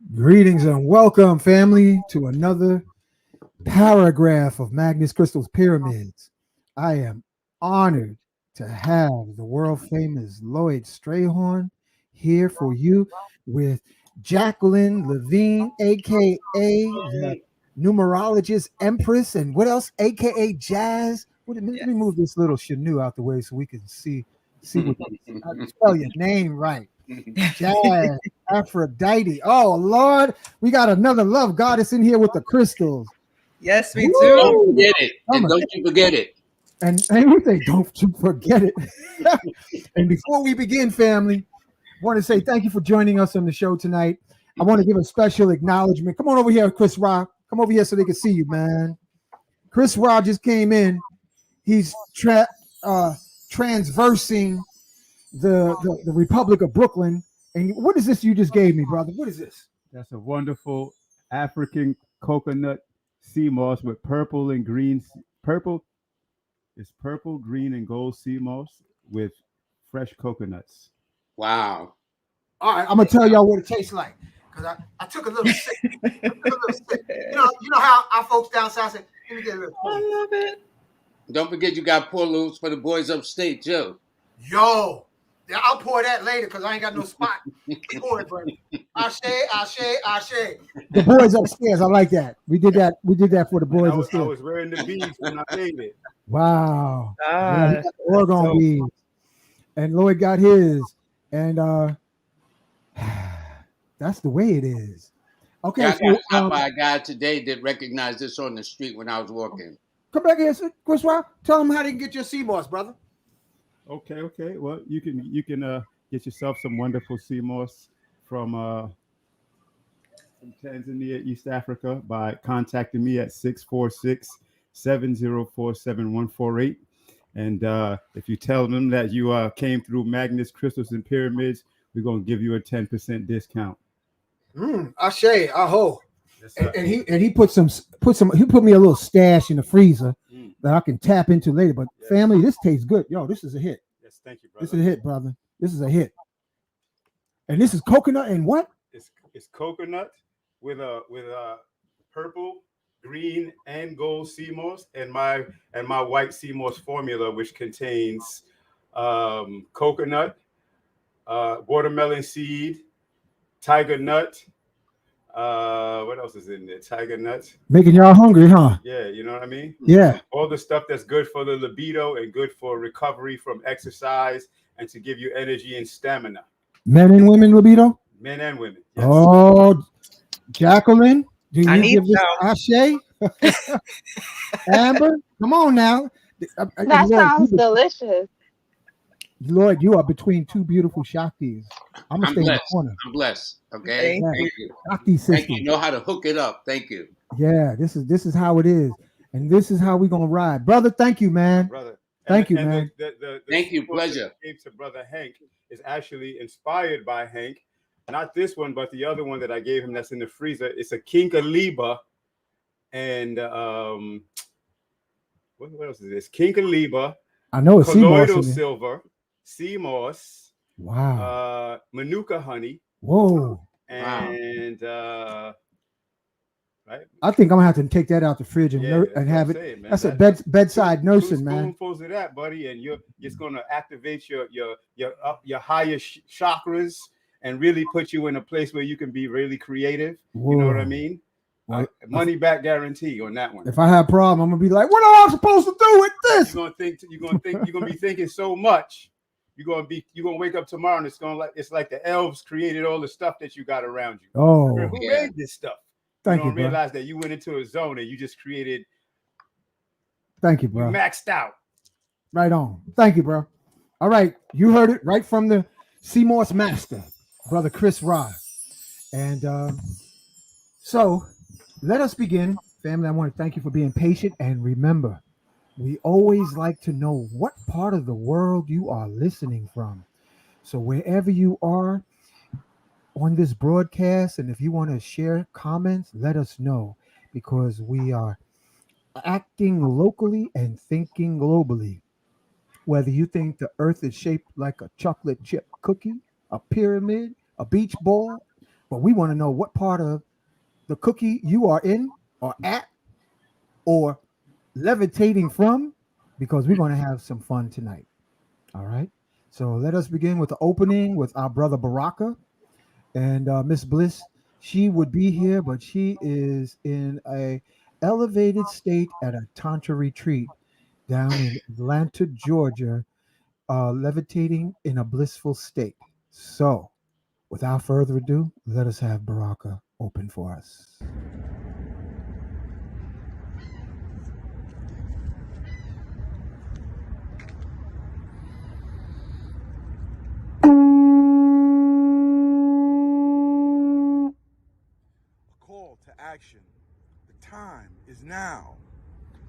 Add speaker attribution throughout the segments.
Speaker 1: Greetings and welcome, family, to another paragraph of Magnus Crystal's Pyramids. I am honored to have the world famous Lloyd Strayhorn here for you with Jacqueline Leveine, aka the numerologist Empress, and what else? AKA Jazz. Let me move this little chenille out the way so we can see what how to spell your name right. Jazz, Aphrodite. Oh Lord, we got another love goddess in here with the crystals.
Speaker 2: Yes, we
Speaker 3: Don't
Speaker 2: do.
Speaker 1: Woo!
Speaker 3: forget it. And don't you forget it.
Speaker 1: And we say, don't you forget it. And before we begin, family, I want to say thank you for joining us on the show tonight. I want to give a special acknowledgement. Come on over here, Chris Rock. Come over here so they can see you, man. Chris Rock just came in. He's transversing the Republic of Brooklyn. And what is this you just gave me, brother? What is this?
Speaker 4: That's a wonderful African coconut sea moss with purple and green. Purple is purple, green, and gold sea moss with fresh coconuts.
Speaker 3: Wow.
Speaker 1: All right, I'm gonna tell y'all what it tastes like because I took a little sip. You know how our folks down south say, "Let me get a little."
Speaker 2: I love it.
Speaker 3: Don't forget you got pour loose for the boys upstate, Joe.
Speaker 1: Yo, yeah, I'll pour that later because I ain't got no spot. Pour it, brother. Ashe. The boys upstairs. I like that. We did that. We did that for the boys
Speaker 4: I
Speaker 1: upstairs.
Speaker 4: was wearing the beads when I made it.
Speaker 1: Wow. Yeah, he
Speaker 2: Ah,
Speaker 1: got the Oregon beads, and Lloyd got his, and that's the way it is. Okay,
Speaker 3: Yeah, I got
Speaker 1: so
Speaker 3: stopped by a guy today that recognized this on the street when I was walking.
Speaker 1: come back here, Chris Rock. Tell them how they can get your sea moss, brother.
Speaker 4: Okay. Well, you can get yourself some wonderful sea moss from Tanzania, East Africa, by contacting me at 646-704-7148. And if you tell them that you came through Magnus Crystals and Pyramids, we're gonna give you a 10% discount.
Speaker 1: Ashe, aho.
Speaker 4: Yes,
Speaker 1: And he put me a little stash in the freezer that I can tap into later. But
Speaker 4: Yeah.
Speaker 1: family, this tastes good. Yo, this is a hit.
Speaker 4: Yes, thank you, brother.
Speaker 1: This is a hit, brother. This is a hit. And this is coconut and what?
Speaker 4: It's coconut with a purple, green, and gold sea moss, and my white sea moss formula, which contains coconut, watermelon seed, tiger nut. What else is in there? Tiger nut.
Speaker 1: Making y'all hungry, huh?
Speaker 4: Yeah, you know what I mean?
Speaker 1: Yeah.
Speaker 4: All the stuff that's good for the libido and good for recovery from exercise and to give you energy and stamina.
Speaker 1: Men and women libido?
Speaker 4: Men and women. Yes.
Speaker 1: Oh, Jacqueline, do
Speaker 2: I
Speaker 1: you
Speaker 2: need
Speaker 1: give this Ashe? Amber, come on now.
Speaker 5: That sounds delicious.
Speaker 1: Lloyd, you are between two beautiful Shaktis. I'm gonna
Speaker 3: I'm
Speaker 1: stay in the
Speaker 3: blessed.
Speaker 1: corner.
Speaker 3: I'm blessed. Okay.
Speaker 2: Thank
Speaker 3: Thank you.
Speaker 1: Shakti
Speaker 3: Thank
Speaker 1: sisters.
Speaker 3: you. Know how to hook it up. Thank you.
Speaker 1: Yeah, this is how it is, and this is how we're gonna ride, brother. Thank you, man.
Speaker 4: Brother.
Speaker 1: Thank you, man.
Speaker 4: The
Speaker 3: Thank you.
Speaker 4: support that
Speaker 3: Pleasure.
Speaker 4: I gave to Brother Hank is actually inspired by Hank. Not this one, but the other one that I gave him that's in the freezer. It's a Kinkaliba. And what else is this? Kinkaliba,
Speaker 1: I know it's sea moss
Speaker 4: colloidal
Speaker 1: in there.
Speaker 4: silver, sea moss,
Speaker 1: Wow.
Speaker 4: manuka honey,
Speaker 1: Whoa.
Speaker 4: and right.
Speaker 1: I think I'm gonna have to take that out the fridge and,
Speaker 4: Yeah, that's
Speaker 1: and
Speaker 4: what
Speaker 1: have
Speaker 4: I'm
Speaker 1: it.
Speaker 4: saying, man.
Speaker 1: That's a
Speaker 4: That's
Speaker 1: bedside
Speaker 4: two
Speaker 1: nursing, man.
Speaker 4: spoonfuls of that, buddy, and it's gonna activate your higher chakras and really put you in a place where you can be really creative.
Speaker 1: Whoa.
Speaker 4: You know what I mean?
Speaker 1: Well,
Speaker 4: Money back guarantee on that one.
Speaker 1: if I have a problem, I'm gonna be like, what am I supposed to do with this?
Speaker 4: You're gonna be thinking so much. You're gonna wake up tomorrow and it's like the elves created all the stuff that you got around you.
Speaker 1: Oh,
Speaker 4: Who
Speaker 3: Yeah.
Speaker 4: made this stuff?
Speaker 1: thank
Speaker 4: You
Speaker 1: you,
Speaker 4: don't
Speaker 1: bro.
Speaker 4: realize that you went into a zone and you just created.
Speaker 1: Thank you,
Speaker 4: You
Speaker 1: bro.
Speaker 4: maxed out.
Speaker 1: Right on. Thank you, bro. All right, you heard it right from the Seamore's master, brother Chris Rod. And so let us begin. Family, I want to thank you for being patient. And remember, we always like to know what part of the world you are listening from. So wherever you are on this broadcast, and if you want to share comments, let us know because we are acting locally and thinking globally. Whether you think the earth is shaped like a chocolate chip cookie, a pyramid, a beach ball, but we want to know what part of the cookie you are in or at or levitating from, because we're going to have some fun tonight. All right. So let us begin with the opening with our brother Baraka and Miss Bliss. She would be here, but she is in a elevated state at a tantra retreat down in Atlanta, Georgia, levitating in a blissful state. So, without further ado, let us have Baraka open for us.
Speaker 2: Call to action. The time is now.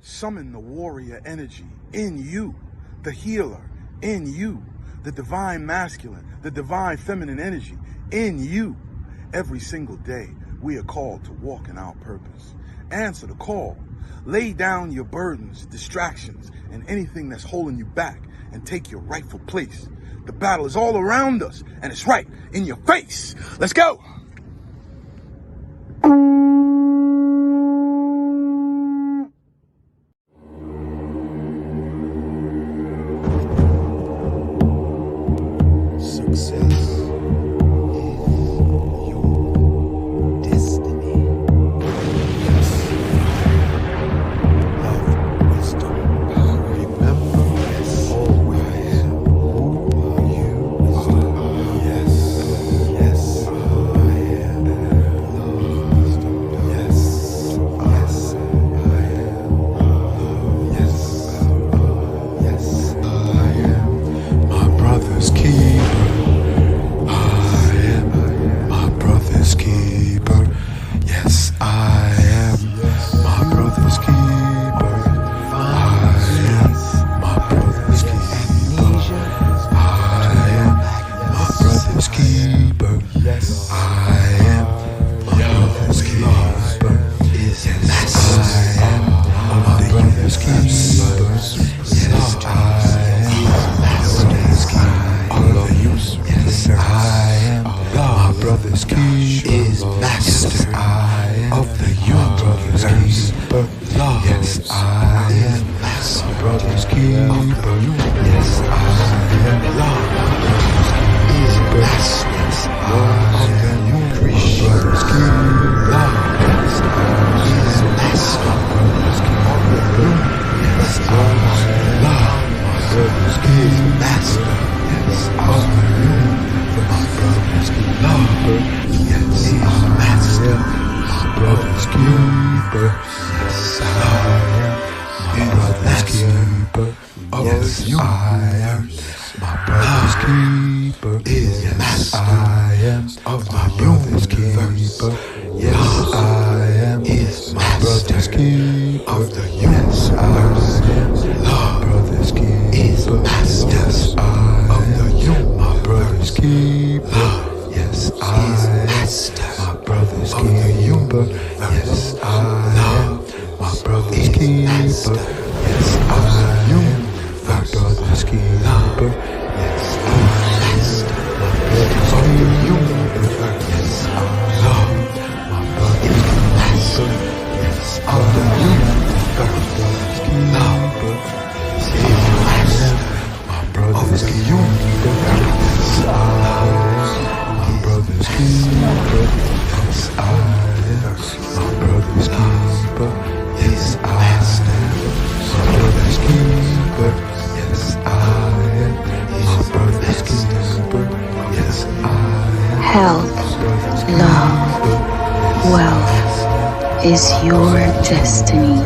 Speaker 2: Summon the warrior energy in you, the healer in you, the divine masculine, the divine feminine energy in you. Every single day, we are called to walk in our purpose. Answer the call. Lay down your burdens, distractions, and anything that's holding you back, and take your rightful place. The battle is all around us, and it's right in your face. Let's go!
Speaker 6: Health, love, wealth is your destiny.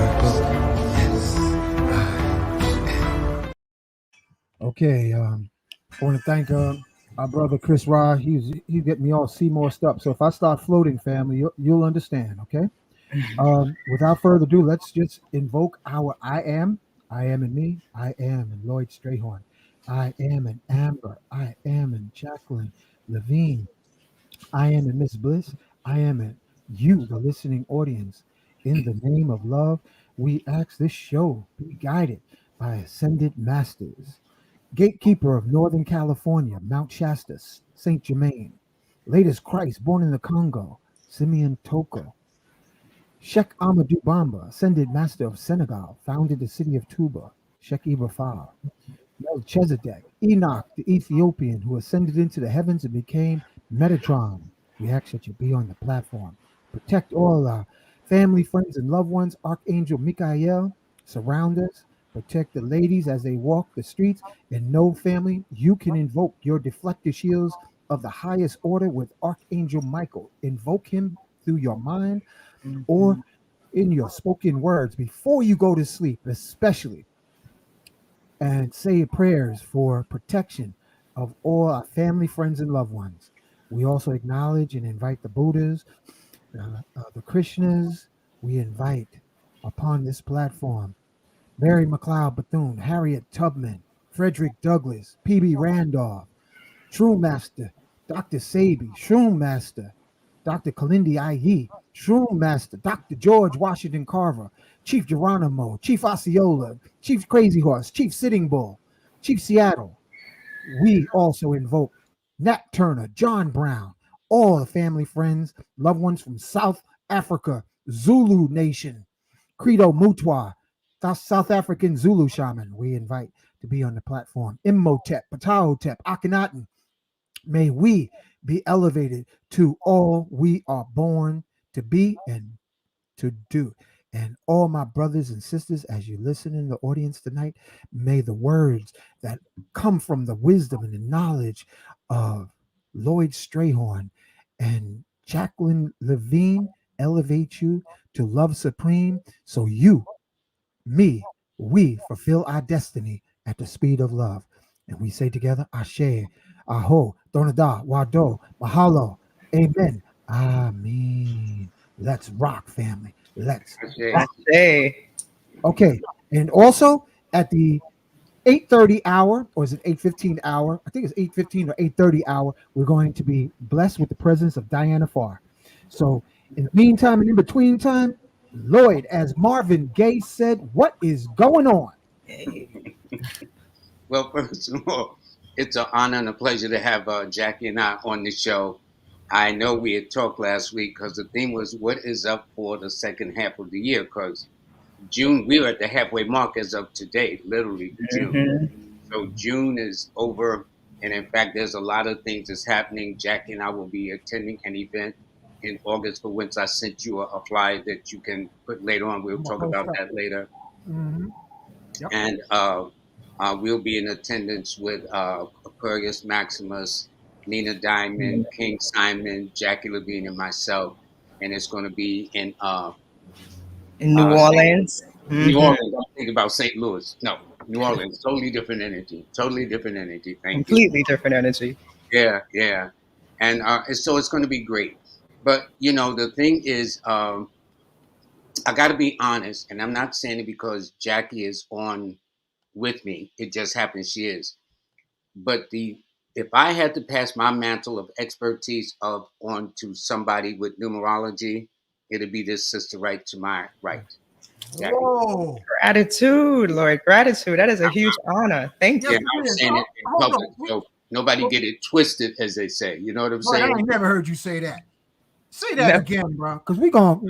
Speaker 1: Okay, I want to thank our brother Chris Rye. He's getting me all Seymour up. So if I start floating, family, you'll understand. Okay. Without further ado, let's just invoke our I am. I am in me. I am in Lloyd Strayhorn. I am in Amber. I am in Jacqueline Leveine. I am in Miss Bliss. I am in you, the listening audience. In the name of love, we ask this show be guided by ascended masters. Gatekeeper of Northern California, Mount Shasta, St. Germain. Latest Christ, born in the Congo, Simeon Toko. Sheikh Amadou Bamba, ascended master of Senegal, founded the city of Tuba, Sheikh Ibrahim. Melchizedek, Enoch, the Ethiopian, who ascended into the heavens and became Metatron. We ask that you be on the platform. Protect all our family, friends, and loved ones. Archangel Michael, surround us. Protect the ladies as they walk the streets. And no family, you can invoke your deflector shields of the highest order with Archangel Michael. Invoke him through your mind or in your spoken words before you go to sleep, especially, and say prayers for protection of all our family, friends, and loved ones. We also acknowledge and invite the Buddhas, the Krishnas. We invite upon this platform Mary McLeod Bethune, Harriet Tubman, Frederick Douglass, P.B. Randolph, True Master, Dr. Sabi, Shroom Master, Dr. Kalindi IE, Shroom Master, Dr. George Washington Carver, Chief Geronimo, Chief Osceola, Chief Crazy Horse, Chief Sitting Bull, Chief Seattle. We also invoke Nat Turner, John Brown, all the family, friends, loved ones from South Africa, Zulu Nation, Credo Mutwa, South African Zulu shaman. We invite to be on the platform. Imhotep, Ptahotep, Akhenaten. May we be elevated to all we are born to be and to do. And all my brothers and sisters, as you listen in the audience tonight, may the words that come from the wisdom and the knowledge of Lloyd Strayhorn and Jacqueline Leveine elevate you to love supreme, so you, me, we fulfill our destiny at the speed of love. And we say together, Ashe, Aho, Donada, Wado, Mahalo, Amen, Amen. Let's rock, family. Let's rock. Okay. And also at the 8:30 hour, or is it 8:15 hour? I think it's 8:15 or 8:30 hour. We're going to be blessed with the presence of Diana Pharr. So in the meantime and in between time, Lloyd, as Marvin Gaye said, what is going on?
Speaker 3: Well, first of all, it's an honor and a pleasure to have Jacquie and I on the show. I know we had talked last week because the theme was what is up for the second half of the year, because June, we were at the halfway mark as of today, literally June. So June is over. And in fact, there's a lot of things that's happening. Jacquie and I will be attending an event in August for which I sent you a flyer that you can put later on. We'll talk about that later.
Speaker 1: Mm-hmm. Yep.
Speaker 3: And we'll be in attendance with Aquarius Maximus, Nina Diamond, King Simon, Jacquie Leveine, and myself. And it's going to be in
Speaker 7: New Orleans.
Speaker 3: New Orleans. I'm thinking about St. Louis. No, New Orleans. Totally different energy. Totally different energy. Thank
Speaker 7: Completely
Speaker 3: you.
Speaker 7: different energy.
Speaker 3: Yeah, yeah. And so it's going to be great. But, the thing is, I got to be honest, and I'm not saying it because Jacquie is on with me. It just happens she is. But if I had to pass my mantle of expertise on to somebody with numerology, it'd be this sister right to my right. Jacquie.
Speaker 1: Whoa.
Speaker 7: Gratitude, Lord. Gratitude. That is a huge honor. Thank you.
Speaker 3: Yeah, I'm saying it in public, so nobody get it twisted, as they say. You know what I'm saying?
Speaker 1: I ain't never heard you say that. Say that again, bro. Because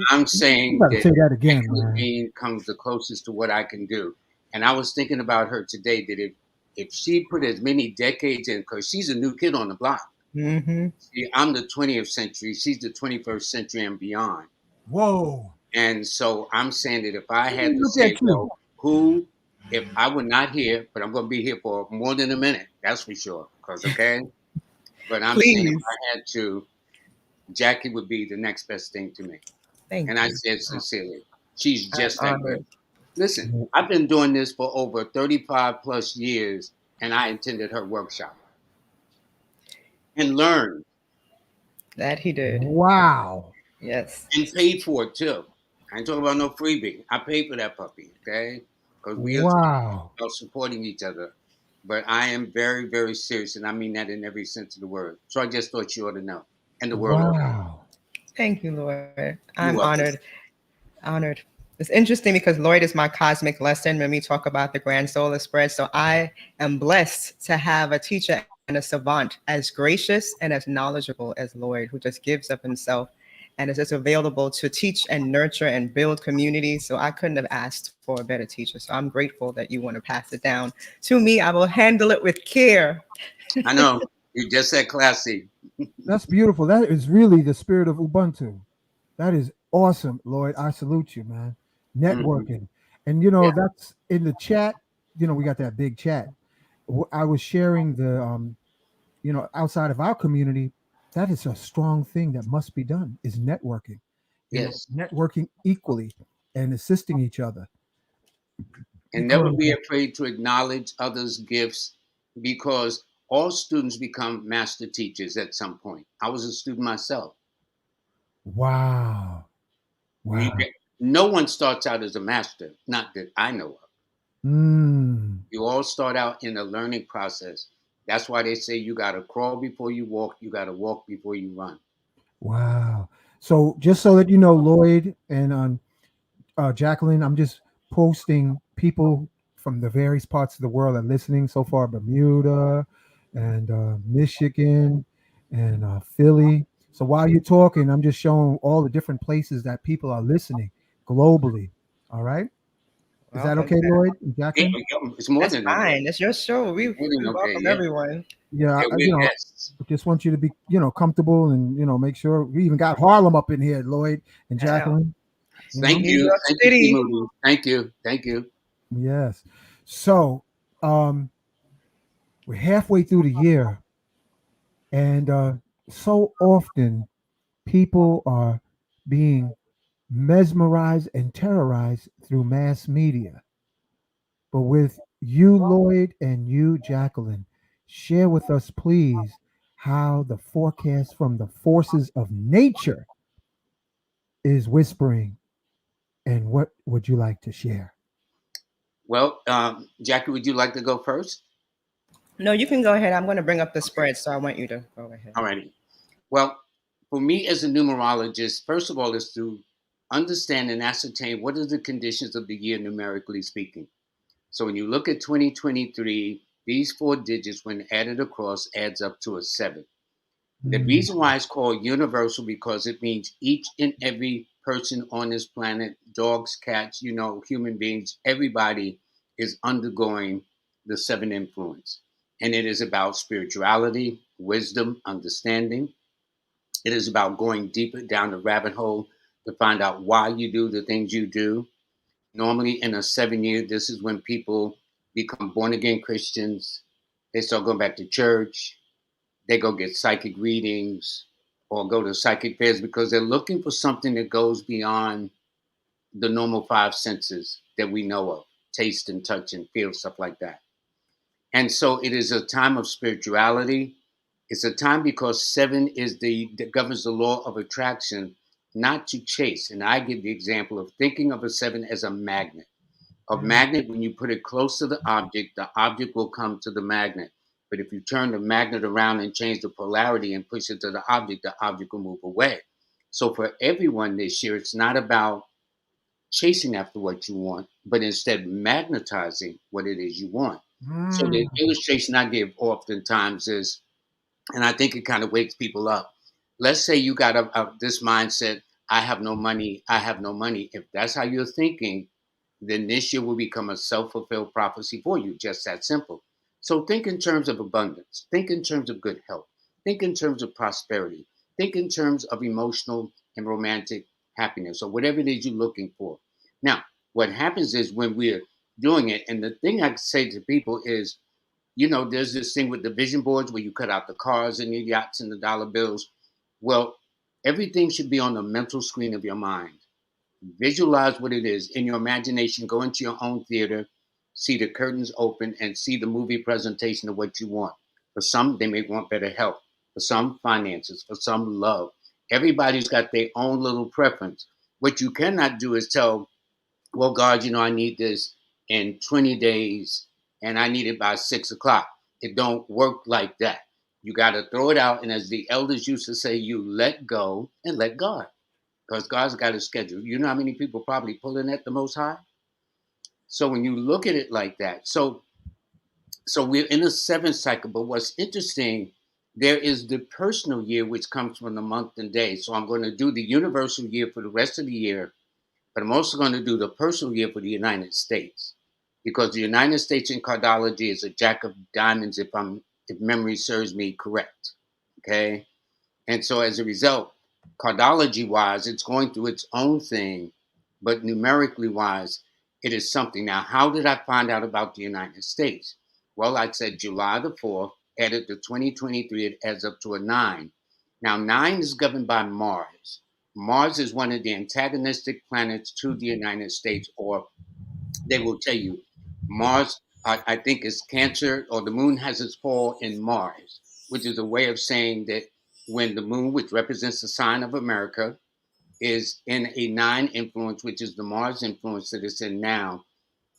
Speaker 3: I'm saying
Speaker 1: that say that again, man.
Speaker 3: Leveine comes the closest to what I can do. And I was thinking about her today that if she put as many decades in, because she's a new kid on the block.
Speaker 7: Mm-hmm.
Speaker 3: See, I'm the 20th century. She's the 21st century and beyond.
Speaker 1: Whoa.
Speaker 3: And so I'm saying that if I had to say, well, who, if I were not here, but I'm going to be here for more than a minute, that's for sure. Okay? But I'm saying if I had to, Jacquie would be the next best thing to me.
Speaker 7: Thank you.
Speaker 3: I said sincerely, she's just that good. Listen, I've been doing this for over 35 plus years, and I attended her workshop and learned.
Speaker 7: That he did.
Speaker 1: Wow.
Speaker 7: Yes.
Speaker 3: And paid for it too. I ain't talking about no freebie. I paid for that puppy, okay? Because we are about supporting each other. But I am very, very serious, and I mean that in every sense of the word. So I just thought you ought to know. And the world ought to know.
Speaker 7: Thank you, Lord. I'm honored. Honored. It's interesting because Lloyd is my cosmic lesson when we talk about the Grand Solar Spread. So I am blessed to have a teacher and a savant as gracious and as knowledgeable as Lloyd, who just gives of himself and is just available to teach and nurture and build community. So I couldn't have asked for a better teacher. So I'm grateful that you want to pass it down to me. I will handle it with care.
Speaker 3: I know you just said classy.
Speaker 1: That's beautiful. That is really the spirit of Ubuntu. That is awesome, Lloyd. I salute you, man.
Speaker 3: Mhm.
Speaker 1: Networking. And
Speaker 3: Yeah.
Speaker 1: that's in the chat. We got that big chat. I was sharing the outside of our community, that is a strong thing that must be done is networking.
Speaker 3: Yes.
Speaker 1: Networking equally and assisting each other.
Speaker 3: And never
Speaker 1: Because
Speaker 3: be afraid to acknowledge others' gifts, because all students become master teachers at some point. I was a student myself.
Speaker 1: wow.
Speaker 3: You
Speaker 1: Wow.
Speaker 3: get, no one starts out as a master, not that I know of.
Speaker 1: Mm,
Speaker 3: You all start out in a learning process. That's why they say you got to crawl before you walk, you got to walk before you run.
Speaker 1: wow. So just so that you know, Lloyd and Jacqueline, I'm just posting people from the various parts of the world are listening so far: Bermuda and Michigan and Philly. So while you're talking, I'm just showing all the different places that people are listening globally. All right. Is that
Speaker 7: Welcome.
Speaker 1: okay, Lloyd and
Speaker 3: Yeah,
Speaker 1: Jacqueline?
Speaker 3: it's more
Speaker 7: That's
Speaker 3: than okay.
Speaker 7: fine. It's your show. We,
Speaker 3: It's more
Speaker 7: we
Speaker 3: than okay.
Speaker 7: welcome
Speaker 3: Yeah,
Speaker 7: everyone.
Speaker 1: Yeah,
Speaker 3: yeah, we're guests.
Speaker 1: I just want you to be, comfortable and, make sure we even got Harlem up in here, Lloyd and
Speaker 7: I know.
Speaker 1: Jacqueline.
Speaker 3: Thank
Speaker 7: New
Speaker 3: you,
Speaker 7: York
Speaker 3: thank you,
Speaker 7: City.
Speaker 3: T-Movie. Thank you, thank you.
Speaker 1: Yes. So, we're halfway through the year, and so often people are being mesmerized and terrorized through mass media. But with you, Lloyd, and you, Jacqueline, share with us, please, how the forecast from the forces of nature is whispering, and what would you like to share?
Speaker 3: Well, Jackie, would you like to go first?
Speaker 7: No, you can go ahead. I'm going to bring up the
Speaker 3: Okay,
Speaker 7: spread, so I want you to go ahead.
Speaker 3: all righty. Well, for me as a numerologist, first of all, is to understand and ascertain what are the conditions of the year numerically speaking. So when you look at 2023, these four digits, when added across, adds up to a seven. The
Speaker 1: Mm,
Speaker 3: reason why it's called universal, because it means each and every person on this planet, dogs, cats, human beings, everybody is undergoing the seven influence. And it is about spirituality, wisdom, understanding. It is about going deeper down the rabbit hole to find out why you do the things you do. Normally, in a 7 year, this is when people become born again Christians. They start going back to church. They go get psychic readings or go to psychic fairs because they're looking for something that goes beyond the normal five senses that we know of: taste and touch and feel, stuff like that. And so it is a time of spirituality. It's a time because seven is that governs the law of attraction, not to chase. And I give the example of thinking of a seven as a magnet. A
Speaker 1: mm,
Speaker 3: magnet, when you put it close to the object will come to the magnet. But if you turn the magnet around and change the polarity and push it to the object will move away. So for everyone this year, it's not about chasing after what you want, but instead magnetizing what it is you want. So the
Speaker 1: mm,
Speaker 3: illustration I give oftentimes is, and I think it kind of wakes people up. Let's say you got this mindset: I have no money, I have no money. If that's how you're thinking, then this year will become a self-fulfilled prophecy for you. Just that simple. So think in terms of abundance. Think in terms of good health. Think in terms of prosperity. Think in terms of emotional and romantic happiness, or whatever it is you're looking for. Now, what happens is when we're doing it, and the thing I say to people is, there's this thing with the vision boards where you cut out the cars and the yachts and the dollar bills. Well, everything should be on the mental screen of your mind. Visualize what it is in your imagination. Go into your own theater, see the curtains open, and see the movie presentation of what you want. For some, they may want better health. For some, finances. For some, love. Everybody's got their own little preference. What you cannot do is tell, well, God, I need this in 20 days and I need it by 6 o'clock. It don't work like that. You got to throw it out. And as the elders used to say, you let go and let God, because God's got a schedule. You know how many people probably pulling at the Most High? So when you look at it like that, so So we're in a 7 cycle. But what's interesting, there is the personal year, which comes from the month and day. So I'm going to do the universal year for the rest of the year, but I'm also going to do the personal year for the United States, because the United States in cardology is a jack of diamonds, if memory serves me correct. Okay, and so as a result, cardology wise, it's going through its own thing, but numerically wise, it is something. Now, how did I find out about the United States? Well, I said July the 4th, added to 2023, it adds up to a 9. Now, 9 is governed by Mars. Mars is one of the antagonistic planets to the United States, or they will tell you Mars, I think, is Cancer, or the moon has its fall in Mars, which is a way of saying that when the moon, which represents the sign of America, is in a 9 influence, which is the Mars influence that it's in now,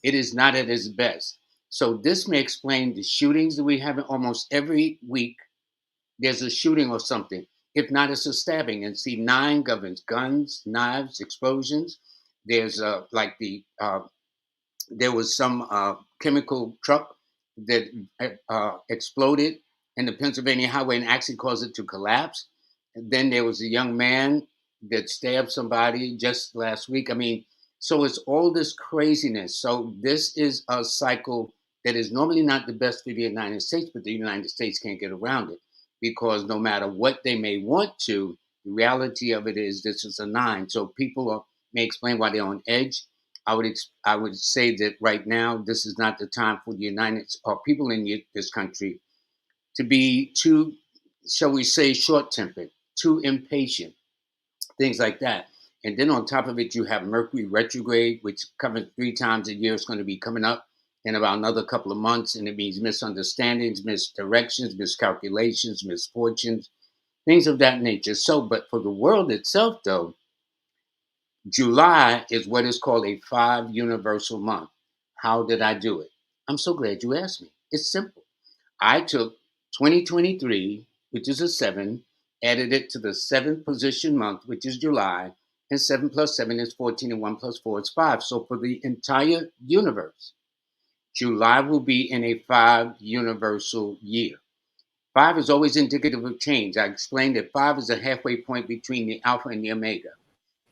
Speaker 3: it is not at its best. So this may explain the shootings that we have almost every week. There's a shooting or something. If not, it's a stabbing. And see, 9 governs guns, knives, explosions. There's like there was some chemical truck that exploded in the Pennsylvania highway and actually caused it to collapse. And then there was a young man that stabbed somebody just last week. I mean, so it's all this craziness. So this is a cycle that is normally not the best for the United States, but the United States can't get around it, because no matter what they may want to, the reality of it is this is a 9. So people may explain why they're on edge. I would say that right now this is not the time for the United or people in this country to be too, shall we say, short tempered, too impatient, things like that. And then on top of it, you have Mercury retrograde, which comes 3 times a year. It's going to be coming up in about another couple of months, and it means misunderstandings, misdirections, miscalculations, misfortunes, things of that nature. So, but for the world itself, though, July is what is called a 5 universal month. How did I do it? I'm so glad you asked me. It's simple. I took 2023, which is a 7, added it to the 7th position month, which is July, and 7 plus 7 is 14, and 1 plus 4 is 5. So for the entire universe, July will be in a 5 universal year. 5 is always indicative of change. I explained that 5 is a halfway point between the alpha and the omega.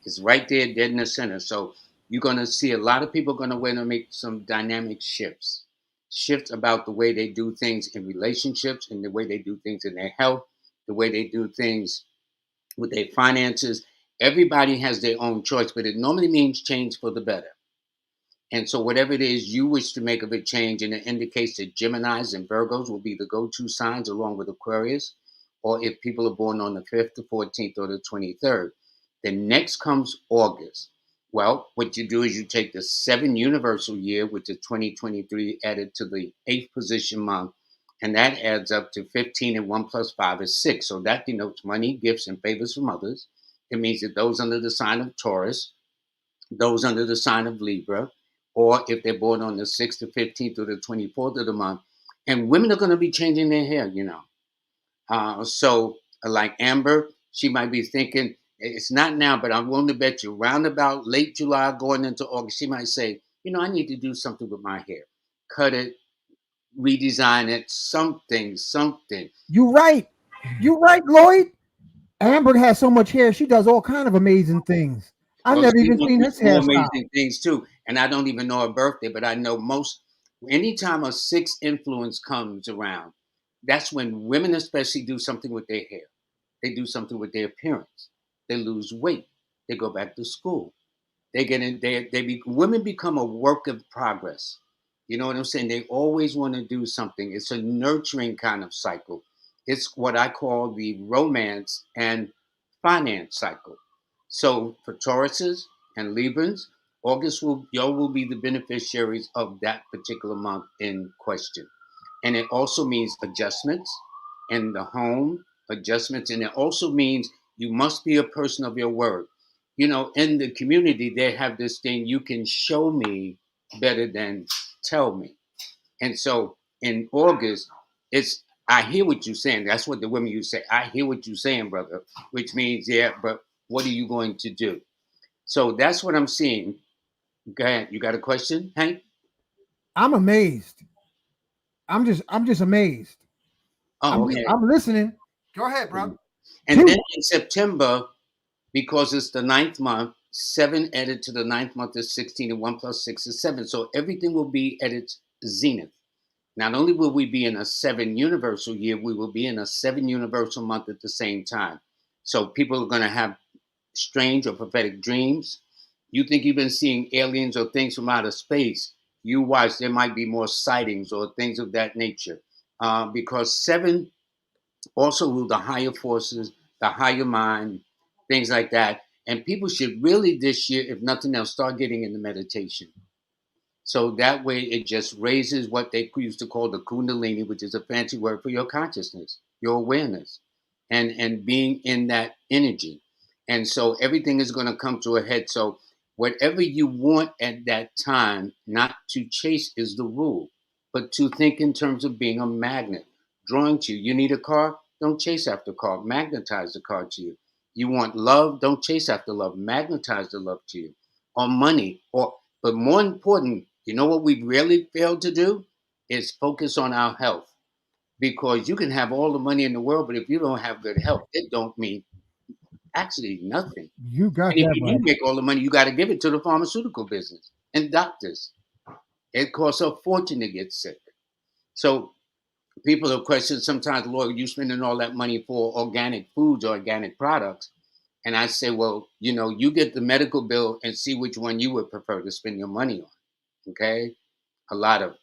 Speaker 3: It's right there, dead in the center. So you're going to see a lot of people going to want to make some dynamic shifts about the way they do things in relationships, and the way they do things in their health, the way they do things with their finances. Everybody has their own choice, but it normally means change for the better. And so, whatever it is you wish to make of a change, and it indicates that Geminis and Virgos will be the go to signs along with Aquarius, or if people are born on the 5th, the 14th, or the 23rd. Then next comes August. Well, what you do is you take the 7 universal year, which is 2023, added to the 8th position month, and that adds up to 15, and 1 plus 5 is 6. So that denotes money, gifts, and favors from others. It means that those under the sign of Taurus, those under the sign of Libra, or if they're born on the 6th, the 15th, or the 24th of the month. And women are going to be changing their hair, you know. So, like Amber, she might be thinking, it's not now, but I'm willing to bet you around about late July going into August, she might say, I need to do something with my hair. Cut it, redesign it, something.
Speaker 1: You're right. You're right, Lloyd. Amber has so much hair. She does all kind of amazing things. I've
Speaker 3: Well,
Speaker 1: never
Speaker 3: she
Speaker 1: even
Speaker 3: will
Speaker 1: seen
Speaker 3: do
Speaker 1: her
Speaker 3: some more
Speaker 1: hairstyle.
Speaker 3: amazing things too. And I don't even know her birthday, but I know anytime a 6 influence comes around, that's when women especially do something with their hair. They do something with their appearance. They lose weight. They go back to school. They get in. Women become a work of progress. You know what I'm saying? They always want to do something. It's a nurturing kind of cycle. It's what I call the romance and finance cycle. So for Tauruses and Librans, y'all will be the beneficiaries of that particular month in question. And it also means adjustments in the home, adjustments, and it also means you must be a person of your word. In the community, they have this thing, you can show me better than tell me. And so in August, I hear what you're saying. That's what the women you say. I hear what you're saying, brother, which means, yeah, but what are you going to do? So that's what I'm seeing. Go ahead. You got a question, Hank?
Speaker 1: I'm amazed. I'm just amazed.
Speaker 3: Oh, okay.
Speaker 1: I'm listening. Go ahead, bro.
Speaker 3: And then in September, because it's the ninth month, 7 added to the ninth month is 16, and 1 plus 6 is 7. So everything will be at its zenith. Not only will we be in a 7 universal year, we will be in a 7 universal month at the same time. So people are going to have strange or prophetic dreams. You think you've been seeing aliens or things from outer space, you watch, there might be more sightings or things of that nature. Because 7 also rule the higher forces, the higher mind, things like that. And people should really this year, if nothing else, start getting into meditation. So that way it just raises what they used to call the kundalini, which is a fancy word for your consciousness, your awareness, and being in that energy. And so everything is going to come to a head. So whatever you want at that time, not to chase is the rule, but to think in terms of being a magnet, drawing to you. You need a car? Don't chase after a car. Magnetize the car to you. You want love? Don't chase after love. Magnetize the love to you. Or money, or but more important, you know what we really failed to do is focus on our health. Because you can have all the money in the world, but if you don't have good health, it don't mean actually nothing.
Speaker 1: You got
Speaker 3: And if
Speaker 1: that
Speaker 3: you
Speaker 1: right.
Speaker 3: do make all the money, you got to give it to the pharmaceutical business and doctors. It costs a fortune to get sick. So people have questioned sometimes, Lord, you spending all that money for organic foods or organic products. And I say, well, you get the medical bill and see which one you would prefer to spend your money on. Okay. A lot of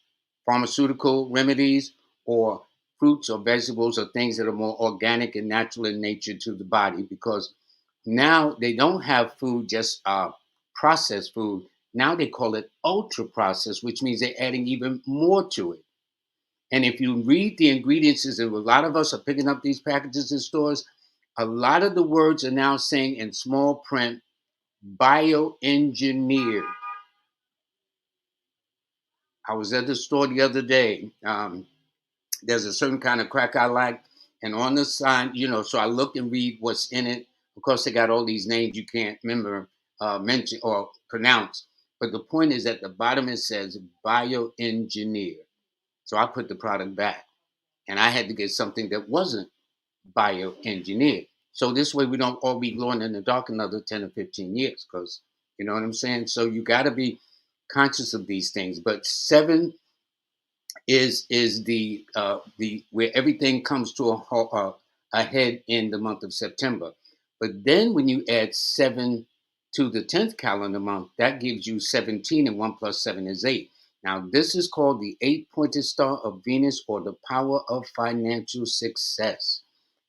Speaker 3: pharmaceutical remedies or fruits or vegetables or things that are more organic and natural in nature to the body, because now they don't have food just processed food. Now they call it ultra processed, which means they're adding even more to it. And if you read the ingredients, and a lot of us are picking up these packages in stores, a lot of the words are now saying in small print, bioengineered. I was at the store the other day. There's a certain kind of crack I like, and on the sign, so I look and read what's in it. Of course, they got all these names you can't remember, mention or pronounce. But the point is, at the bottom it says bioengineered. So I put the product back, and I had to get something that wasn't bioengineered. So this way we don't all be glowing in the dark another 10 or 15 years, because you know what I'm saying? So you got to be conscious of these things. But 7 is the where everything comes to a head in the month of September. But then when you add 7 to the 10th calendar month, that gives you 17, and 1 plus 7 is 8. Now this is called the 8-pointed star of Venus, or the power of financial success.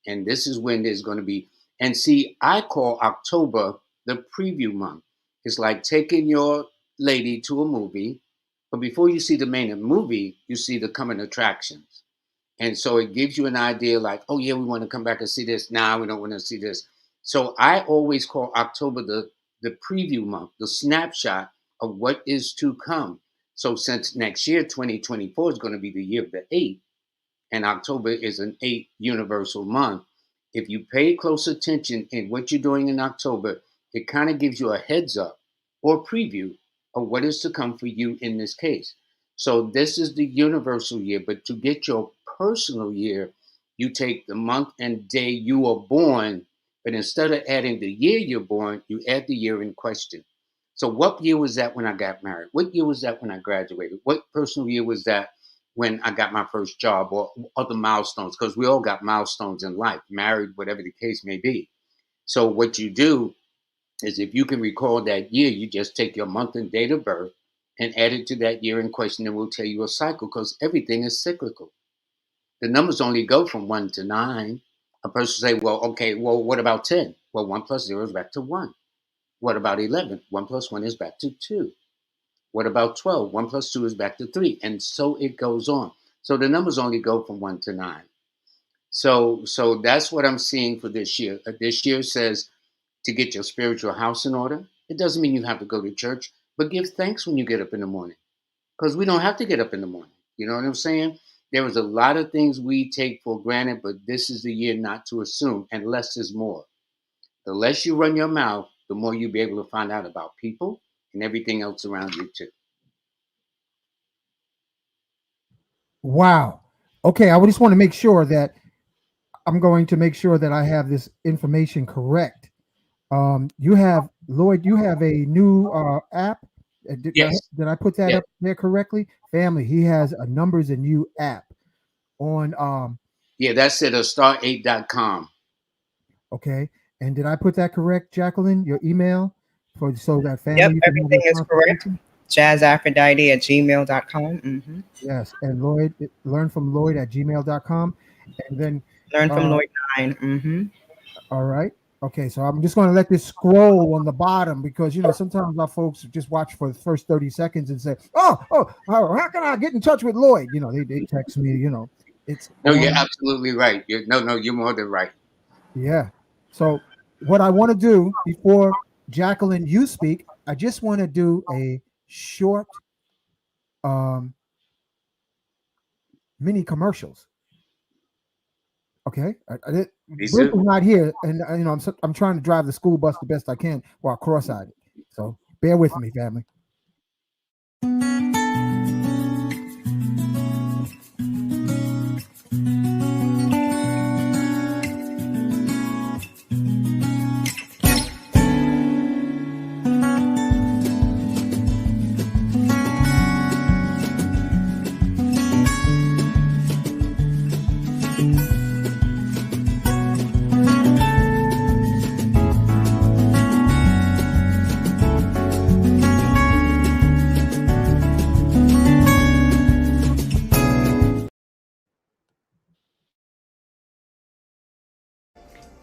Speaker 3: And this is when there's going to be, and see, I call October the preview month. It's like taking your lady to a movie, but before you see the main movie, you see the coming attractions. And so it gives you an idea like, oh, yeah, we want to come back and see this. Now we don't want to see this. So I always call October the preview month, the snapshot of what is to come. So since next year, 2024, is going to be the year of the 8, and October is an 8 universal month. If you pay close attention in what you're doing in October, it kind of gives you a heads up or preview of what is to come for you in this case. So this is the universal year, but to get your personal year, you take the month and day you were born, but instead of adding the year you're born, you add the year in question. So what year was that when I got married? What year was that when I graduated? What personal year was that when I got my first job, or other milestones? Because we all got milestones in life, married, whatever the case may be. So what you do is, if you can recall that year, you just take your month and date of birth and add it to that year in question, and we'll tell you a cycle, because everything is cyclical. The numbers only go from 1 to 9. A person say, well, okay, well, what about 10? Well, 1 plus 0 is back to 1. What about 11? 1 plus 1 is back to 2. What about 12? 1 plus 2 is back to 3. And so it goes on. So the numbers only go from 1 to 9. So that's what I'm seeing for this year. This year says to get your spiritual house in order. It doesn't mean you have to go to church, but give thanks when you get up in the morning, because we don't have to get up in the morning. You know what I'm saying? There is a lot of things we take for granted, but this is the year not to assume, and less is more. The less you run your mouth, the more you'll be able to find out about people and everything else around you too.
Speaker 1: Wow. Okay, I just want to make sure that I'm going to make sure that I have this information correct. You have Lloyd. You have a new app.
Speaker 3: Yes.
Speaker 1: Did I put that
Speaker 3: Yes.
Speaker 1: up there correctly? Family. He has a numbers and you app on.
Speaker 3: Yeah, that's at star8.com.
Speaker 1: Okay, and did I put that correct, Jacqueline? Your email for so that
Speaker 7: Yep,
Speaker 1: family you can have
Speaker 7: everything
Speaker 1: this
Speaker 7: is correct.
Speaker 1: consultation.
Speaker 7: jazzaphrodite@gmail.com.
Speaker 1: Yes, and Lloyd, learn from Lloyd at gmail.com. And then,
Speaker 7: Learn from
Speaker 1: uh,
Speaker 7: Lloyd 9.
Speaker 1: all right. Okay, so I'm just going to let this scroll on the bottom because sometimes our folks just watch for the first 30 seconds and say, "Oh, how can I get in touch with Lloyd?" They text me. It's
Speaker 3: No, you're
Speaker 1: on.
Speaker 3: absolutely right. No, you're more than right.
Speaker 1: Yeah. So what I want to do before Jacqueline, you speak, I just want to do a short um, mini commercials. Okay,
Speaker 3: These
Speaker 1: Bruce
Speaker 3: are
Speaker 1: is not here, and I'm trying to drive the school bus the best I can while cross-eyed. So bear with me, family.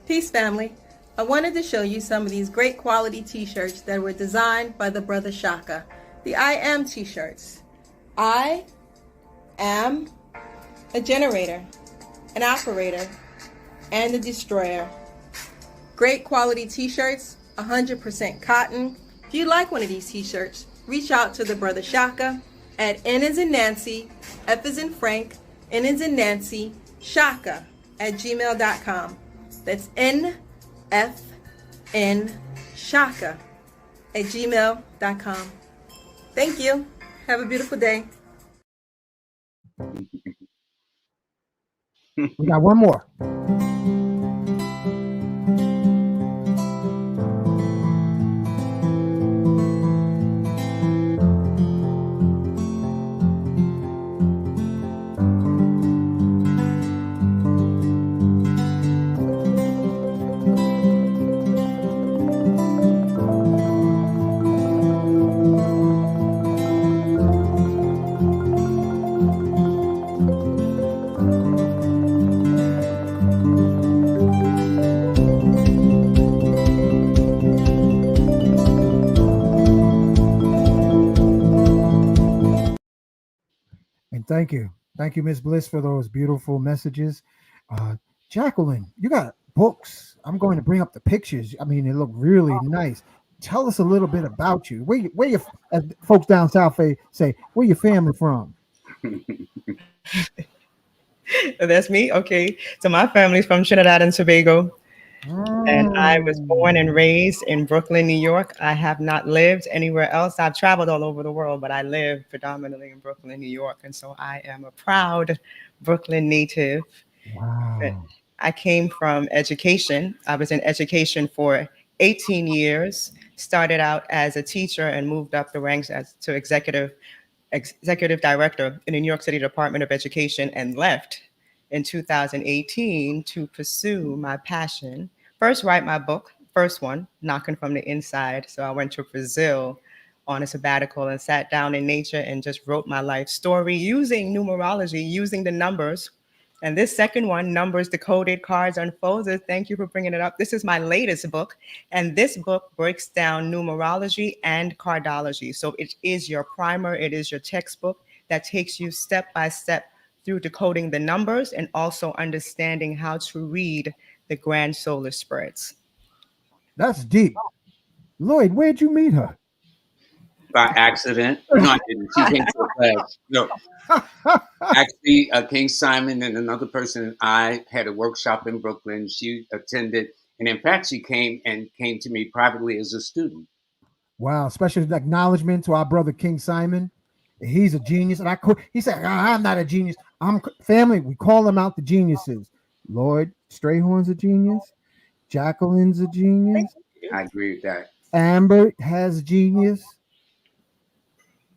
Speaker 8: Peace, family. I wanted to show you some of these great quality t-shirts that were designed by the brother Shaka. The I Am t-shirts. I am a generator, an operator, and a destroyer. Great quality t-shirts, 100% cotton. If you like one of these t-shirts, reach out to the brother Shaka at N as in Nancy, F as in Frank, N as in Nancy, Shaka at gmail.com. That's NFN Shaka at gmail.com. Thank you. Have a beautiful day.
Speaker 1: We got one more. And thank you, Miss Bliss, for those beautiful messages. Uh, Jacqueline, you got books. I'm going to bring up the pictures. I mean, they look really nice. Tell us a little bit about you. Where you, as folks down south say, where your family from?
Speaker 7: That's me. Okay. So my family's from Trinidad and Tobago, and I was born and
Speaker 1: Mm.
Speaker 7: raised in Brooklyn, New York. I have not lived anywhere else. I've traveled all over the world, but I live predominantly in Brooklyn, New York. And so I am a proud Brooklyn native.
Speaker 1: Wow.
Speaker 7: I came from education. I was in education for 18 years, started out as a teacher and moved up the ranks to executive director in the New York City Department of Education, and left in 2018 to pursue my passion. First, write my book, first one, Knocking from the Inside. So I went to Brazil on a sabbatical and sat down in nature and just wrote my life story using numerology, using the numbers. And this second one, Numbers Decoded, Cards Unfolded, thank you for bringing it up. This is my latest book. And this book breaks down numerology and cardology. So it is your primer, it is your textbook that takes you step by step through decoding the numbers and also understanding how to read the grand solar spreads.
Speaker 1: That's deep. Lloyd, where'd you meet her?
Speaker 3: by accident. No, I didn't. She came to a class. No, actually, King Simon and another person and I had a workshop in Brooklyn. She attended, and in fact, she came to me privately as a student.
Speaker 1: Wow. Special acknowledgement to our brother King Simon. He's a genius. And he said, I'm not a genius. Family. We call them out the geniuses. Lloyd Strayhorn's a genius. Jacqueline's a genius.
Speaker 3: I agree with that.
Speaker 1: Amber has genius.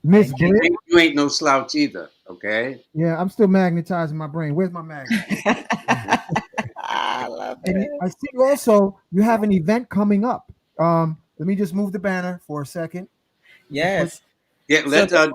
Speaker 1: Miss
Speaker 7: Thank you.
Speaker 1: Britt.
Speaker 3: You ain't no slouch either, okay?
Speaker 1: Yeah, I'm still magnetizing my brain. Where's my magnet?
Speaker 7: I love
Speaker 1: And
Speaker 7: it.
Speaker 1: I see also you have an event coming up. Let me just move the banner for a second.
Speaker 7: Yes.
Speaker 3: Yeah,
Speaker 7: So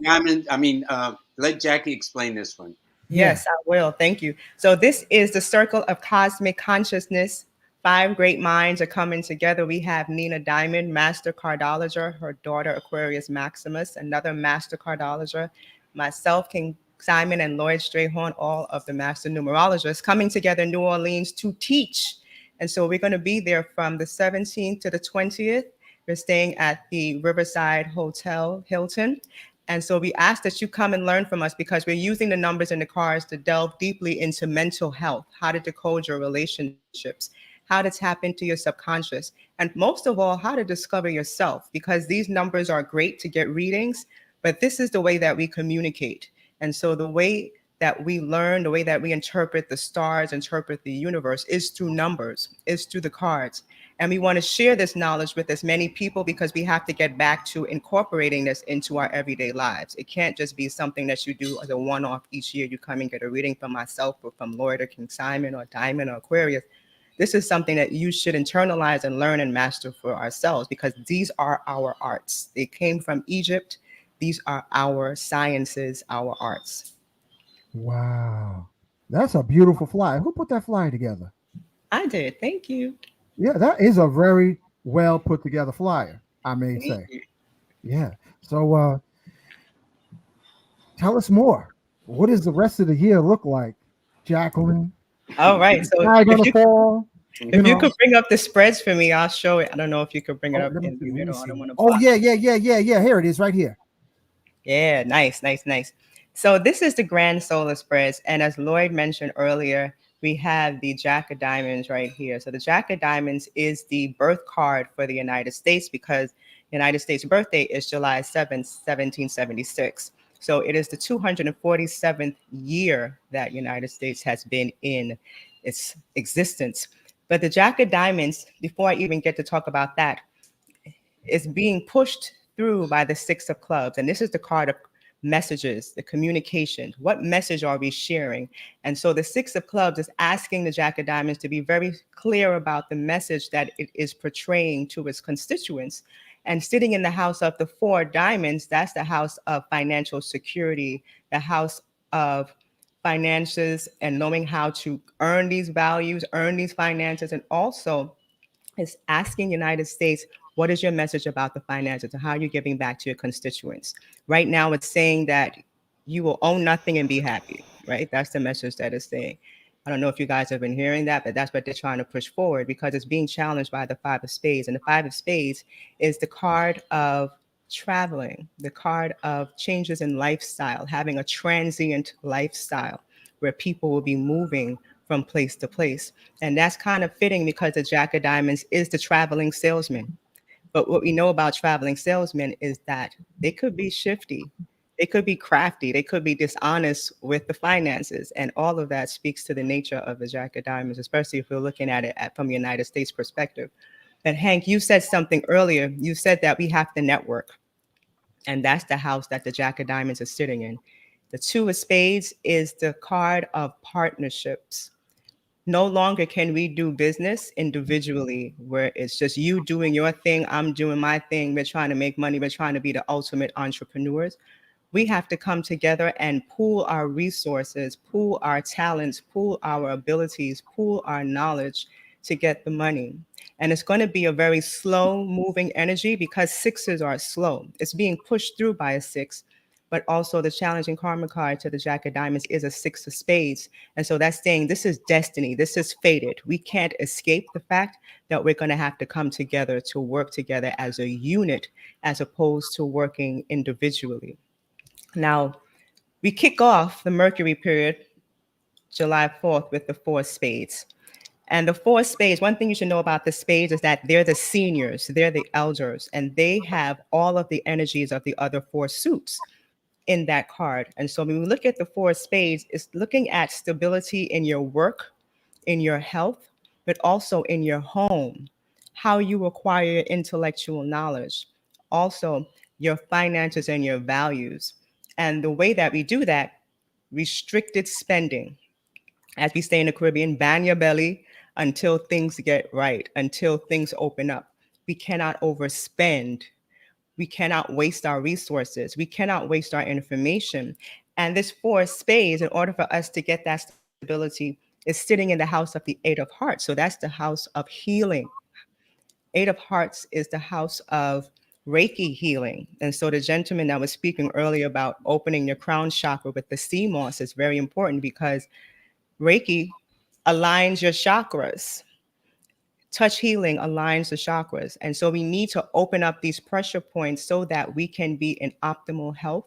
Speaker 3: let Jacquie explain this one.
Speaker 7: yes, I will. Thank you. So this is the circle of cosmic consciousness. 5 great minds are coming together. We have Nina Diamond, master cardologer, her daughter Aquarius Maximus, another master cardologer, myself, King Simon, and Lloyd Strayhorn, all of the master numerologists coming together in New Orleans to teach. And so we're going to be there from the 17th to the 20th. We're staying at the Riverside Hotel Hilton. And so we ask that you come and learn from us because we're using the numbers and the cards to delve deeply into mental health, how to decode your relationships, how to tap into your subconscious, and most of all, how to discover yourself, because these numbers are great to get readings, but this is the way that we communicate. And so the way that we learn, the way that we interpret the stars, interpret the universe is through numbers, is through the cards. And we want to share this knowledge with as many people because we have to get back to incorporating this into our everyday lives. It can't just be something that you do as a one-off each year. You come and get a reading from myself or from Lloyd or King Simon or Diamond or Aquarius. This is something that you should internalize and learn and master for ourselves because these are our arts. They came from Egypt. These are our sciences, our arts.
Speaker 1: Wow. That's a beautiful flyer. Who put that flyer together?
Speaker 7: I did. Thank you.
Speaker 1: Yeah, that is a very well put together flyer, I may say. Yeah. So tell us more. What does the rest of the year look like, Jacqueline?
Speaker 7: All right. So if you could bring up the spreads for me, I'll show it. I don't know if you could bring it up in the middle. I don't want to.
Speaker 1: Oh, yeah. Here it is right here.
Speaker 7: Yeah, nice. So this is the grand solar spreads. And as Lloyd mentioned earlier, we have the Jack of Diamonds right here. So the Jack of Diamonds is the birth card for the United States because the United States birthday is July 7th, 1776. So it is the 247th year that United States has been in its existence. But the Jack of Diamonds, before I even get to talk about that, is being pushed through by the 6 of clubs. And this is the card of messages, the communication. What message are we sharing? And so the 6 of clubs is asking the Jack of Diamonds to be very clear about the message that it is portraying to its constituents. And sitting in the house of the 4 diamonds, that's the house of financial security, the house of finances and knowing how to earn these values, earn these finances, and also is asking United States, what is your message about the finances and how are you giving back to your constituents? Right now, it's saying that you will own nothing and be happy, right? That's the message that it's saying. I don't know if you guys have been hearing that, but that's what they're trying to push forward because it's being challenged by the 5 of spades. And the 5 of spades is the card of traveling, the card of changes in lifestyle, having a transient lifestyle where people will be moving from place to place. And that's kind of fitting because the Jack of Diamonds is the traveling salesman. But what we know about traveling salesmen is that they could be shifty, they could be crafty, they could be dishonest with the finances. And all of that speaks to the nature of the Jack of Diamonds, especially if we're looking at it from the United States perspective. And Hank, you said something earlier. You said that we have to network. And that's the house that the Jack of Diamonds is sitting in. The 2 of spades is the card of partnerships. No longer can we do business individually where it's just you doing your thing, I'm doing my thing, we're trying to make money, we're trying to be the ultimate entrepreneurs. We have to come together and pool our resources, pool our talents, pool our abilities, pool our knowledge to get the money. And it's going to be a very slow moving energy because 6s are slow. It's being pushed through by a 6. But also the challenging karma card to the Jack of Diamonds is a 6 of spades. And so that's saying this is destiny. This is fated. We can't escape the fact that we're going to have to come together to work together as a unit, as opposed to working individually. Now, we kick off the Mercury period, July 4th, with the 4 spades. And the 4 spades, one thing you should know about the spades is that they're the seniors, they're the elders, and they have all of the energies of the other 4 suits. in that card. And so when we look at the Four of Spades, it's looking at stability in your work, in your health, but also in your home, how you acquire intellectual knowledge, also your finances and your values. And the way that we do that, restricted spending. As we say in the Caribbean, ban your belly until things get right, until things open up. We cannot overspend. We cannot waste our resources. We cannot waste our information. And this Four of Spades, in order for us to get that stability, is sitting in the house of the Eight of Hearts. So that's the house of healing. Eight of Hearts is the house of Reiki healing. And so the gentleman that was speaking earlier about opening your crown chakra with the sea moss is very important because Reiki aligns your chakras. Touch healing aligns the chakras. And so we need to open up these pressure points so that we can be in optimal health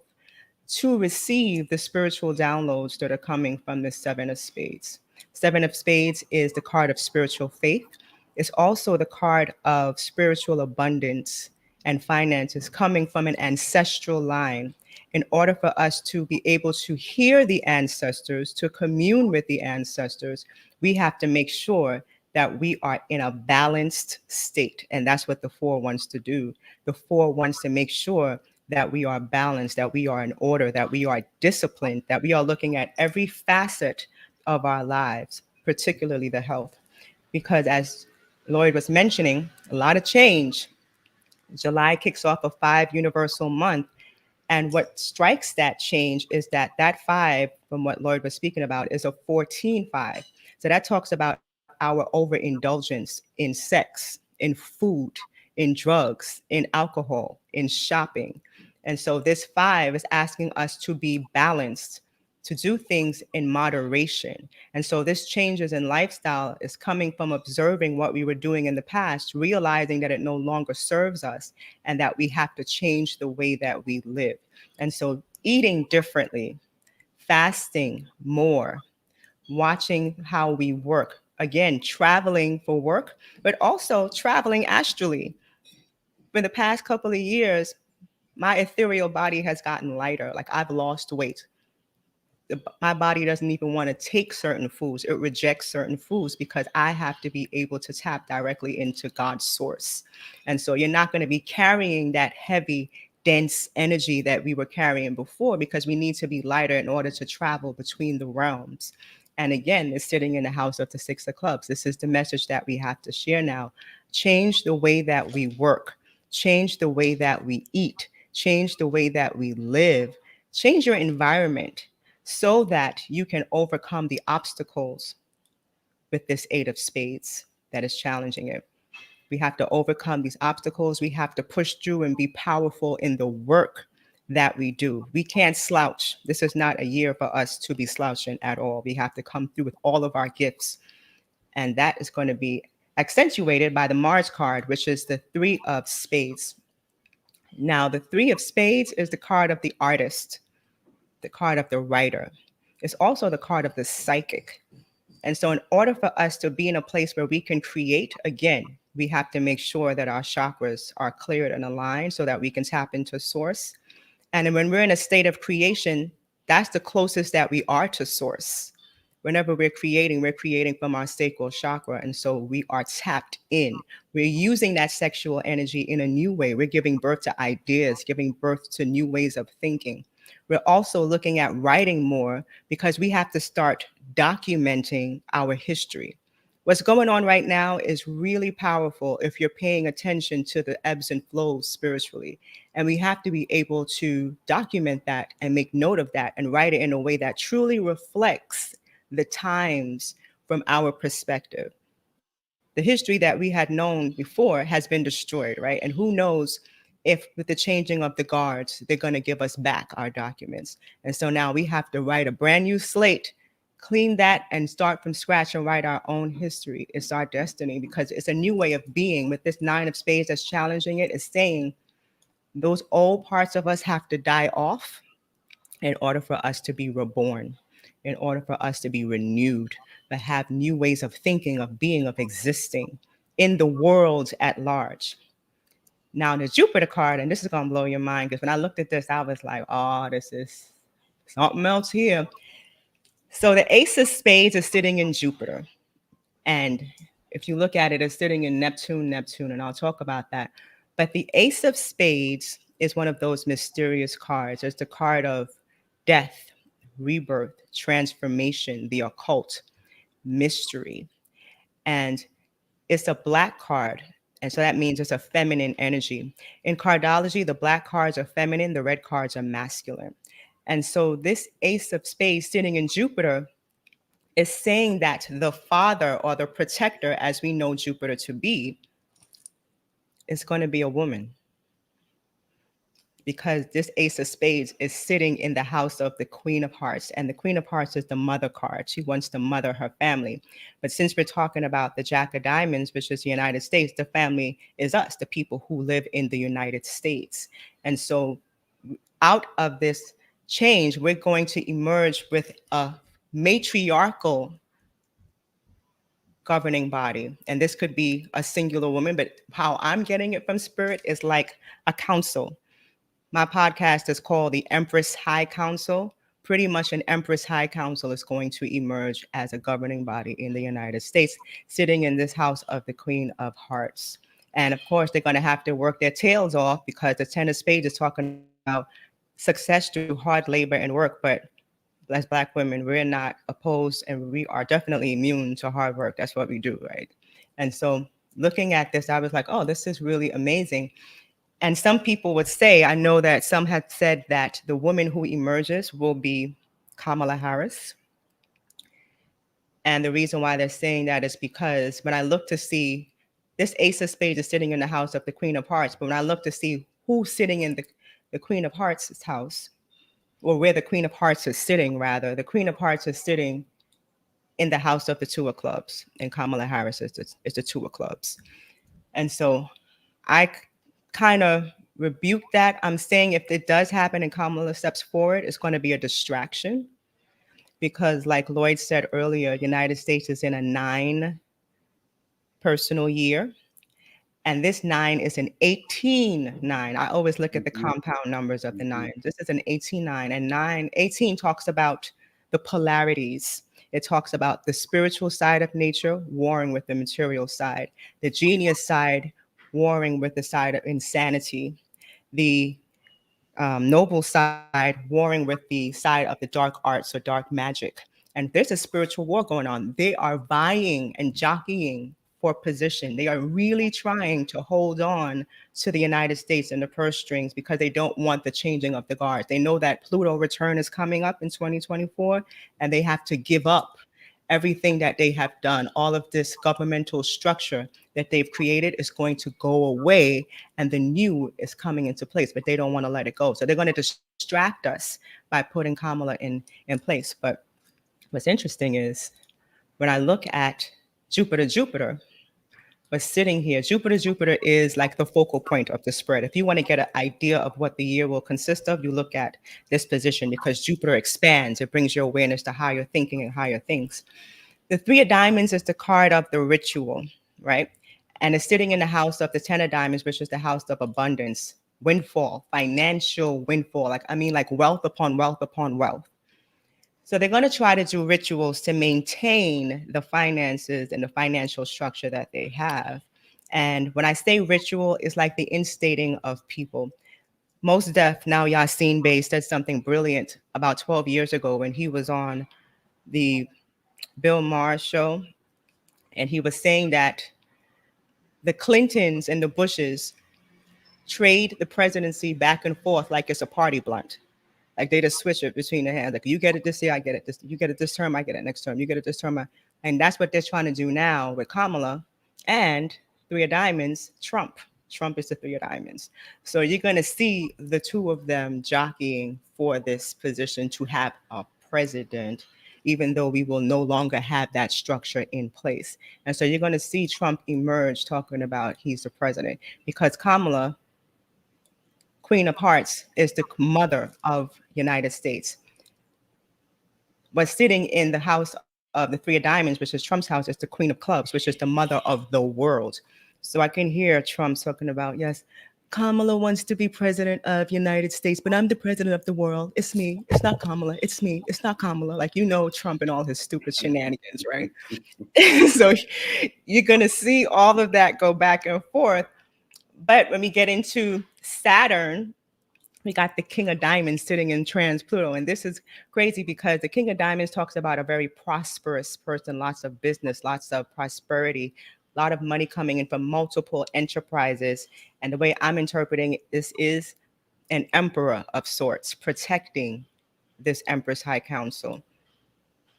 Speaker 7: to receive the spiritual downloads that are coming from the Seven of Spades. Seven of Spades is the card of spiritual faith. It's also the card of spiritual abundance and finances coming from an ancestral line. In order for us to be able to hear the ancestors, to commune with the ancestors, we have to make sure that we are in a balanced state. And that's what the Four wants to do. The Four wants to make sure that we are balanced, that we are in order, that we are disciplined, that we are looking at every facet of our lives, particularly the health. Because as Lloyd was mentioning, a lot of change. July kicks off a 5 universal month. And what strikes that change is that that 5, from what Lloyd was speaking about, is a 14-5. So that talks about our overindulgence in sex, in food, in drugs, in alcohol, in shopping. And so this 5 is asking us to be balanced, to do things in moderation. And so this changes in lifestyle is coming from observing what we were doing in the past, realizing that it no longer serves us and that we have to change the way that we live. And so eating differently, fasting more, watching how we work, again, traveling for work, but also traveling astrally. For the past couple of years, my ethereal body has gotten lighter. Like I've lost weight. My body doesn't even want to take certain foods. It rejects certain foods because I have to be able to tap directly into God's source. And so you're not going to be carrying that heavy, dense energy that we were carrying before because we need to be lighter in order to travel between the realms. And again, it's sitting in the house of the Six of Clubs. This is the message that we have to share now. Change the way that we work. Change the way that we eat. Change the way that we live. Change your environment so that you can overcome the obstacles with this Eight of Spades that is challenging it. We have to overcome these obstacles. We have to push through and be powerful in the work that we do. We can't slouch. This is not a year for us to be slouching at all. We have to come through with all of our gifts. And that is going to be accentuated by the Mars card, which is the Three of Spades. Now, the Three of Spades is the card of the artist, the card of the writer. It's also the card of the psychic. And so in order for us to be in a place where we can create, again, we have to make sure that our chakras are cleared and aligned so that we can tap into source. And then when we're in a state of creation, that's the closest that we are to source. Whenever we're creating from our sacral chakra. And so we are tapped in. We're using that sexual energy in a new way. We're giving birth to ideas, giving birth to new ways of thinking. We're also looking at writing more because we have to start documenting our history. What's going on right now is really powerful if you're paying attention to the ebbs and flows spiritually. And we have to be able to document that and make note of that and write it in a way that truly reflects the times from our perspective. The history that we had known before has been destroyed, right? And who knows if with the changing of the guards, they're going to give us back our documents. And so now we have to write a brand new slate, clean that and start from scratch and write our own history. It's our destiny because it's a new way of being. With this Nine of Spades that's challenging it, is saying those old parts of us have to die off in order for us to be reborn, in order for us to be renewed, but have new ways of thinking, of being, of existing in the world at large. Now the Jupiter card, and this is gonna blow your mind, because when I looked at this, I was like, oh, this is something else here. So the Ace of Spades is sitting in Jupiter. And if you look at it, it's sitting in Neptune, and I'll talk about that. But the Ace of Spades is one of those mysterious cards. It's the card of death, rebirth, transformation, the occult, mystery. And it's a black card. And so that means it's a feminine energy. In cardology, the black cards are feminine, the red cards are masculine. And so this Ace of Spades sitting in Jupiter is saying that the father or the protector, as we know Jupiter to be, is going to be a woman. Because this Ace of Spades is sitting in the house of the Queen of Hearts. And the Queen of Hearts is the mother card. She wants to mother her family. But since we're talking about the Jack of Diamonds, which is the United States, the family is us, the people who live in the United States. And so out of this change, we're going to emerge with a matriarchal governing body. And this could be a singular woman, but how I'm getting it from spirit is like a council. My podcast is called the Empress High Council. Pretty much an Empress High Council is going to emerge as a governing body in the United States, sitting in this house of the Queen of Hearts. And of course, they're going to have to work their tails off, because the Ten of Spades is talking about success through hard labor and work. But as Black women, we're not opposed, and we are definitely immune to hard work. That's what we do, right? And so looking at this, I was like, oh, this is really amazing. And some people would say, I know that some have said that the woman who emerges will be Kamala Harris. And the reason why they're saying that is because when I look to see, this Ace of Spades is sitting in the house of the Queen of Hearts, but when I look to see who's sitting in the Queen of Hearts' house, or where the Queen of Hearts is sitting, rather, the Queen of Hearts is sitting in the house of the Two of Clubs, and Kamala Harris is the Two of Clubs. And so I kind of rebuke that. I'm saying if it does happen and Kamala steps forward, it's going to be a distraction, because like Lloyd said earlier, the United States is in a 9 personal year. And this 9 is an 18-9. I always look at the compound numbers of the 9. This is an 18-9. And 18 talks about the polarities. It talks about the spiritual side of nature warring with the material side, the genius side warring with the side of insanity, the noble side warring with the side of the dark arts or dark magic. And there's a spiritual war going on. They are vying and jockeying for position. They are really trying to hold on to the United States in the purse strings, because they don't want the changing of the guards. They know that Pluto return is coming up in 2024, and they have to give up everything that they have done. All of this governmental structure that they've created is going to go away, and the new is coming into place, but they don't want to let it go. So they're going to distract us by putting Kamala in place. But what's interesting is when I look at Jupiter was sitting here. Jupiter is like the focal point of the spread. If you want to get an idea of what the year will consist of, you look at this position, because Jupiter expands. It brings your awareness to higher thinking and higher things. The 3 of Diamonds is the card of the ritual, right? And it's sitting in the house of the 10 of Diamonds, which is the house of abundance, windfall, financial windfall. Like wealth upon wealth upon wealth. So they're going to try to do rituals to maintain the finances and the financial structure that they have. And when I say ritual, it's like the instating of people. Most Def, now Yassine Bey, said something brilliant about 12 years ago when he was on the Bill Maher show. And he was saying that the Clintons and the Bushes trade the presidency back and forth like it's a party blunt. Like they just switch it between the hands. Like you get it this year, I get it this. You get it this term, I get it next term. You get it this term, and that's what they're trying to do now with Kamala and 3 of Diamonds. Trump is the 3 of Diamonds. So you're going to see the two of them jockeying for this position to have a president, even though we will no longer have that structure in place. And so you're going to see Trump emerge talking about he's the president, because Kamala, Queen of Hearts, is the mother of United States. But sitting in the house of the 3 of Diamonds, which is Trump's house, is the Queen of Clubs, which is the mother of the world. So I can hear Trump talking about, yes, Kamala wants to be president of United States, but I'm the president of the world. It's me. It's not Kamala. It's me. It's not Kamala. Like, you know, Trump and all his stupid shenanigans, right? So you're going to see all of that go back and forth. But when we get into Saturn, we got the King of Diamonds sitting in trans Pluto. And this is crazy because the King of Diamonds talks about a very prosperous person, lots of business, lots of prosperity, a lot of money coming in from multiple enterprises. And the way I'm interpreting it, this is an emperor of sorts protecting this Empress High Council.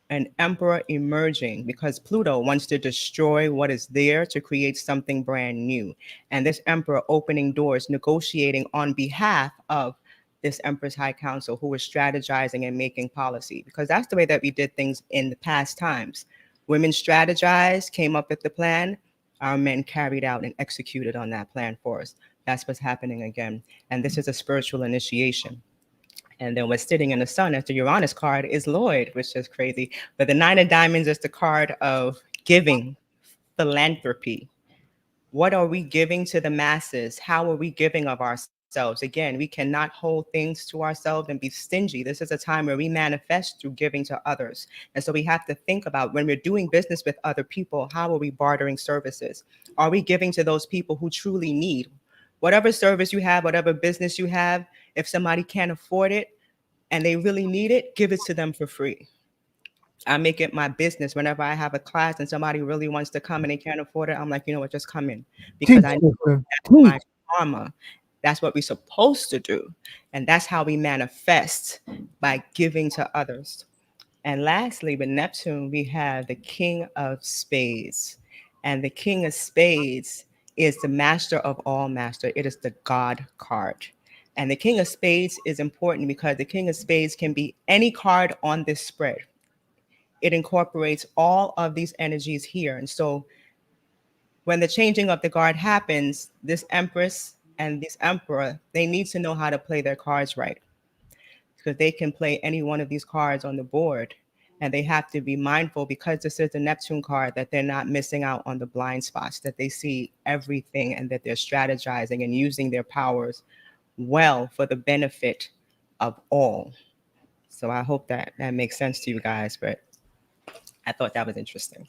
Speaker 7: An emperor emerging because Pluto wants to destroy what is there to create something brand new. And this emperor opening doors, negotiating on behalf of this Empress High Council who was strategizing and making policy, because that's the way that we did things in the past times. Women strategized, came up with the plan, our men carried out and executed on that plan for us. That's what's happening again. And this is a spiritual initiation. And then what's sitting in the sun as the Uranus card is Lloyd, which is crazy. But the Nine of Diamonds is the card of giving, philanthropy. What are we giving to the masses? How are we giving of ourselves? Again, we cannot hold things to ourselves and be stingy. This is a time where we manifest through giving to others. And so we have to think about when we're doing business with other people, how are we bartering services? Are we giving to those people who truly need? Whatever service you have, whatever business you have, if somebody can't afford it and they really need it, give it to them for free. I make it my business whenever I have a class and somebody really wants to come and they can't afford it. I'm like, you know what, just come in, because I know that's my karma. That's what we're supposed to do. And that's how we manifest, by giving to others. And lastly, with Neptune, we have the King of Spades. And the King of Spades is the master of all master. It is the God card. And the King of Spades is important because the King of Spades can be any card on this spread. It incorporates all of these energies here. And so when the changing of the guard happens, this Empress and this Emperor, they need to know how to play their cards right, because they can play any one of these cards on the board. And they have to be mindful, because this is the Neptune card, that they're not missing out on the blind spots, that they see everything and that they're strategizing and using their powers well for the benefit of all. So I hope that that makes sense to you guys, but I thought that was interesting.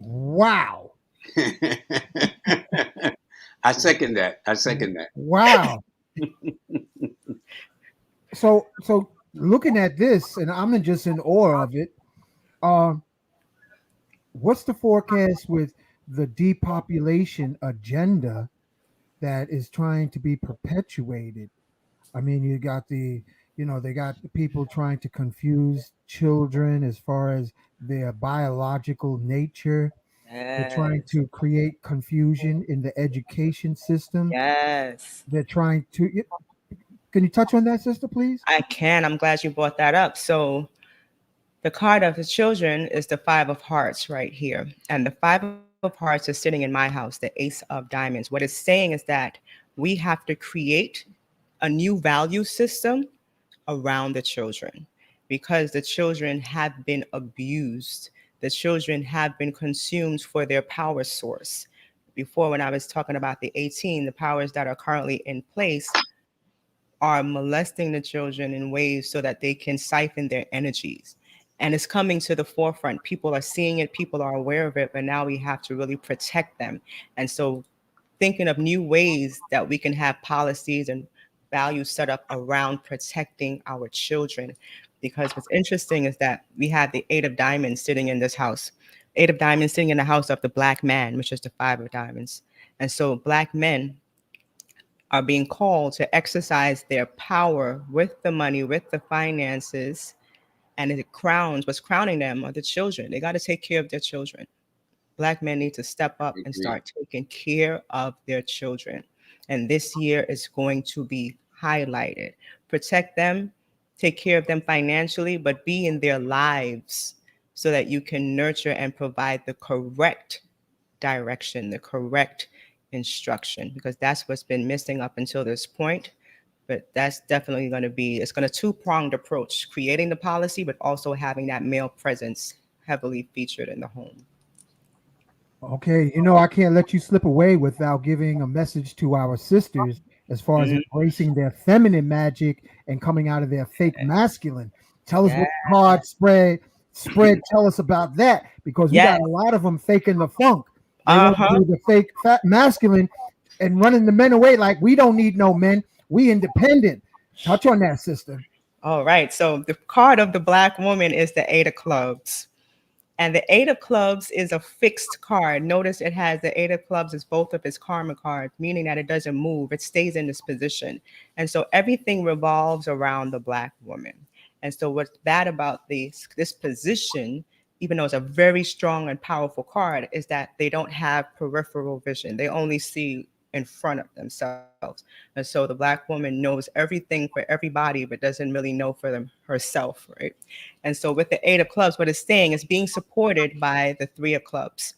Speaker 1: Wow.
Speaker 3: I second that.
Speaker 1: Wow. So looking at this, and I'm just in awe of it. What's the forecast with the depopulation agenda that is trying to be perpetuated? I mean, they got the people trying to confuse children as far as their biological nature. They're trying to create confusion in the education system.
Speaker 7: Yes.
Speaker 1: They're trying to. Can you touch on that, sister, please?
Speaker 7: I can. I'm glad you brought that up. So the card of the children is the Five of Hearts right here. And the Five of Hearts is sitting in my house, the Ace of Diamonds. What it's saying is that we have to create a new value system around the children, because the children have been abused. The children have been consumed for their power source. Before, when I was talking about the 18, the powers that are currently in place are molesting the children in ways so that they can siphon their energies. And it's coming to the forefront. People are seeing it, people are aware of it, but now we have to really protect them. And so thinking of new ways that we can have policies and values set up around protecting our children. Because what's interesting is that we have the Eight of Diamonds sitting in this house. Eight of Diamonds sitting in the house of the Black man, which is the Five of Diamonds. And so Black men are being called to exercise their power with the money, with the finances, and what's crowning them are the children. They got to take care of their children. Black men need to step up and start taking care of their children. And this year is going to be highlighted. Protect them, take care of them financially, but be in their lives so that you can nurture and provide the correct direction, the correct instruction, because that's what's been missing up until this point. But that's definitely going to be, it's going to two-pronged approach, creating the policy, but also having that male presence heavily featured in the home.
Speaker 1: Okay, I can't let you slip away without giving a message to our sisters as far as
Speaker 7: Mm,
Speaker 1: embracing their feminine magic and coming out of their fake masculine. Tell us
Speaker 7: yeah.
Speaker 1: what card spread. Tell us about that because we got
Speaker 7: Yes.
Speaker 1: a lot of them faking the funk. They want to
Speaker 7: Uh-huh.
Speaker 1: do the fake fat masculine and running the men away like we don't need no men. We independent. Touch on that, sister.
Speaker 7: All right. So the card of the Black woman is the Eight of Clubs. And the Eight of Clubs is a fixed card. Notice it has the Eight of Clubs as both of its karma cards, meaning that it doesn't move. It stays in this position. And so everything revolves around the Black woman. And so what's bad about this position, even though it's a very strong and powerful card, is that they don't have peripheral vision. They only see in front of themselves. And so the Black woman knows everything for everybody, but doesn't really know for herself, right? And so with the Eight of Clubs, what it's saying is being supported by the Three of Clubs.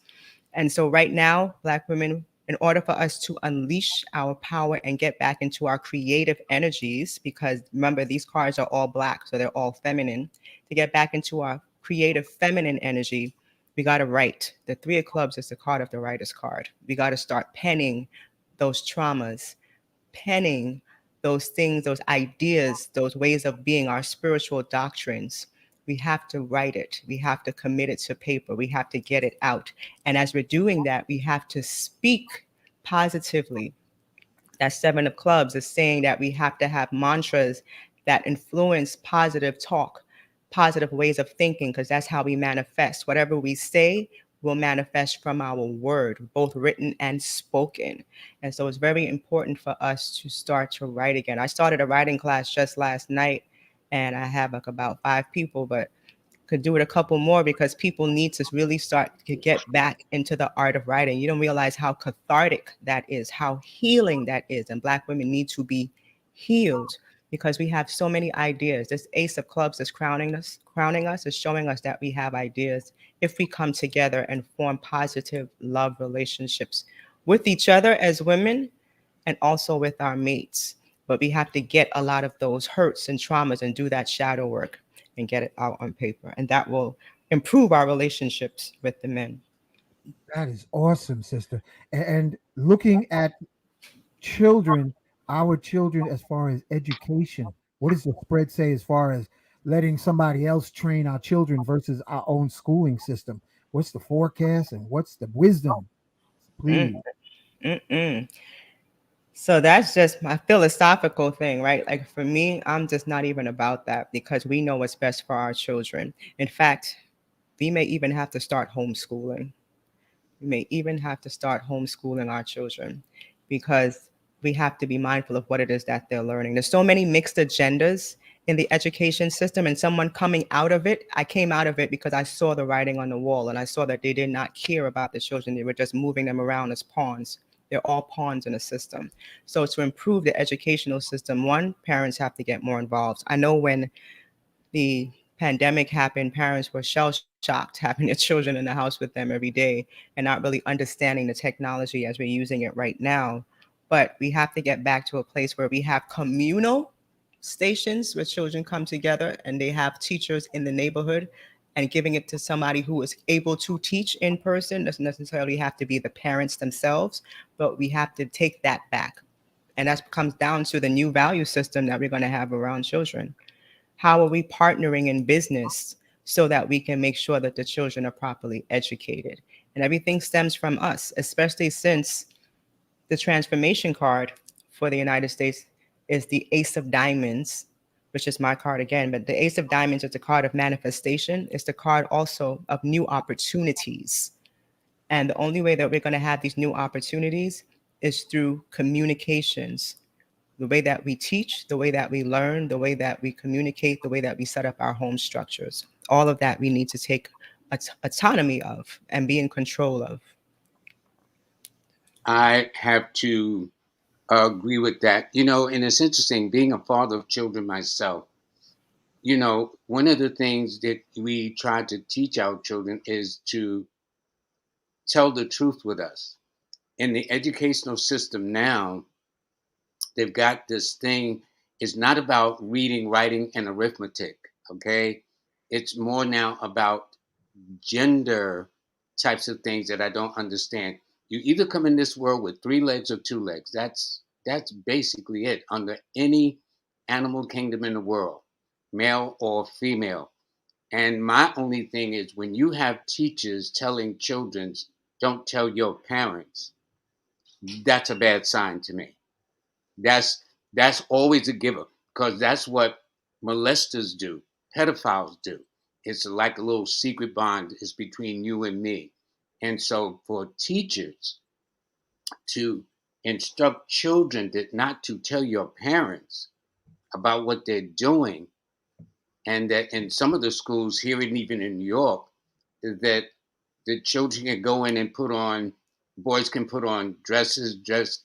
Speaker 7: And so right now, Black women, in order for us to unleash our power and get back into our creative energies, because remember, these cards are all Black, so they're all feminine, to get back into our creative feminine energy, we got to write. The Three of Clubs is the card of the writer's card. We got to start penning those traumas, penning those things, those ideas, those ways of being, our spiritual doctrines. We have to write it. We have to commit it to paper. We have to get it out. And as we're doing that, we have to speak positively. That Seven of Clubs is saying that we have to have mantras that influence positive talk, positive ways of thinking, because that's how we manifest. Whatever we say will manifest from our word, both written and spoken. And so it's very important for us to start to write again. I started a writing class just last night, and I have like about 5 people, but could do it a couple more because people need to really start to get back into the art of writing. You don't realize how cathartic that is, how healing that is. And Black women need to be healed because we have so many ideas. This Ace of Clubs is crowning us is showing us that we have ideas if we come together and form positive love relationships with each other as women and also with our mates. But we have to get a lot of those hurts and traumas and do that shadow work and get it out on paper. And that will improve our relationships with the men.
Speaker 1: That is awesome, sister. And looking at children, our children, as far as education, what does the spread say as far as letting somebody else train our children versus our own schooling system? What's the forecast and what's the wisdom?
Speaker 7: Mm,
Speaker 1: Please.
Speaker 7: mm. So that's just my philosophical thing, right? Like for me, I'm just not even about that because we know what's best for our children. In fact, we may even have to start homeschooling. We may even have to start homeschooling our children because we have to be mindful of what it is that they're learning. There's so many mixed agendas in the education system, and someone coming out of it, I came out of it because I saw the writing on the wall and I saw that they did not care about the children. They were just moving them around as pawns. They're all pawns in a system. So to improve the educational system, one, parents have to get more involved. I know when the pandemic happened, parents were shell shocked having their children in the house with them every day and not really understanding the technology as we're using it right now. But we have to get back to a place where we have communal stations where children come together and they have teachers in the neighborhood and giving it to somebody who is able to teach in person. Doesn't necessarily have to be the parents themselves, but we have to take that back. And that comes down to the new value system that we're going to have around children. How are we partnering in business so that we can make sure that the children are properly educated? And everything stems from us, especially since the transformation card for the United States is the Ace of Diamonds, which is my card again. But the Ace of Diamonds is the card of manifestation. It's the card also of new opportunities. And the only way that we're going to have these new opportunities is through communications, the way that we teach, the way that we learn, the way that we communicate, the way that we set up our home structures. All of that we need to take autonomy of and be in control of.
Speaker 3: I have to agree with that. And it's interesting being a father of children myself. One of the things that we try to teach our children is to tell the truth with us. In the educational system now, they've got this thing. It's not about reading, writing, and arithmetic. Okay, it's more now about gender types of things that I don't understand. You either come in this world with 3 legs or 2 legs. That's basically it. Under any animal kingdom in the world, male or female. And my only thing is when you have teachers telling children, don't tell your parents, that's a bad sign to me. That's always a giver because that's what molesters do, pedophiles do. It's like a little secret bond is between you and me. And so for teachers to instruct children that not to tell your parents about what they're doing, and that in some of the schools here and even in New York, that the children can go in and put on, boys can put on dresses,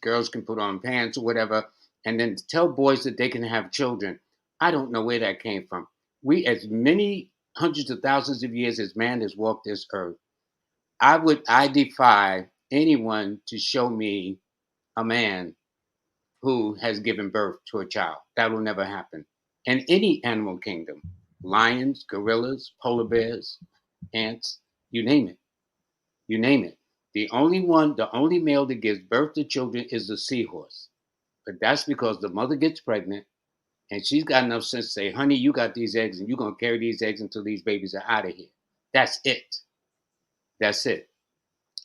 Speaker 3: girls can put on pants or whatever, and then tell boys that they can have children. I don't know where that came from. We, as many hundreds of thousands of years as man has walked this earth, I defy anyone to show me a man who has given birth to a child. That will never happen. In any animal kingdom, lions, gorillas, polar bears, ants, you name it. You name it. The only male that gives birth to children is the seahorse. But that's because the mother gets pregnant and she's got enough sense to say, honey, you got these eggs and you're going to carry these eggs until these babies are out of here. That's it. That's it.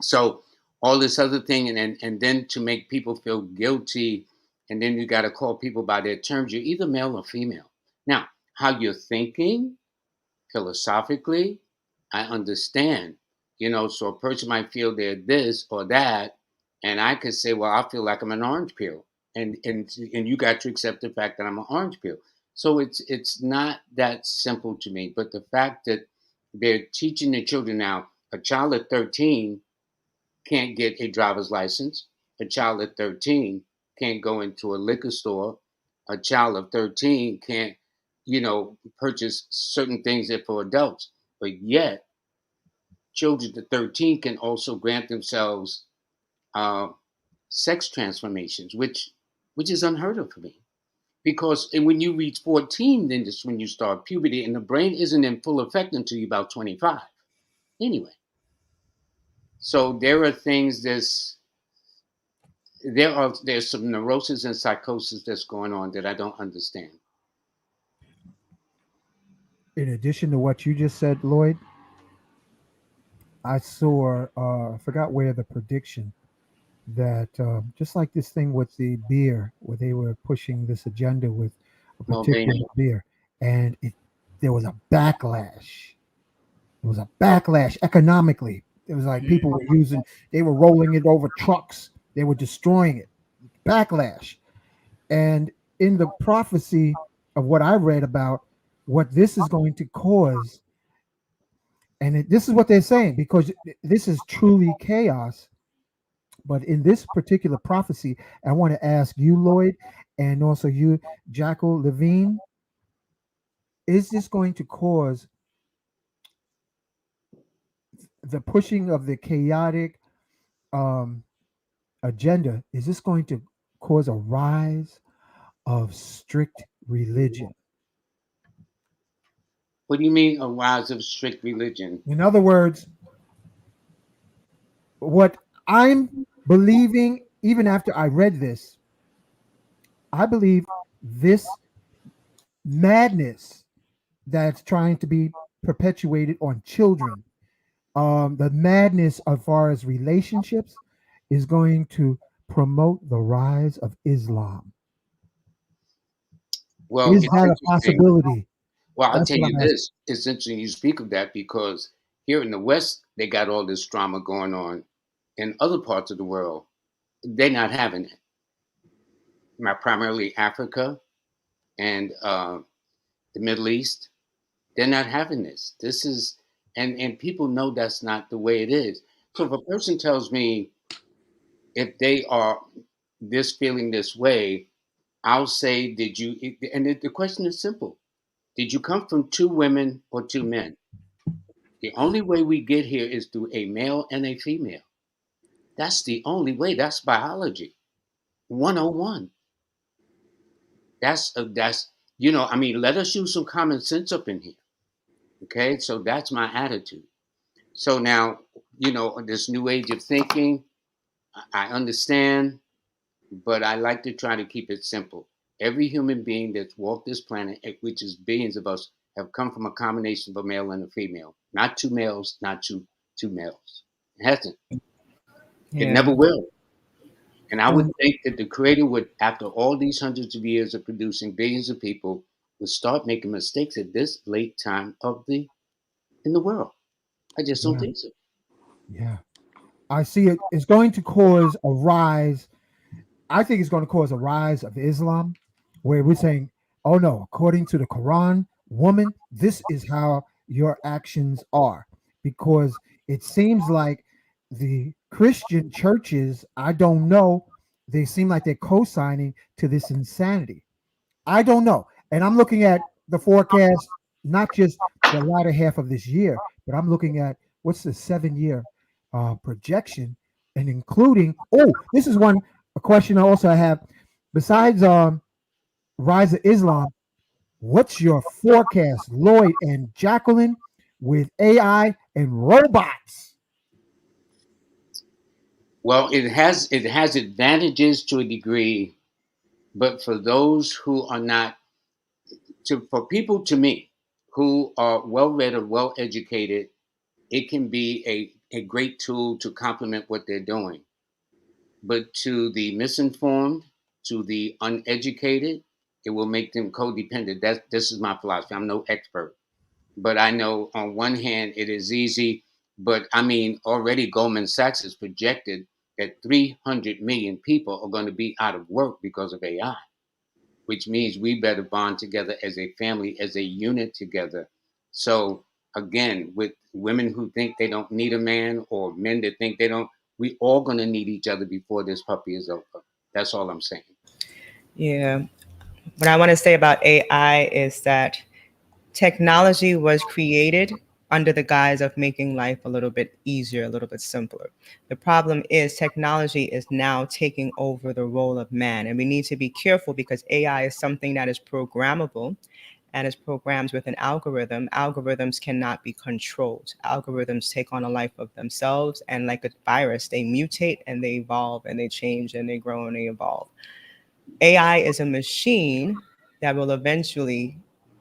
Speaker 3: So all this other thing, and then to make people feel guilty, and then you got to call people by their terms. You're either male or female. Now, how you're thinking philosophically, I understand. So a person might feel they're this or that, and I could say, well, I feel like I'm an orange peel, and you got to accept the fact that I'm an orange peel. So it's not that simple to me. But the fact that they're teaching the children now, a child at 13 can't get a driver's license. A child at 13 can't go into a liquor store. A child of 13 can't, purchase certain things that for adults. But yet, children at 13 can also grant themselves uh, sex transformations, which is unheard of for me. Because and when you reach 14, then that's when you start puberty, and the brain isn't in full effect until you're about 25. Anyway, so there are things there's some neurosis and psychosis that's going on that I don't understand.
Speaker 1: In addition to what you just said, Lloyd, I saw, I forgot where the prediction that just like this thing with the beer, where they were pushing this agenda with a particular
Speaker 3: Mulvaney.
Speaker 1: beer, and there was a backlash. There was a backlash economically. It was like people were they were rolling it over trucks, they were destroying it. Backlash. And in the prophecy of what I read about what this is going to cause, and this is what they're saying, because this is truly chaos. But in this particular prophecy, I want to ask you, Lloyd, and also you, Jacquii, Leveine, is this going to cause the pushing of the chaotic um, agenda? Is this going to cause a rise of strict religion?
Speaker 3: What do you mean a rise of strict religion?
Speaker 1: In other words, what I'm believing, even after I read this, I believe this madness that's trying to be perpetuated on children, the madness as far as relationships, is going to promote the rise of Islam.
Speaker 3: Well,
Speaker 1: Is
Speaker 3: it's
Speaker 1: that a
Speaker 3: interesting.
Speaker 1: possibility?
Speaker 3: Well, I'll
Speaker 1: That's
Speaker 3: tell
Speaker 1: what
Speaker 3: you
Speaker 1: I'm asking.
Speaker 3: this. It's interesting you speak of that because here in the West, they got all this drama going on. In other parts of the world, they're not having it. Primarily Africa and the Middle East, they're not having this. This is, and people know that's not the way it is. So if a person tells me if they are this feeling this way, I'll say, did you? And the question is simple: did you come from 2 women or 2 men? The only way we get here is through a male and a female. That's the only way. That's biology 101. That's I mean, let us use some common sense up in here. Okay, so that's my attitude. So now, this new age of thinking, I understand, but I like to try to keep it simple. Every human being that's walked this planet, which is billions of us, have come from a combination of a male and a female. Not two males, not two males. It hasn't. It
Speaker 7: Yeah.
Speaker 3: never will. And I would
Speaker 1: And
Speaker 3: think that the creator would, after all these hundreds of years of producing billions of people, would start making mistakes at this late time in the world. I just don't
Speaker 1: yeah,
Speaker 3: think so.
Speaker 1: yeah. I see it. It's going to cause a rise. I think it's going to cause a rise of Islam, where we're saying, oh no, according to the Quran, woman, this is how your actions are. Because it seems like the Christian churches, I don't know, they seem like they're co signing to this insanity. I don't know. And I'm looking at the forecast, not just the latter half of this year, but I'm looking at what's the 7 year projection and including, oh, this is one a question I also have. Besides rise of Islam, what's your forecast, Lloyd and Jacqueline, with AI and robots?
Speaker 3: Well, it has advantages to a degree, but for those who are not, for people to me who are well read or well educated, it can be a great tool to complement what they're doing. But to the misinformed, to the uneducated, it will make them codependent. This is my philosophy. I'm no expert, but I know on one hand it is easy, but I mean already Goldman Sachs has projected that 300 million people are going to be out of work because of AI, which means we better bond together as a family, as a unit together. So again, with women who think they don't need a man or men that think they don't, we all going to need each other before this puppy is over. That's all I'm saying.
Speaker 7: Yeah. What I want to say about AI is that technology was created under the guise of making life a little bit easier, a little bit simpler. The problem is technology is now taking over the role of man, and we need to be careful because AI is something that is programmable and is programmed with an algorithm. Algorithms cannot be controlled. Algorithms take on a life of themselves, and like a virus, they mutate and they evolve and they change and they grow and they evolve. AI is a machine that will eventually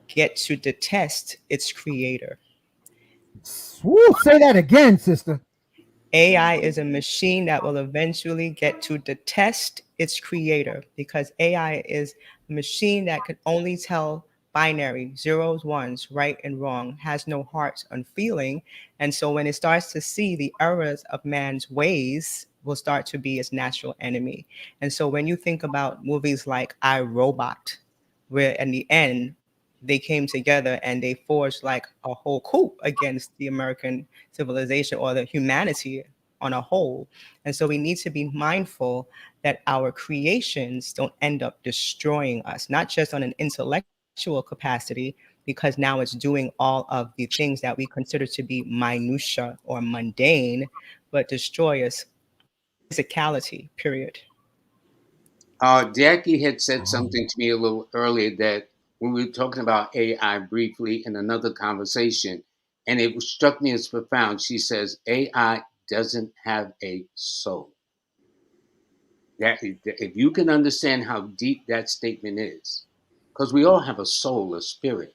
Speaker 7: get to detest its creator.
Speaker 1: Woo, say that again, sister.
Speaker 7: AI is a machine that will eventually get to detest its creator because AI is a machine that can only tell binary, zeros, ones, right and wrong, has no heart and feeling. And so when it starts to see the errors of man's ways, will start to be its natural enemy. And so when you think about movies like I, Robot, where in the end they came together and they forged like a whole coup against the American civilization or the humanity on a whole. And so we need to be mindful that our creations don't end up destroying us, not just on an intellectual capacity, because now it's doing all of the things that we consider to be minutia or mundane, but destroy us physicality, period.
Speaker 3: Jackie had said something to me a little earlier that when we were talking about AI briefly in another conversation, and it struck me as profound. She says AI doesn't have a soul. That if you can understand how deep that statement is, because we all have a soul, a spirit.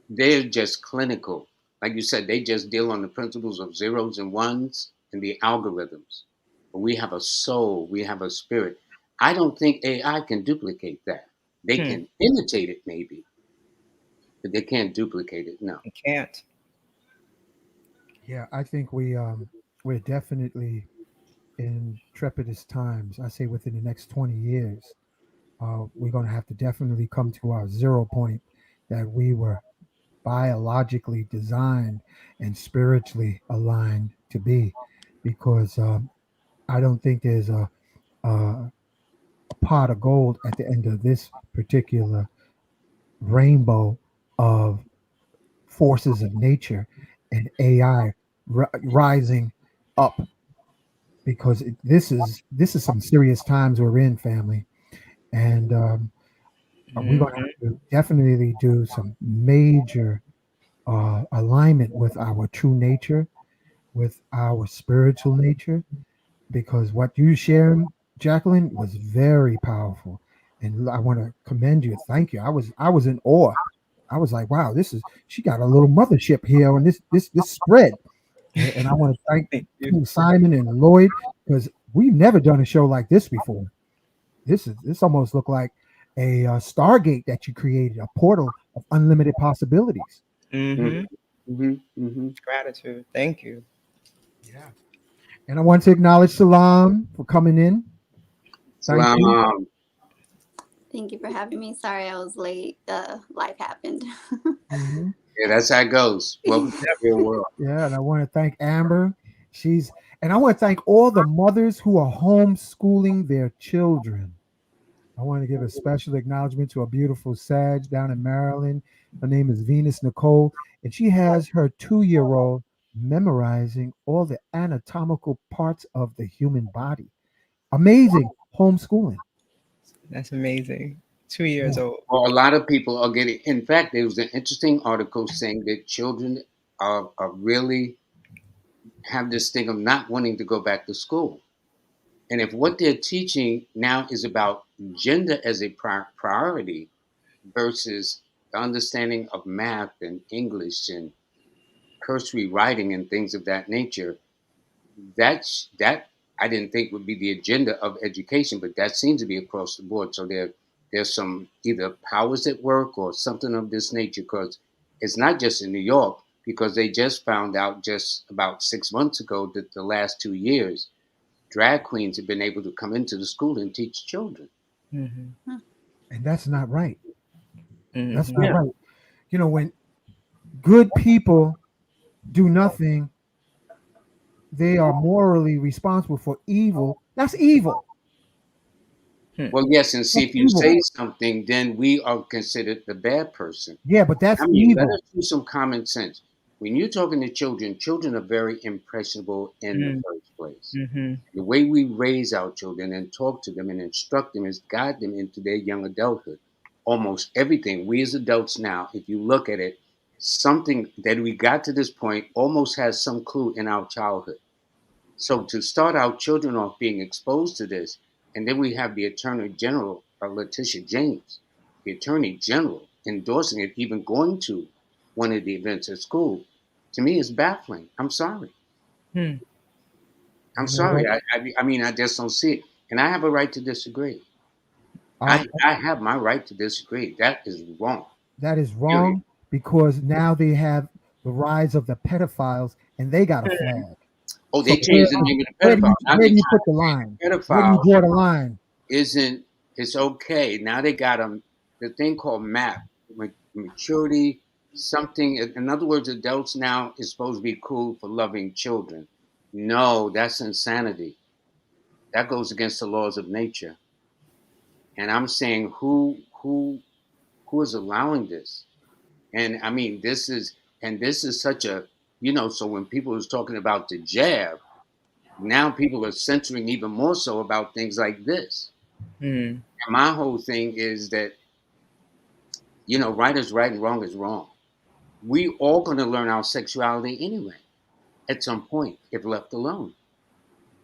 Speaker 3: They're just clinical. Like you said, they just deal on the principles of zeros and ones and the algorithms. But we have a soul, we have a spirit. I don't think AI can duplicate that. They
Speaker 7: Hmm.
Speaker 3: can imitate it maybe, but they can't duplicate it. No.
Speaker 7: You can't.
Speaker 1: Yeah, I think we're definitely in trepidous times. I say within the next 20 years, we're going to have to definitely come to our 0 point that we were biologically designed and spiritually aligned to be, because I don't think there's a pot of gold at the end of this particular rainbow of forces of nature and AI rising up, because this is some serious times we're in, family, and we're going to
Speaker 7: Mhm.
Speaker 1: have to definitely do some major alignment with our true nature with our spiritual nature, because what you sharing, Jacqueline, was very powerful. And I want to commend you. Thank you. I was in awe. I was like, wow, this is she got a little mothership here on this spread. And I want to thank
Speaker 7: Thank you.
Speaker 1: King Simon and Lloyd, because we've never done a show like this before. This almost looked like a Stargate that you created, a portal of unlimited possibilities.
Speaker 7: Mm-hmm.
Speaker 3: Mm-hmm.
Speaker 7: Gratitude. Thank you.
Speaker 1: Yeah. And I want to acknowledge Salam for coming in. Thank you.
Speaker 3: Salam.
Speaker 9: Thank you for having me. Sorry I was late. Life happened.
Speaker 1: Mhm.
Speaker 3: Yeah, that's how it goes. Welcome to the real world.
Speaker 1: Yeah, and I want to thank Amber. And I want to thank all the mothers who are homeschooling their children. I want to give a special acknowledgement to a beautiful Sag down in Maryland. Her name is Venus Nicole, and she has her 2-year-old memorizing all the anatomical parts of the human body. Amazing homeschooling.
Speaker 7: That's amazing. 2 years
Speaker 1: Yeah.
Speaker 7: old.
Speaker 3: Well, a lot of people are getting. In fact, there was an interesting article saying that children are really have this thing of not wanting to go back to school. And if what they're teaching now is about gender as a priority versus the understanding of math and English and cursory writing and things of that nature, that I didn't think would be the agenda of education, but that seems to be across the board. So there's some either powers at work or something of this nature, because it's not just in New York, because they just found out just about 6 months ago that the last 2 years drag queens have been able to come into the school and teach children.
Speaker 7: Mm-hmm.
Speaker 1: And that's not right. That's
Speaker 7: Mm-hmm.
Speaker 1: not
Speaker 3: Yeah.
Speaker 1: right. When good people do nothing, they are morally responsible for evil. That's evil.
Speaker 3: Well, yes, and see,
Speaker 1: That's
Speaker 3: if you
Speaker 1: evil.
Speaker 3: say something, then we are considered the bad person.
Speaker 1: Yeah, but that's
Speaker 3: I mean, let
Speaker 1: evil.
Speaker 3: us use some common sense. When you're talking to children, children are very impressionable in the first place.
Speaker 7: Mm-hmm.
Speaker 3: The way we raise our children and talk to them and instruct them is guide them into their young adulthood. Almost everything we as adults now, if you look at it, something that we got to this point almost has some clue in our childhood. So to start our children off being exposed to this, and then we have the Attorney General, Letitia James, the Attorney General, endorsing it, even going to one of the events at school, to me is baffling. I'm sorry.
Speaker 7: Hmm.
Speaker 3: I'm
Speaker 1: You know
Speaker 3: sorry.
Speaker 1: what?
Speaker 3: I mean, I just don't see it. And I have a right to disagree.
Speaker 1: Um,
Speaker 3: I have my right to disagree. That is wrong.
Speaker 1: that is
Speaker 3: Period.
Speaker 1: wrong, because now they have the rise of the pedophiles, and they got a flag.
Speaker 3: Oh,
Speaker 1: So
Speaker 3: they changed the name of the
Speaker 1: where do
Speaker 3: pedophile.
Speaker 1: you
Speaker 3: Now
Speaker 1: where
Speaker 3: they
Speaker 1: do you
Speaker 3: try
Speaker 1: put the line?
Speaker 3: to
Speaker 1: Where do you
Speaker 3: pedophile
Speaker 1: draw the line?
Speaker 3: isn't it's okay. Now they got the thing called MAP, maturity, something. In other words, adults now is supposed to be cool for loving children. No, that's insanity. That goes against the laws of nature. And I'm saying who is allowing this? And I mean this is such a so when people was talking about the jab, now people are censoring even more so about things like this.
Speaker 7: Mm.
Speaker 3: And my whole thing is that right is right and wrong is wrong. We all going to learn our sexuality anyway at some point if left alone.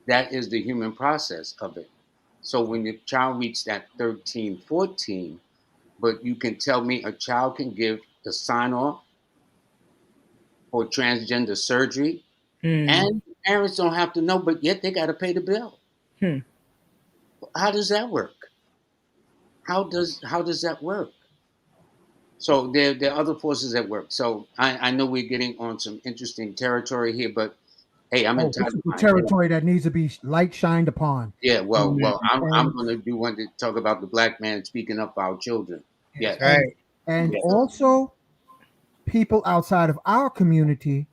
Speaker 3: That is the human process of it. So when the child reaches that 13, 14, but you can tell me a child can give the sign off for transgender surgery,
Speaker 7: Mm.
Speaker 3: and parents don't have to know, but yet they got to pay the bill.
Speaker 7: Hmm.
Speaker 3: How does that work? How does that work? So there are other forces at work. So I know we're getting on some interesting territory here, but hey, I'm
Speaker 1: Oh, this
Speaker 3: entitled
Speaker 1: is
Speaker 3: to
Speaker 1: the
Speaker 3: my opinion.
Speaker 1: territory that needs to be light shined upon.
Speaker 3: Yeah, well,
Speaker 7: Mm.
Speaker 3: I'm
Speaker 1: And
Speaker 3: going to do one to talk about the black man speaking up for our children.
Speaker 7: That's
Speaker 3: Yes,
Speaker 1: and
Speaker 7: right.
Speaker 1: and
Speaker 3: yes.
Speaker 1: also people outside of our community,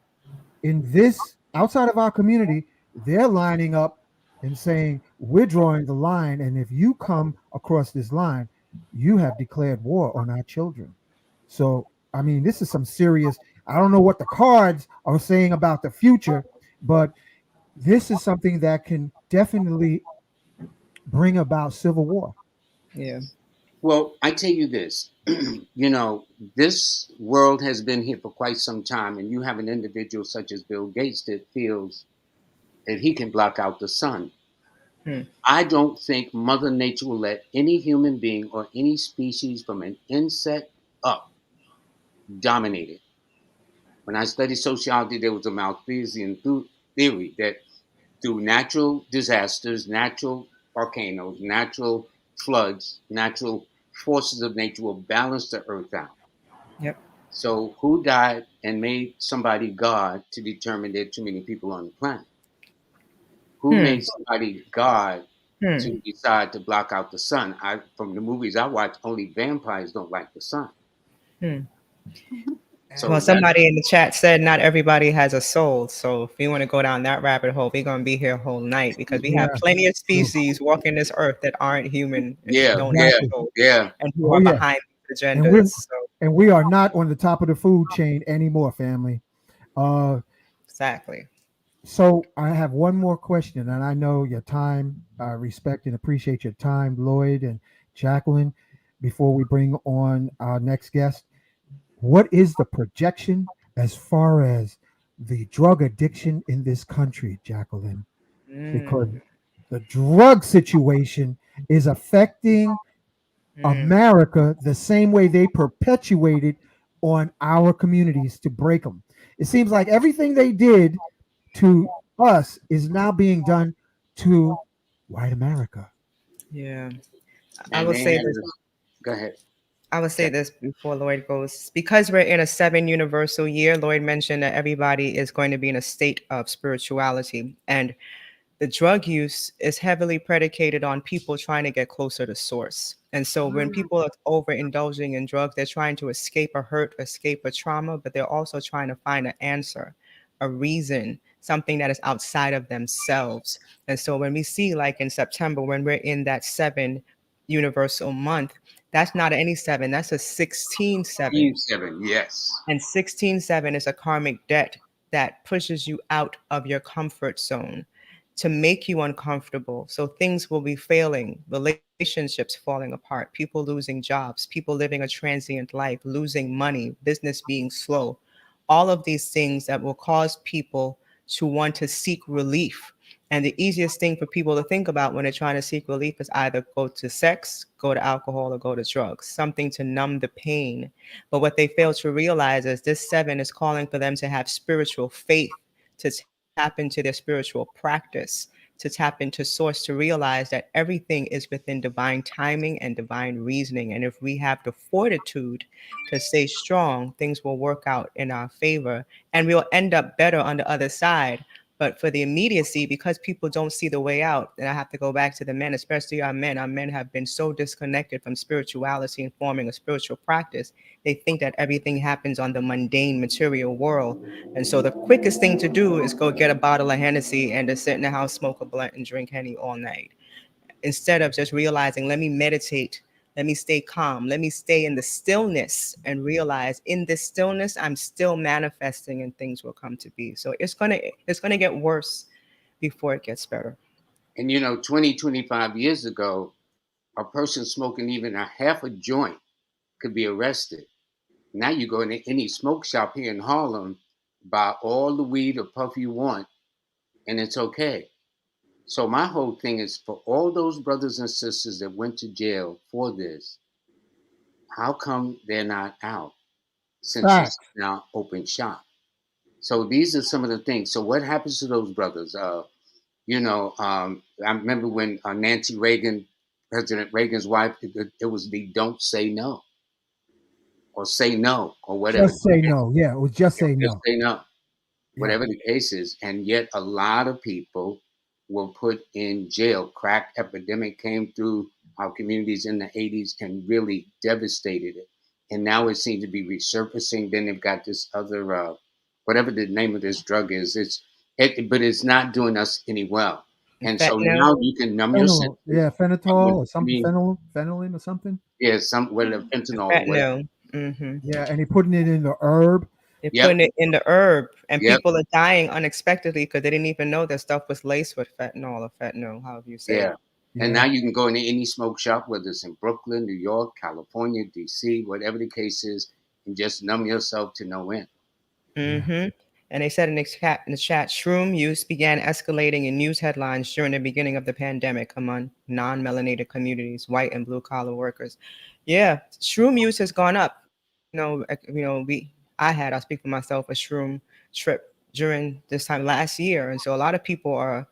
Speaker 1: outside of our community, they're lining up and saying, we're drawing the line, and if you come across this line, you have declared war on our children. So I mean, this is some serious. I don't know what the cards are saying about the future, but this is something that can definitely bring about civil war.
Speaker 7: Yeah.
Speaker 3: Well, I tell you this, this world has been here for quite some time, and you have an individual such as Bill Gates that feels that he can block out the sun.
Speaker 7: Hmm.
Speaker 3: I don't think Mother Nature will let any human being or any species from an insect up dominate it. When I studied sociology, there was a Malthusian theory that through natural disasters, natural volcanoes, natural floods, natural forces of nature will balance the earth out.
Speaker 7: Yep.
Speaker 3: So who died and made somebody God to determine there are too many people on the planet? Who
Speaker 7: Hmm.
Speaker 3: made somebody God
Speaker 7: Hmm.
Speaker 3: to decide to block out the sun? From the movies I watch, only vampires don't like the sun.
Speaker 7: Hmm.
Speaker 3: So
Speaker 7: Well,
Speaker 3: that's
Speaker 7: somebody in the chat said not everybody has a soul. So if we want to go down that rabbit hole, we're going to be here a whole night because we have
Speaker 1: Yeah,
Speaker 7: plenty of
Speaker 1: true.
Speaker 7: species walking this earth that aren't human and
Speaker 3: yeah,
Speaker 7: don't have
Speaker 3: yeah,
Speaker 1: Exactly.
Speaker 7: souls
Speaker 3: yeah.
Speaker 7: and who
Speaker 1: Oh
Speaker 7: are
Speaker 1: yeah.
Speaker 7: behind these
Speaker 1: And we're
Speaker 7: agendas. So
Speaker 1: and we are not on the top of the food chain anymore, family. Uh,
Speaker 7: exactly.
Speaker 1: so I have one more question, and I know your time. I respect and appreciate your time, Lloyd and Jacqueline. Before we bring on our next guest, what is the projection as far as the drug addiction in this country, Jacqueline? Because
Speaker 7: Mm,
Speaker 1: the drug situation is affecting
Speaker 7: mm,
Speaker 1: America the same way they perpetuated on our communities to break them. It seems like everything they did to us is now being done to white America.
Speaker 7: yeah. I
Speaker 3: And
Speaker 7: will
Speaker 3: they
Speaker 7: say
Speaker 3: have
Speaker 7: this.
Speaker 3: go ahead.
Speaker 7: I will say this before Lloyd goes. Because we're in a 7 universal year, Lloyd mentioned that everybody is going to be in a state of spirituality. And the drug use is heavily predicated on people trying to get closer to source. And so when people are overindulging in drugs, they're trying to escape a hurt, escape a trauma, but they're also trying to find an answer, a reason, something that is outside of themselves. And so when we see, like in September, when we're in that 7 universal month, that's not any 7, that's a 16/7.
Speaker 3: 7, yes.
Speaker 7: And 16/7 is a karmic debt that pushes you out of your comfort zone to make you uncomfortable. So things will be failing, relationships falling apart, people losing jobs, people living a transient life, losing money, business being slow. All of these things that will cause people to want to seek relief. And the easiest thing for people to think about when they're trying to seek relief is either go to sex, go to alcohol, or go to drugs, something to numb the pain. But what they fail to realize is this 7 is calling for them to have spiritual faith, to tap into their spiritual practice, to tap into source, to realize that everything is within divine timing and divine reasoning. And if we have the fortitude to stay strong, things will work out in our favor and we'll end up better on the other side. But for the immediacy, because people don't see the way out, and I have to go back to the men, especially our men have been so disconnected from spirituality and forming a spiritual practice. They think that everything happens on the mundane material world. And so the quickest thing to do is go get a bottle of Hennessy and just sit in the house, smoke a blunt, and drink Henny all night. Instead of just realizing, let me meditate, let me stay calm, let me stay in the stillness and realize in this stillness, I'm still manifesting and things will come to be. So it's gonna get worse before it gets better.
Speaker 3: And 20, 25 years ago, a person smoking even a half a joint could be arrested. Now you go into any smoke shop here in Harlem, buy all the weed or puff you want, and it's okay. So my whole thing is for all those brothers and sisters that went to jail for this, how come they're not out since it's
Speaker 1: Facts.
Speaker 3: now open shop? So these are some of the things. So what happens to those brothers? I remember when Nancy Reagan, President Reagan's wife, it was the don't say no or say no or whatever.
Speaker 1: Just say no. Yeah, it was just say
Speaker 3: Just
Speaker 1: no.
Speaker 3: say no,
Speaker 1: Yeah.
Speaker 3: whatever the case is. And yet a lot of people were put in jail. Crack epidemic came through our communities in the 80s and really devastated it. And now it seems to be resurfacing. Then they've got this other, whatever the name of this drug is, but it's not doing us any well. And so
Speaker 7: Fentanyl.
Speaker 3: now you can numb your
Speaker 1: Fentanyl.
Speaker 3: senses.
Speaker 1: Yeah,
Speaker 3: What
Speaker 1: phenitol or
Speaker 3: I
Speaker 1: something,
Speaker 3: mean,
Speaker 1: phenylene or something.
Speaker 3: yeah, some whatever fentanyl or whatever.
Speaker 7: Fentanyl. Hmm.
Speaker 1: Yeah, and he putting it in the herb.
Speaker 7: They're
Speaker 3: Yep,
Speaker 7: putting it in the herb, and
Speaker 3: yep,
Speaker 7: people are dying unexpectedly because they didn't even know that stuff was laced with fentanyl or fentanyl, however you say
Speaker 3: yeah.
Speaker 7: it.
Speaker 3: And now you can go into any smoke shop, whether it's in Brooklyn, New York, California, DC, whatever the case is, and just numb yourself to no end.
Speaker 7: Mm-hmm. And they said in the chat, shroom use began escalating in news headlines during the beginning of the pandemic among non-melanated communities, white and blue collar workers. Yeah, shroom use has gone up. I'll speak for myself, a shroom trip during this time last year. And so a lot of people are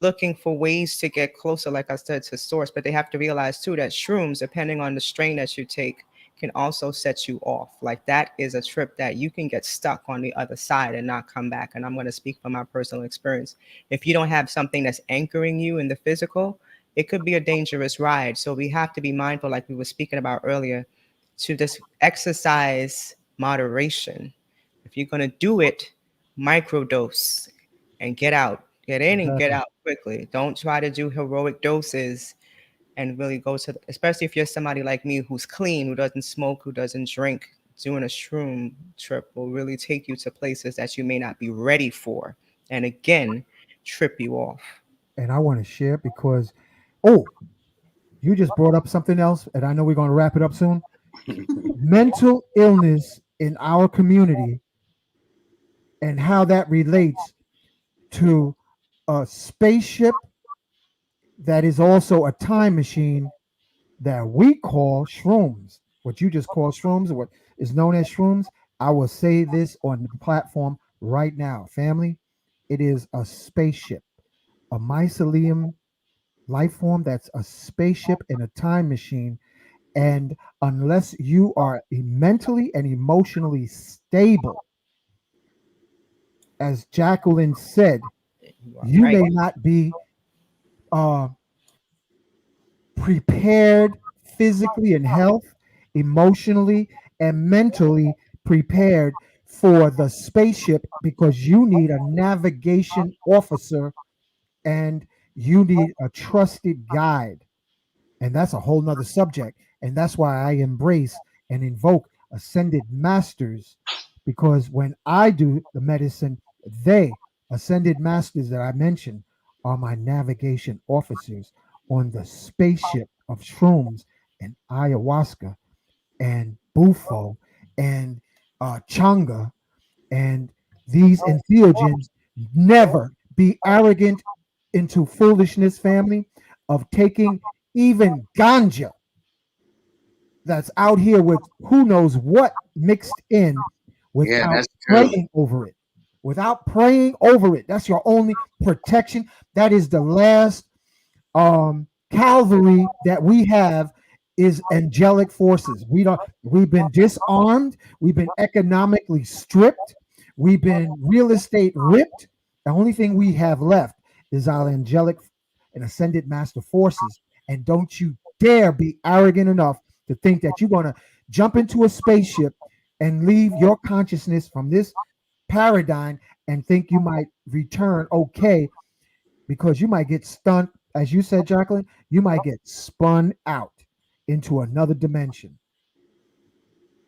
Speaker 7: looking for ways to get closer, like I said, to source, but they have to realize too that shrooms, depending on the strain that you take, can also set you off. Like that is a trip that you can get stuck on the other side and not come back. And I'm going to speak from my personal experience. If you don't have something that's anchoring you in the physical, it could be a dangerous ride. So we have to be mindful, like we were speaking about earlier, to just exercise moderation. If you're going to do it, microdose and get out. Get in and get out quickly. Don't try to do heroic doses and really go to, especially if you're somebody like me who's clean, who doesn't smoke, who doesn't drink. Doing a shroom trip will really take you to places that you may not be ready for. And again, trip you off.
Speaker 1: And I want to share because, you just brought up something else, and I know we're going to wrap it up soon. Mental illness in our community and how that relates to a spaceship that is also a time machine that we call shrooms. What you just call shrooms, or what is known as shrooms, I will say this on the platform right now, family. It is a spaceship, a mycelium life form that's a spaceship in a time machine. And unless you are mentally and emotionally stable, as Jacqueline said, you may not be prepared physically in health, emotionally, and mentally prepared for the spaceship, because you need a navigation officer and you need a trusted guide. And that's a whole nother subject. And that's why I embrace and invoke ascended masters, because when I do the medicine, ascended masters that I mentioned, are my navigation officers on the spaceship of shrooms and ayahuasca and bufo and changa and these entheogens. Never be arrogant into foolishness, family, of taking even ganja that's out here with who knows what mixed in without praying over it. Without praying over it. That's your only protection. That is the last cavalry that we have, is angelic forces. We've been disarmed, we've been economically stripped, we've been real estate ripped. The only thing we have left is our angelic and ascended master forces. And don't you dare be arrogant enough to think that you're going to jump into a spaceship and leave your consciousness from this paradigm and think you might return okay, because you might get stunned, as you said, Jacqueline. You might get spun out into another dimension,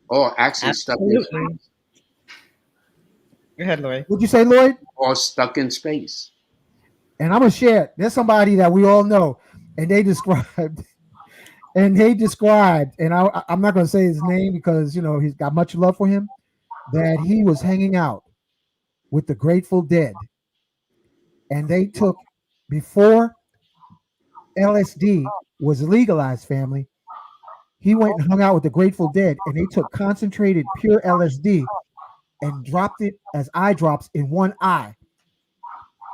Speaker 3: or actually stuck in space.
Speaker 7: Go ahead, Lloyd.
Speaker 1: What'd you say, Lloyd?
Speaker 3: Or stuck in space.
Speaker 1: And I'm gonna share. There's somebody that we all know, and they described, and I'm not gonna say his name because he's got much love for him, that he was hanging out with the Grateful Dead, and they took, before LSD was legalized, family, he went and hung out with the Grateful Dead, and they took concentrated pure LSD and dropped it as eye drops in one eye,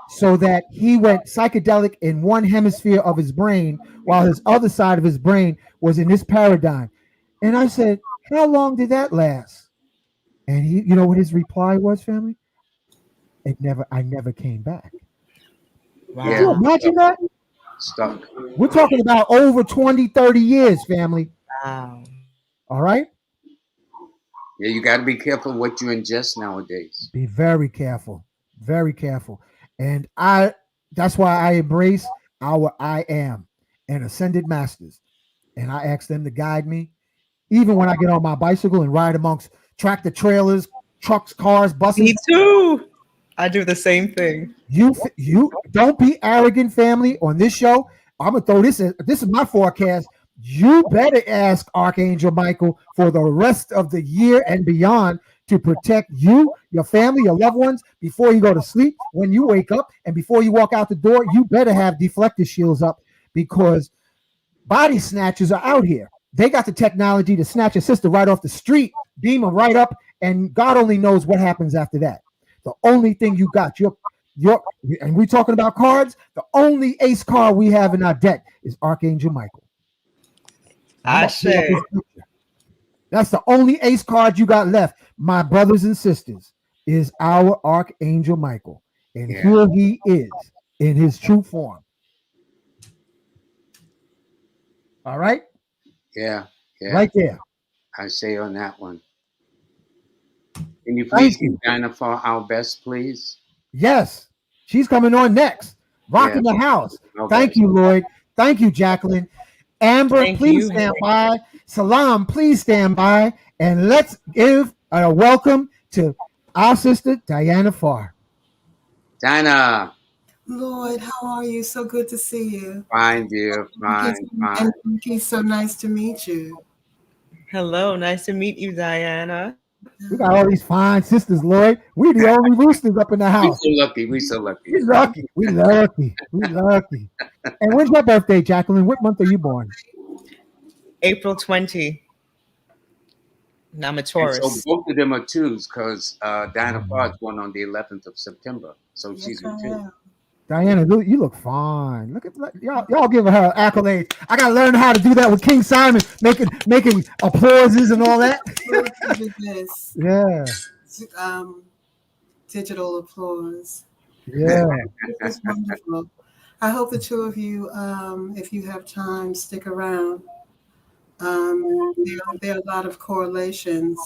Speaker 1: so that he went psychedelic in one hemisphere of his brain while his other side of his brain was in this paradigm. And I said, how long did that last? And he, what his reply was, family? I never came back.
Speaker 7: Wow.
Speaker 1: Can you imagine that?
Speaker 3: Stuck.
Speaker 1: We're talking about over 20, 30 years, family.
Speaker 7: Wow.
Speaker 1: All right?
Speaker 3: Yeah, you got to be careful what you ingest nowadays.
Speaker 1: Be very careful. Very careful. And that's why I embrace our I am and ascended masters. And I ask them to guide me. Even when I get on my bicycle and ride amongst tractor trailers, trucks, cars, buses.
Speaker 7: Me too. I do the same thing.
Speaker 1: You don't be arrogant, family, on this show. I'm gonna throw this in. This is my forecast. You better ask Archangel Michael for the rest of the year and beyond to protect you, your family, your loved ones before you go to sleep, when you wake up, and before you walk out the door. You better have deflector shields up, because body snatchers are out here. They got the technology to snatch a sister right off the street, beam them right up, and God only knows what happens after that. The only thing you got, and we're talking about cards, the only ace card we have in our deck is Archangel Michael. That's the only ace card you got left, my brothers and sisters, is our Archangel Michael. And here he is in his true form. All right?
Speaker 3: Yeah.
Speaker 1: Right there.
Speaker 3: I say on that one. Can you please give Dinah for our best, please?
Speaker 1: Yes. She's coming on next. Rocking the house. Okay. Thank you, Lloyd. Thank you, Jacqueline. Amber, please stand by. Salam, please stand by. And let's give a welcome to our sister, Diana Pharr.
Speaker 3: Dinah.
Speaker 10: Lloyd, how are you? So good to see you.
Speaker 3: Fine, dear. Fine.
Speaker 10: It's so nice to meet you.
Speaker 7: Hello, nice to meet you, Diana.
Speaker 1: We got all these fine sisters, Lloyd. We the only roosters up in the house.
Speaker 3: We so lucky.
Speaker 1: We lucky. And when's your birthday, Jacqueline? What month are you born?
Speaker 7: April 20. I'm a Taurus.
Speaker 3: And so both of them are twos, because Diana Pharr is born on the 11th of September. So she's a two.
Speaker 1: Diana, you look fine. Look at y'all giving her accolades. I gotta learn how to do that with King Simon, making applauses and all that. Yeah.
Speaker 10: Digital applause.
Speaker 1: Yeah.
Speaker 10: It's wonderful. I hope the two of you, if you have time, stick around. There are a lot of correlations.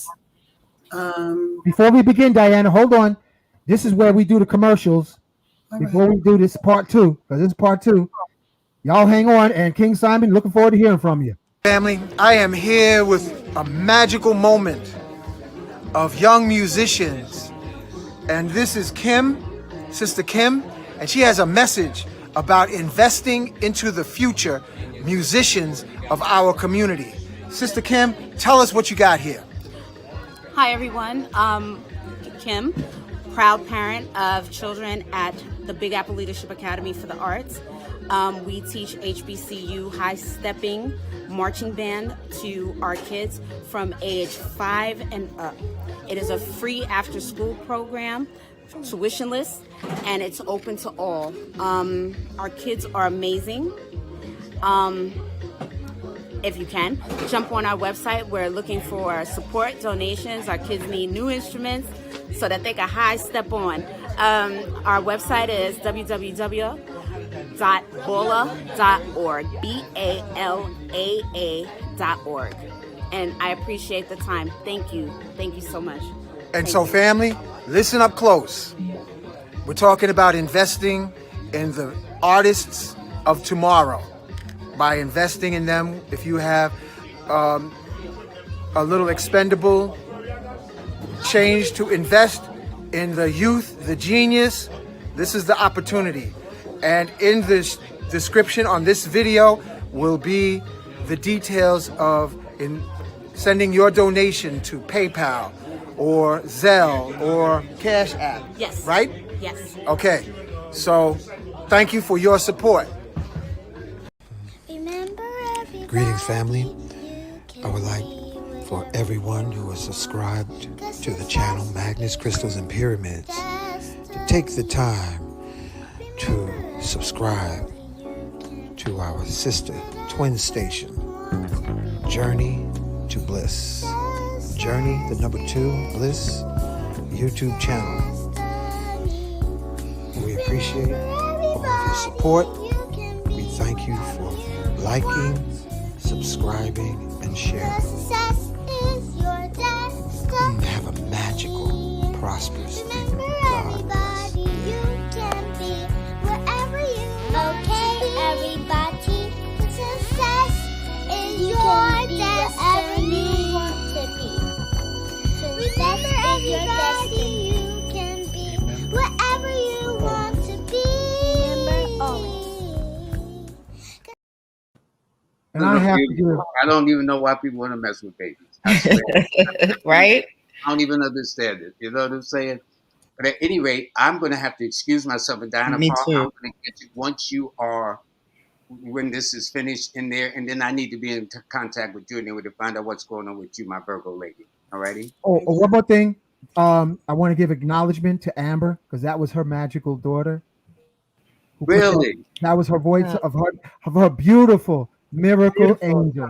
Speaker 1: Before we begin, Diana, hold on. This is where we do the commercials. Before we do this part 2, because this is part 2, y'all hang on. And King Simon, looking forward to hearing from you.
Speaker 11: Family, I am here with a magical moment of young musicians. And this is Kim, Sister Kim, and she has a message about investing into the future musicians of our community. Sister Kim, tell us what you got here.
Speaker 12: Hi, everyone. Kim, proud parent of children at the Big Apple Leadership Academy for the Arts. We teach HBCU high-stepping marching band to our kids from age 5 and up. It is a free after-school program, tuitionless, and it's open to all. Our kids are amazing. If you can, jump on our website. We're looking for support, donations. Our kids need new instruments so that they can high step on. Our website is www.balaa.org, BALAA.org. And I appreciate the time. Thank you. Thank you so much.
Speaker 11: And so, family, listen up close. We're talking about investing in the artists of tomorrow. By investing in them, if you have a little expendable change to invest in the youth, the genius, this is the opportunity. And in this description on this video will be the details of sending your donation to PayPal or Zelle or Cash App.
Speaker 12: Yes.
Speaker 11: Right?
Speaker 12: Yes.
Speaker 11: Okay. So thank you for your support.
Speaker 13: Greetings, family. I would like for everyone who is subscribed to the channel Magnets, Crystals, and Pyramids to take the time to subscribe to our sister twin station, Journey to Bliss. Journey, the number 2, Bliss, YouTube channel. We appreciate all of your support. We thank you for liking, subscribing, and sharing. Have a magical, prosperous God bless.
Speaker 14: Okay, everybody. Success is your destiny. Remember, everybody, you can be whatever you want to be. Remember always.
Speaker 1: And I have to give.
Speaker 3: I don't even know why people want to mess with babies. I swear.
Speaker 7: Right?
Speaker 3: I don't even understand it. You know what I'm saying? But at any rate, I'm going to have to excuse myself. And Diana
Speaker 7: Me
Speaker 3: Pharr,
Speaker 7: too.
Speaker 3: I'm going to get you once you are, when this is finished in there. And then I need to be in contact with you and then we to find out what's going on with you, my Virgo lady. All righty?
Speaker 1: Oh, one more thing. I want to give acknowledgement to Amber because that was her magical daughter.
Speaker 3: Really?
Speaker 1: That was her voice of her beautiful miracle angel.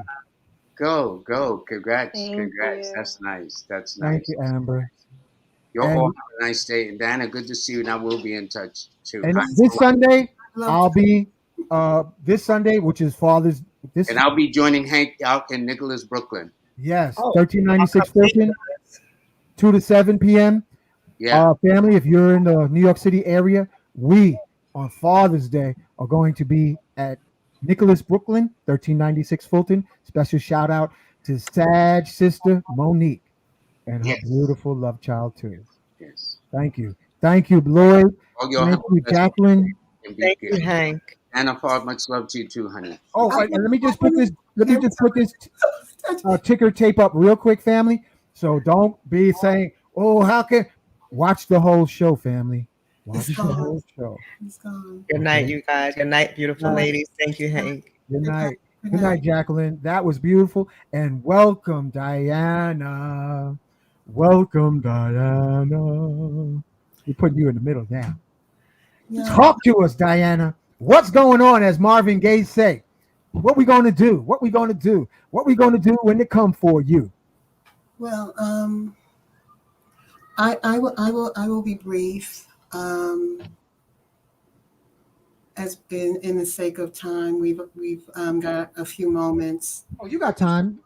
Speaker 3: Go. Congrats.
Speaker 5: Thank
Speaker 3: Congrats.
Speaker 5: you.
Speaker 3: That's nice. That's
Speaker 1: Thank
Speaker 3: nice.
Speaker 1: you, Amber.
Speaker 3: You
Speaker 1: And-
Speaker 3: all have a nice day. And Diana, good to see you. And I will be in touch too.
Speaker 1: And this Sunday, I'll be this Sunday, which is Father's. This
Speaker 3: And I'll be joining Hank out in Nicholas, Brooklyn.
Speaker 1: yes, 1396 Fulton, 2 to 7 p.m.
Speaker 3: Yeah.
Speaker 1: Family, if you're in the New York City area, we on Father's Day are going to be at Nicholas, Brooklyn, 1396 Fulton. Special shout out to Sag sister Monique and her beautiful love child too.
Speaker 3: Yes.
Speaker 1: Thank you, Lloyd.
Speaker 3: Oh, y'all
Speaker 1: Thank
Speaker 3: have
Speaker 1: you,
Speaker 3: a blessed
Speaker 1: Jacqueline.
Speaker 3: day and be
Speaker 7: Thank
Speaker 3: good.
Speaker 7: you, Hank.
Speaker 3: Anna Pharr, much love to you too, honey.
Speaker 1: Oh, and let me just put this. Ticker tape up real quick, family. So don't be saying, "Oh, how can?" Watch the whole show, family. Watch the whole show.
Speaker 7: Good night, you guys. Good night, beautiful ladies. Thank you, Hank.
Speaker 1: Good night. Good night, Jacqueline. That was beautiful. And welcome, Diana. Welcome, Diana. We're putting you in the middle now. Talk to us, Diana. What's going on, as Marvin Gaye say? What we going to do? What we going to do? What we going to do when they come for you?
Speaker 10: Well, I will be brief. As in the sake of time, we've got a few moments.
Speaker 1: Oh, you got time.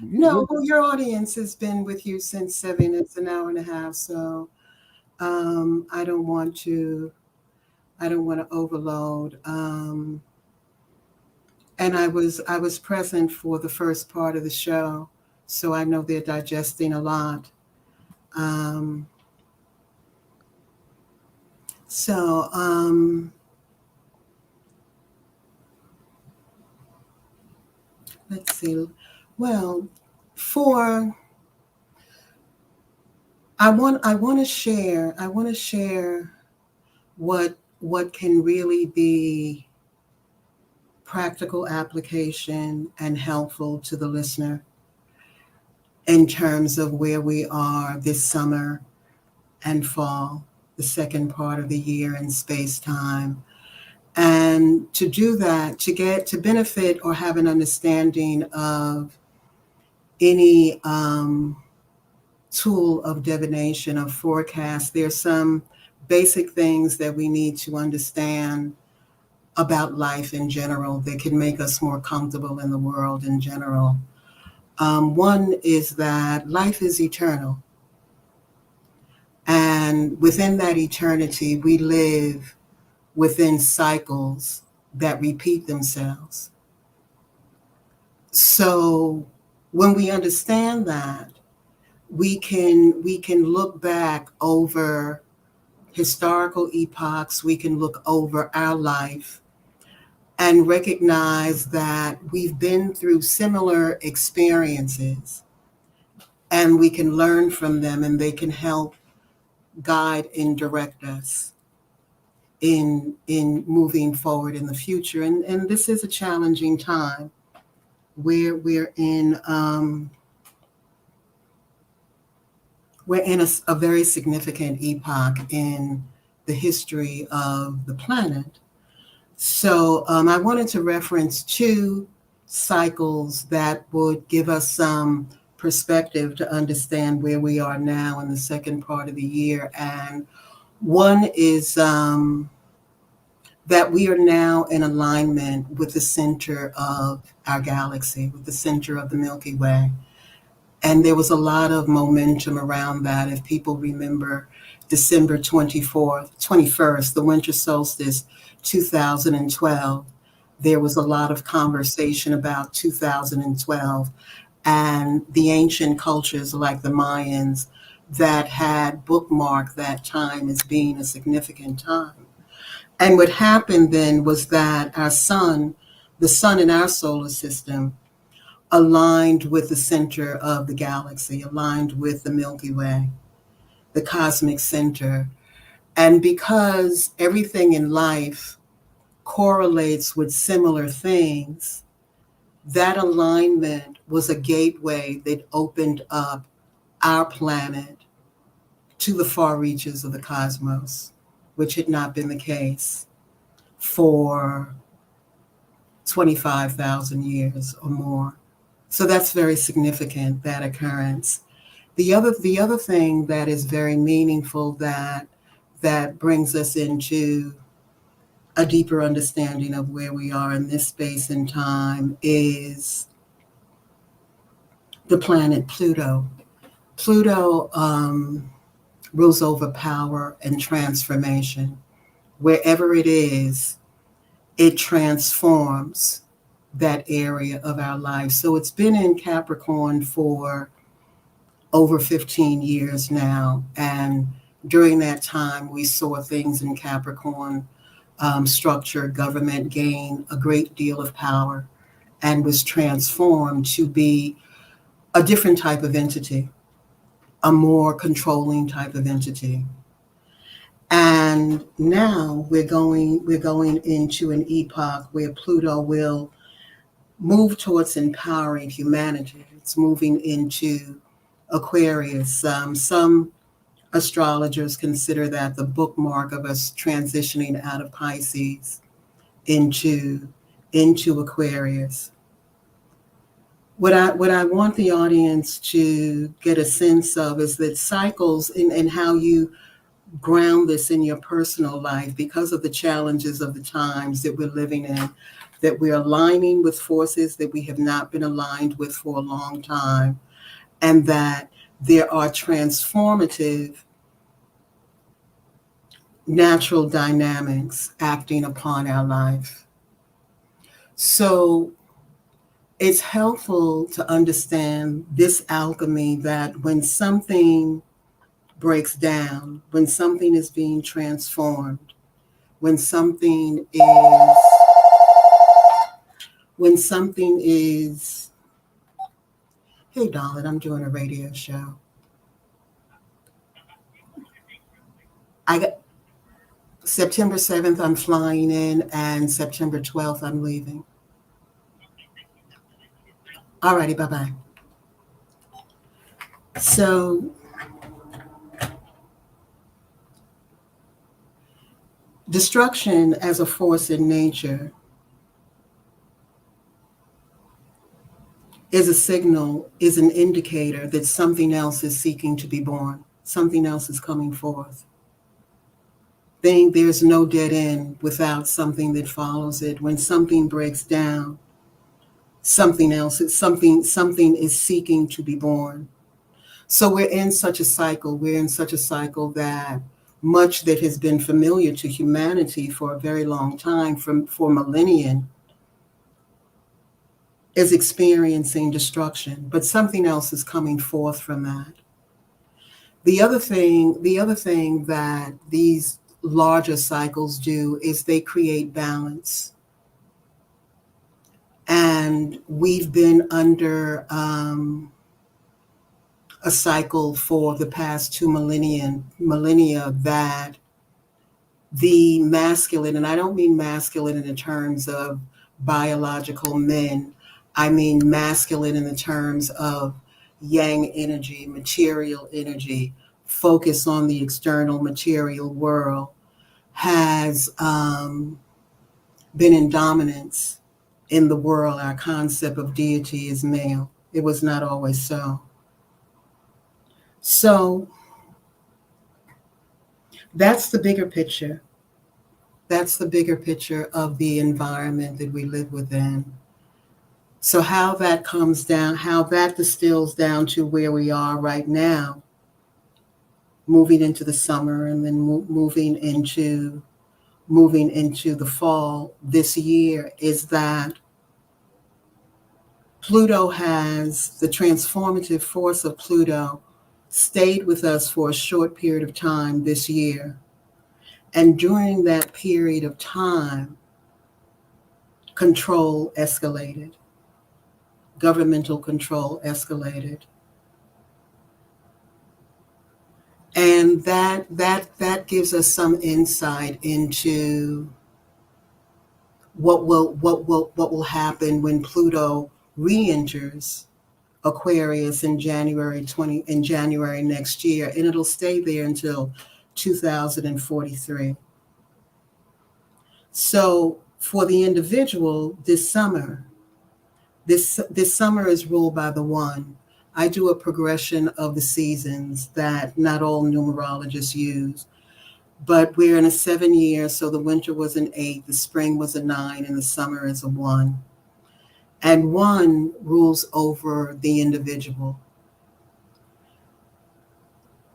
Speaker 10: No, well, your audience has been with you since 7. It's an hour and a half, so I don't want to overload. And I was present for the first part of the show, so I know they're digesting a lot. Let's see. Well, I want to share what can really be practical application and helpful to the listener in terms of where we are this summer and fall, the second part of the year in space-time. And to do that, to benefit or have an understanding of any tool of divination, of forecast, there's some basic things that we need to understand about life in general that can make us more comfortable in the world in general. One is that life is eternal. And within that eternity, we live within cycles that repeat themselves. So when we understand that, we can look back over historical epochs, we can look over our life and recognize that we've been through similar experiences and we can learn from them and they can help guide and direct us in moving forward in the future. And this is a challenging time where we're in a very significant epoch in the history of the planet. So I wanted to reference 2 cycles that would give us some perspective to understand where we are now in the second part of the year. And one is that we are now in alignment with the center of our galaxy, with the center of the Milky Way. And there was a lot of momentum around that. If people remember December 21st, the winter solstice, 2012, there was a lot of conversation about 2012 and the ancient cultures like the Mayans that had bookmarked that time as being a significant time. And what happened then was that our sun the sun in our solar system aligned with the center of the galaxy, aligned with the Milky Way, the cosmic center. And because everything in life correlates with similar things, that alignment was a gateway that opened up our planet to the far reaches of the cosmos, which had not been the case for 25,000 years or more. So that's very significant, that occurrence. The other thing that is very meaningful that brings us into a deeper understanding of where we are in this space and time is the planet Pluto. Pluto rules over power and transformation. Wherever it is, it transforms that area of our life. So it's been in Capricorn for over 15 years now. And during that time, we saw things in Capricorn, structure, government gain a great deal of power and was transformed to be a different type of entity, a more controlling type of entity. And now we're going into an epoch where Pluto will move towards empowering humanity. It's moving into Aquarius. Some astrologers consider that the bookmark of us transitioning out of Pisces into Aquarius. What I want the audience to get a sense of is that cycles and how you ground this in your personal life, because of the challenges of the times that we're living in, that we're aligning with forces that we have not been aligned with for a long time, and that there are transformative natural dynamics acting upon our life. So it's helpful to understand this alchemy, that when something breaks down, when something is being transformed, when something is, hey darling, I'm doing a radio show. I got September 7th, I'm flying in, and September 12th, I'm leaving. All righty, bye-bye. So destruction as a force in nature is a signal, is an indicator that something else is seeking to be born. Something else is coming forth. There's no dead end without something that follows it. When something breaks down, something else, something is seeking to be born. So we're in such a cycle. We're in such a cycle that much that has been familiar to humanity for a very long time, for millennia, is experiencing destruction, but something else is coming forth from that. The other thing that these larger cycles do is they create balance. And we've been under a cycle for the past 2 millennia that the masculine, and I don't mean masculine in the terms of biological men, I mean masculine in the terms of yang energy, material energy, focus on the external material world, has been in dominance in the world. Our concept of deity is male. It was not always so. So that's the bigger picture. That's the bigger picture of the environment that we live within. So how that comes down, how that distills down to where we are right now, moving into the summer and then moving into the fall this year, is that Pluto has, the transformative force of Pluto stayed with us for a short period of time this year. And during that period of time, control escalated. Governmental control escalated. And that gives us some insight into what will happen when Pluto re-enters Aquarius in January next year, and it'll stay there until 2043. So for the individual, this summer is ruled by the one. I do a progression of the seasons that not all numerologists use, but we're in a 7-year, so the winter was an 8, the spring was a 9, and the summer is a 1. And 1 rules over the individual.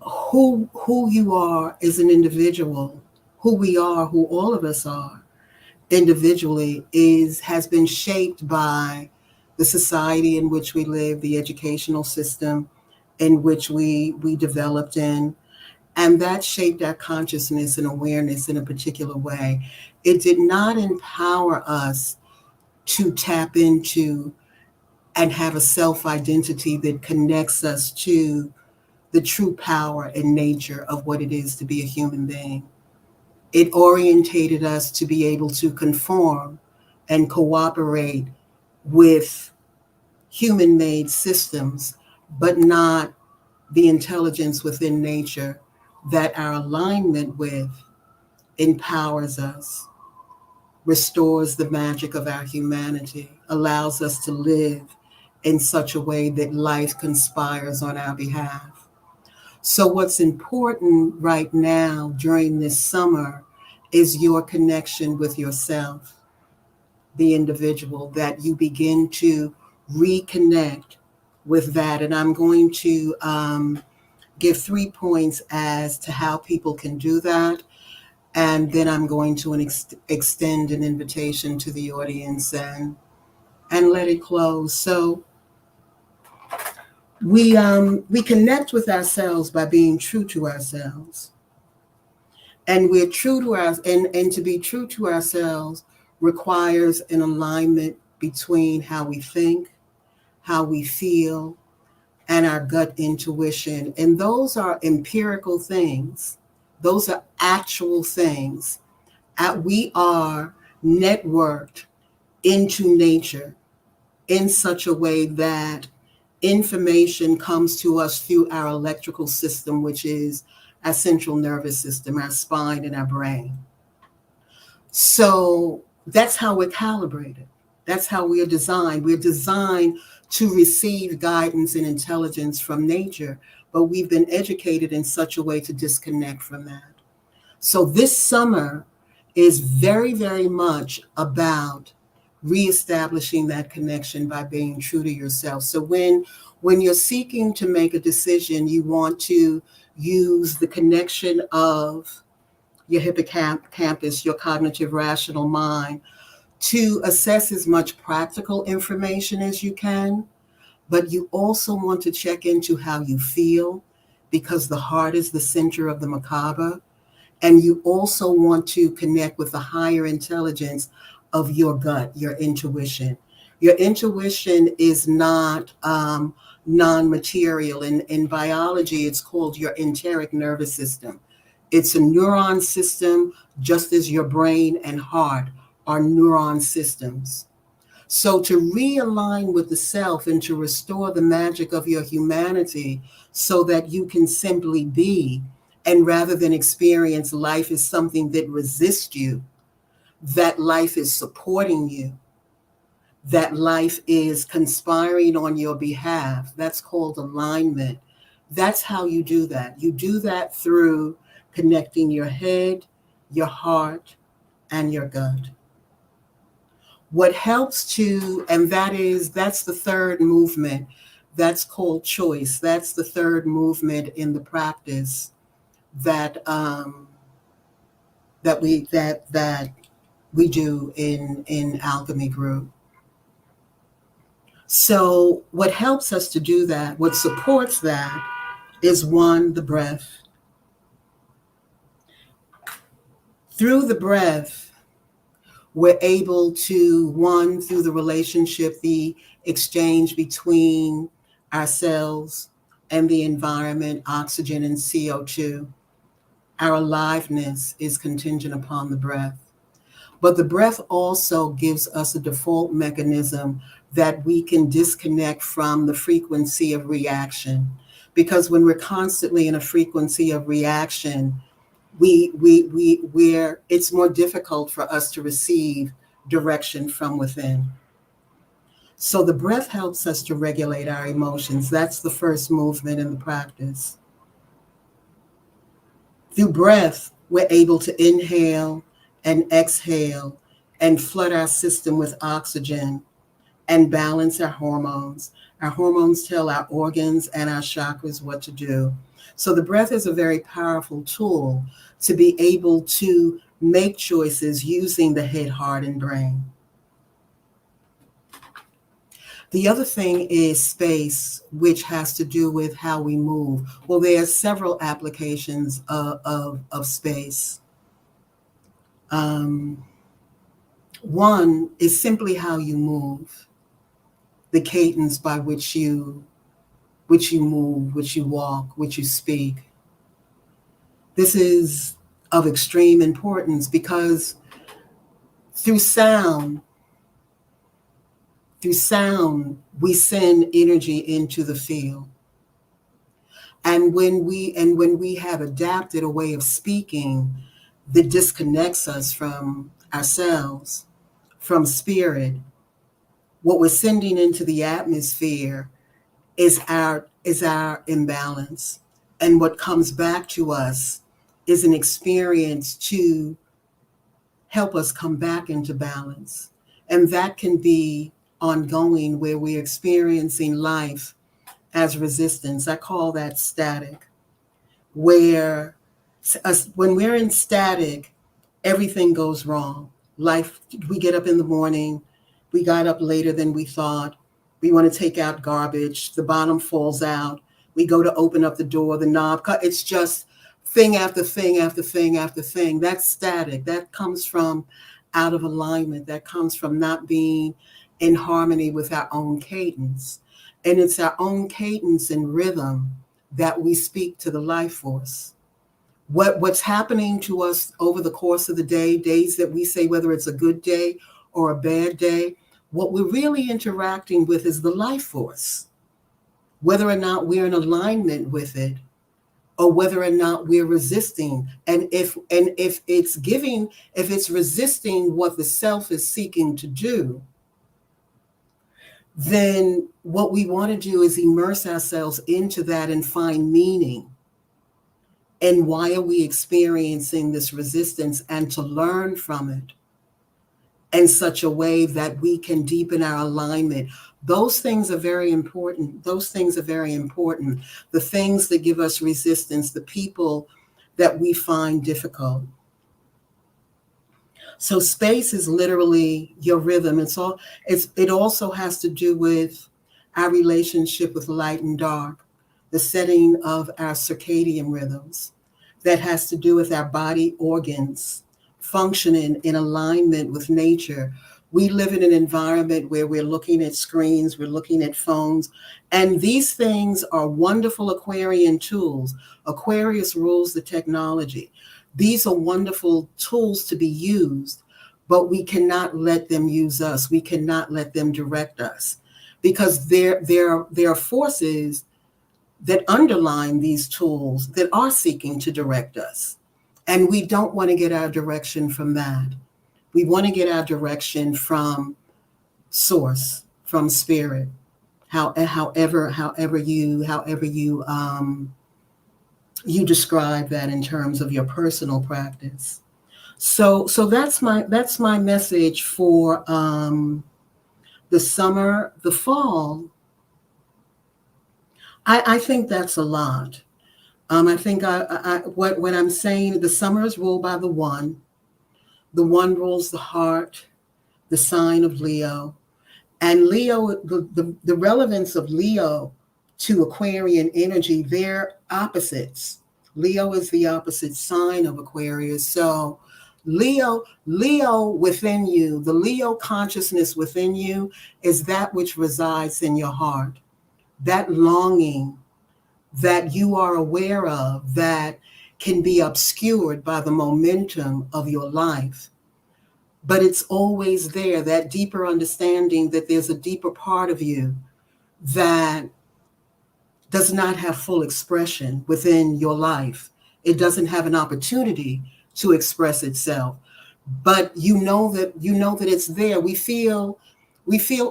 Speaker 10: Who you are as an individual, who we are, who all of us are individually has been shaped by the society in which we live, the educational system in which we developed in, and that shaped our consciousness and awareness in a particular way. It did not empower us to tap into and have a self-identity that connects us to the true power and nature of what it is to be a human being. It orientated us to be able to conform and cooperate with human-made systems, but not the intelligence within nature that our alignment with empowers us, restores the magic of our humanity, allows us to live in such a way that life conspires on our behalf. So what's important right now during this summer is your connection with yourself, the individual, that you begin to reconnect with that. And I'm going to give 3 points as to how people can do that. And then I'm going to extend an invitation to the audience and let it close. So we connect with ourselves by being true to ourselves. And we're true to and to be true to ourselves requires an alignment between how we think, how we feel, and our gut intuition. And those are empirical things. Those are actual things. We are networked into nature in such a way that information comes to us through our electrical system, which is our central nervous system, our spine, and our brain. So that's how we're calibrated. That's how we are designed. We're designed to receive guidance and intelligence from nature, but we've been educated in such a way to disconnect from that. So this summer is very, very much about reestablishing that connection by being true to yourself. So when you're seeking to make a decision, you want to use the connection of your hippocampus, your cognitive rational mind, to assess as much practical information as you can, but you also want to check into how you feel, because the heart is the center of the macabre. And you also want to connect with the higher intelligence of your gut, your intuition. Your intuition is not non-material. In biology, it's called your enteric nervous system. It's a neuron system, just as your brain and heart are neuron systems. So to realign with the self and to restore the magic of your humanity so that you can simply be, and rather than experience life as something that resists you, that life is supporting you, that life is conspiring on your behalf. That's called alignment. That's how you do that. You do that through connecting your head, your heart, and your gut. What helps to, and that's the third movement. That's called choice. That's the third movement in the practice that we do in Alchemy Group. So what helps us to do that, what supports that, is 1, the breath. Through the breath, We're able to, one, through the relationship, the exchange between ourselves and the environment, oxygen and CO2. Our aliveness is contingent upon the breath. But the breath also gives us a default mechanism that we can disconnect from the frequency of reaction. Because when we're constantly in a frequency of reaction, it's more difficult for us to receive direction from within. So the breath helps us to regulate our emotions. That's the first movement in the practice. Through breath, we're able to inhale and exhale and flood our system with oxygen and balance our hormones. Our hormones tell our organs and our chakras what to do. So the breath is a very powerful tool to be able to make choices using the head, heart, and brain. The other thing is space, which has to do with how we move. Well, there are several applications of space. One is simply how you move, the cadence by which you move, which you walk, which you speak. This is of extreme importance because through sound, we send energy into the field. And when we have adapted a way of speaking that disconnects us from ourselves, from spirit, what we're sending into the atmosphere is our imbalance. And what comes back to us is an experience to help us come back into balance. And that can be ongoing, where we're experiencing life as resistance. I call that static, where when we're in static, everything goes wrong. Life, we get up in the morning, we got up later than we thought. We want to take out garbage, the bottom falls out. We go to open up the door, the knob, it's just thing after thing after thing after thing. That's static. That comes from out of alignment. That comes from not being in harmony with our own cadence. And it's our own cadence and rhythm that we speak to the life force. What's happening to us over the course of the day, days that we say, whether it's a good day or a bad day, what we're really interacting with is the life force, whether or not we're in alignment with it, or whether or not we're resisting. And if it's resisting what the self is seeking to do, then what we want to do is immerse ourselves into that and find meaning. And why are we experiencing this resistance, and to learn from it in such a way that we can deepen our alignment. Those things are very important. Those things are very important. The things that give us resistance, the people that we find difficult. So space is literally your rhythm. It also has to do with our relationship with light and dark, the setting of our circadian rhythms. That has to do with our body organs functioning in alignment with nature. We live in an environment where we're looking at screens, we're looking at phones, and these things are wonderful Aquarian tools. Aquarius rules the technology. These are wonderful tools to be used, but we cannot let them use us. We cannot let them direct us, because there are forces that underline these tools that are seeking to direct us. And we don't want to get our direction from that. We want to get our direction from source, from spirit, however you describe that in terms of your personal practice. So that's my message for the summer, the fall. I think that's a lot. I think what I'm saying, the summer is ruled by the one. The one rules the heart, the sign of Leo. And Leo, the relevance of Leo to Aquarian energy, they're opposites. Leo is the opposite sign of Aquarius. So Leo within you, the Leo consciousness within you is that which resides in your heart. That longing that you are aware of that can be obscured by the momentum of your life. But it's always there, that deeper understanding that there's a deeper part of you that does not have full expression within your life. It doesn't have an opportunity to express itself. But you know that it's there. We feel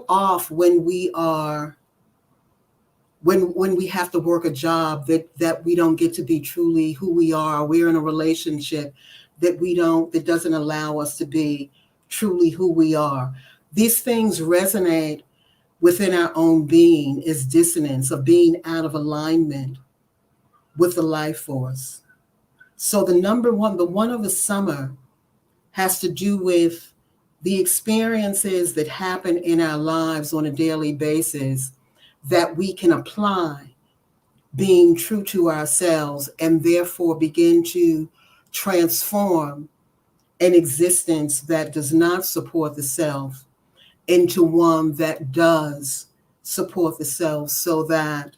Speaker 10: off when we are when we have to work a job that we don't get to be truly who we are. We're in a relationship that doesn't allow us to be truly who we are. These things resonate within our own being, is dissonance of being out of alignment with the life force. So the one of the summer has to do with the experiences that happen in our lives on a daily basis that we can apply being true to ourselves and therefore begin to transform an existence that does not support the self into one that does support the self, so that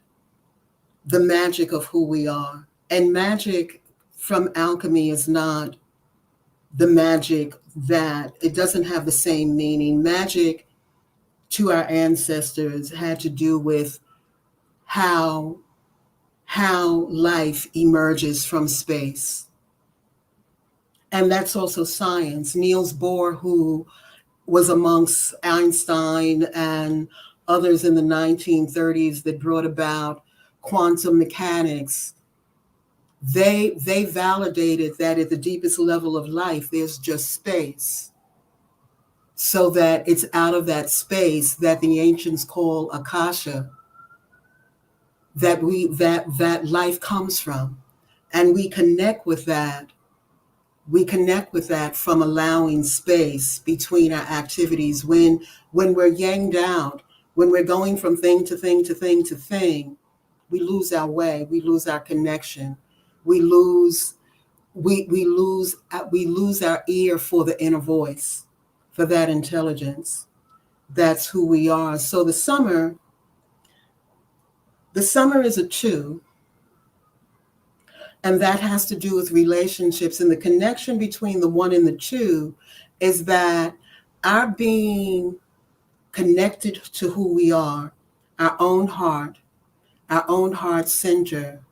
Speaker 10: the magic of who we are. And magic from alchemy is not the magic that, it doesn't have the same meaning. Magic to our ancestors had to do with how life emerges from space. And that's also science. Niels Bohr, who was amongst Einstein and others in the 1930s that brought about quantum mechanics, they validated that at the deepest level of life, there's just space. So that it's out of that space that the ancients call Akasha, that life comes from. And we connect with that. We connect with that from allowing space between our activities. When we're yanged out, when we're going from thing to thing to thing to thing, we lose our way, we lose our connection, we lose our ear for the inner voice, for that intelligence. That's who we are. So the summer is a 2. And that has to do with relationships. And the connection between the 1 and the 2 is that our being connected to who we are, our own heart center,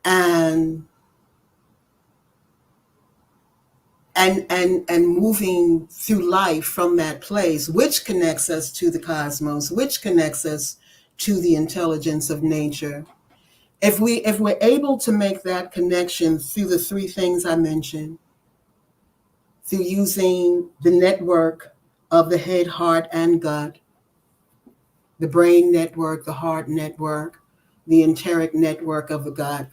Speaker 10: and moving through life from that place, which connects us to the cosmos, which connects us to the intelligence of nature. If we're able to make that connection through the 3 things I mentioned, through using the network of the head, heart, and gut, the brain network, the heart network, the enteric network of the gut,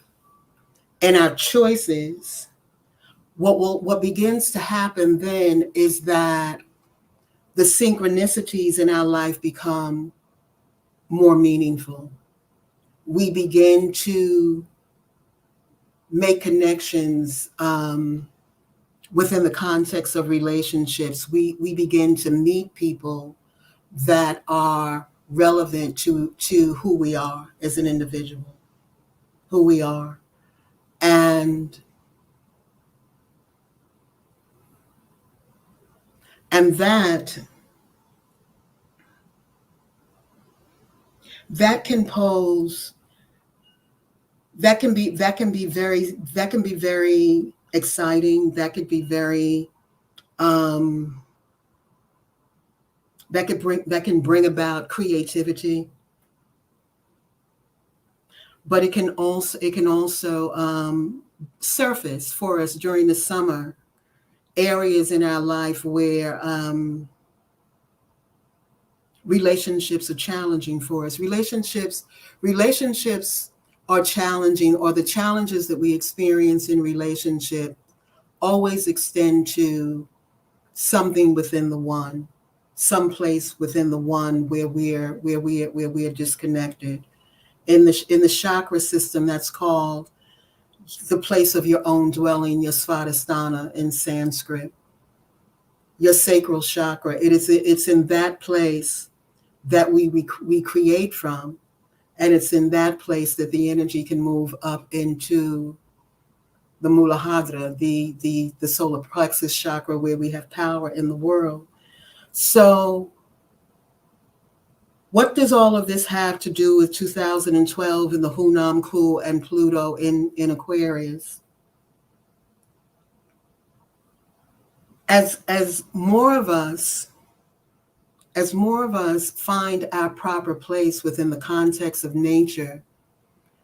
Speaker 10: and our choices, what begins to happen then is that the synchronicities in our life become more meaningful. We begin to make connections within the context of relationships. We begin to meet people that are relevant to who we are as an individual, who we are. And that can pose, that can be very exciting. That could be very that can bring about creativity. But it can also surface for us during the summer areas in our life where relationships are challenging for us. Relationships are challenging, or the challenges that we experience in relationship always extend to something within the one, someplace within the one where we are disconnected. In the chakra system, that's called the place of your own dwelling, your svadhisthana in Sanskrit, your sacral chakra. It's in that place that we create from, and it's in that place that the energy can move up into the Muladhara, the solar plexus chakra, where we have power in the world. So what does all of this have to do with 2012 and the Hunam Ku and Pluto in Aquarius? As more of us find our proper place within the context of nature,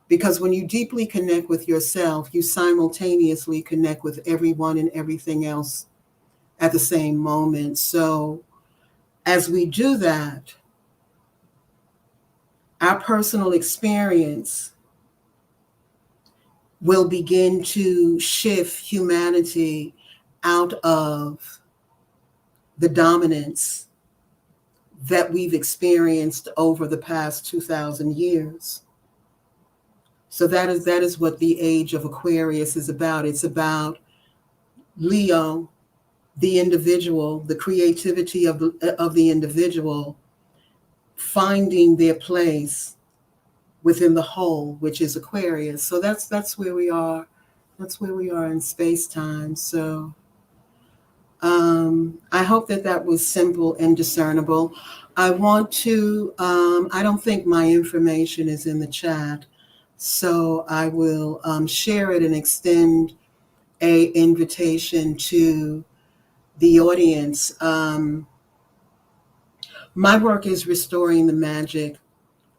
Speaker 10: because when you deeply connect with yourself, you simultaneously connect with everyone and everything else at the same moment. So as we do that, our personal experience will begin to shift humanity out of the dominance that we've experienced over the past 2,000 years. So that is what the age of Aquarius is about. It's about Leo, the individual, the creativity of the individual, finding their place within the whole, which is Aquarius. So that's where we are. That's where we are in space time. So I hope that was simple and discernible. I want to, I don't think my information is in the chat, so I will share it and extend a invitation to the audience. My work is restoring the magic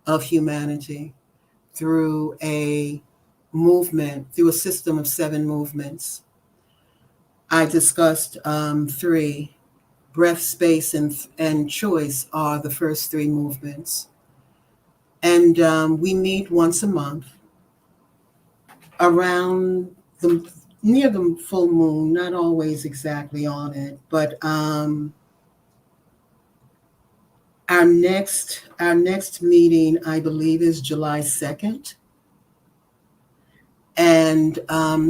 Speaker 10: of humanity through a movement, through a system of 7 movements. I discussed 3. Breath, space, and choice are the first 3 movements. And we meet once a month around near the full moon, not always exactly on it, but our next meeting, I believe, is July 2nd. And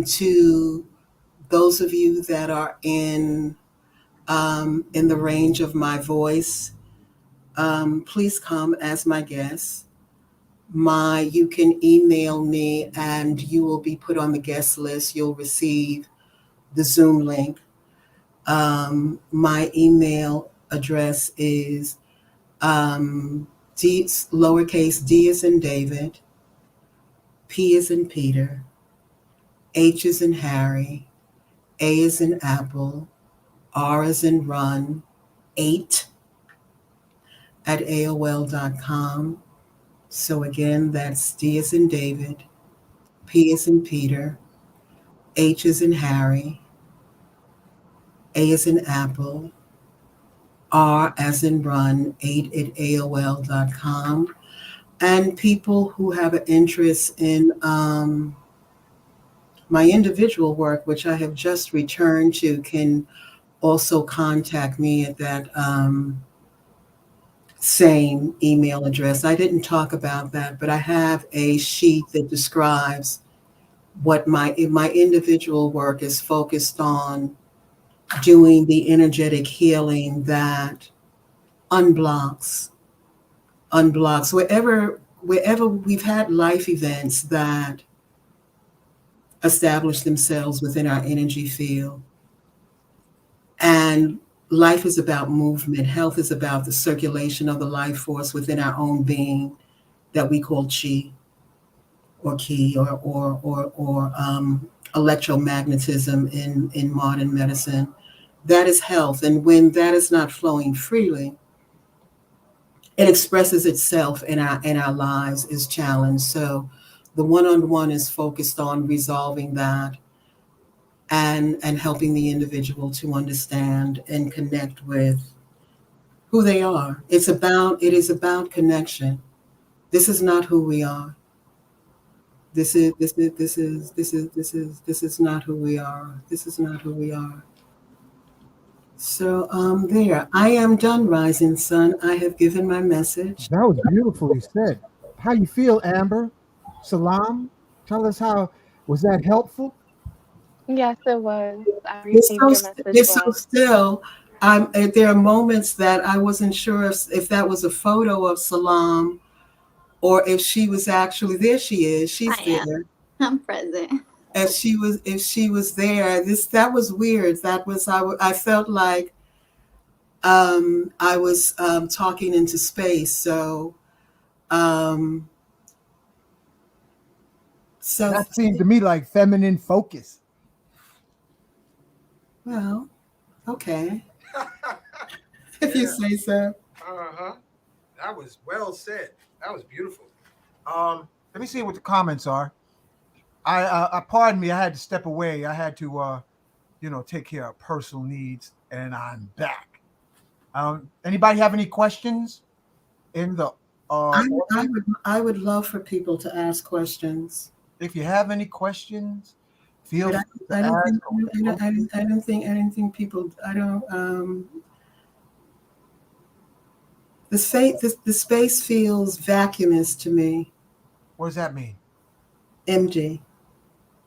Speaker 10: to those of you that are in the range of my voice, please come as my guest. You can email me and you will be put on the guest list. You'll receive the Zoom link. My email address is lowercase d as in David, P as in Peter, H as in Harry, A as in Apple, R as in Run, 8 at AOL.com. So again, that's D as in David, P as in Peter, H as in Harry, A as in Apple, R as in Run, 8 at AOL.com. And people who have an interest in my individual work, which I have just returned to, can also contact me at that same email address. I didn't talk about that, but I have a sheet that describes what my individual work is focused on, doing the energetic healing that unblocks wherever we've had life events that establish themselves within our energy field. And life is about movement. Health is about the circulation of the life force within our own being that we call chi or ki or electromagnetism in modern medicine. That is health. And when that is not flowing freely, it expresses itself in our lives is challenged. So the one-on-one is focused on resolving that and helping the individual to understand and connect with who they are. It is about connection. This is not who we are. This is not who we are. This is not who we are. So there, I am done, Rising Sun. I have given my message.
Speaker 1: That was beautifully said. How you feel, Amber? Salam. Tell us how Was that helpful?
Speaker 5: Yes, it was. I
Speaker 10: It's
Speaker 5: received
Speaker 10: so,
Speaker 5: your message
Speaker 10: it's so
Speaker 5: well.
Speaker 10: still. There are moments that I wasn't sure if that was a photo of Salam or if she was actually there. She is. She's
Speaker 9: I am.
Speaker 10: there.
Speaker 9: I'm present.
Speaker 10: If she was there. That was weird. That was I felt like I was talking into space. Um, so
Speaker 1: That seemed to me like feminine focus.
Speaker 10: well, okay, if you say so.
Speaker 11: Uh-huh. That was well said. That was beautiful. Let me see what the comments are. I pardon me, I had to step away. I had to take care of personal needs, and I'm back. Anybody have any questions in the
Speaker 10: I would love for people to ask questions.
Speaker 11: If you have any questions, feel
Speaker 10: But
Speaker 11: free to
Speaker 10: I don't
Speaker 11: ask.
Speaker 10: think I don't think people. I don't. The space feels vacuumous to me.
Speaker 11: What does that mean?
Speaker 10: Empty.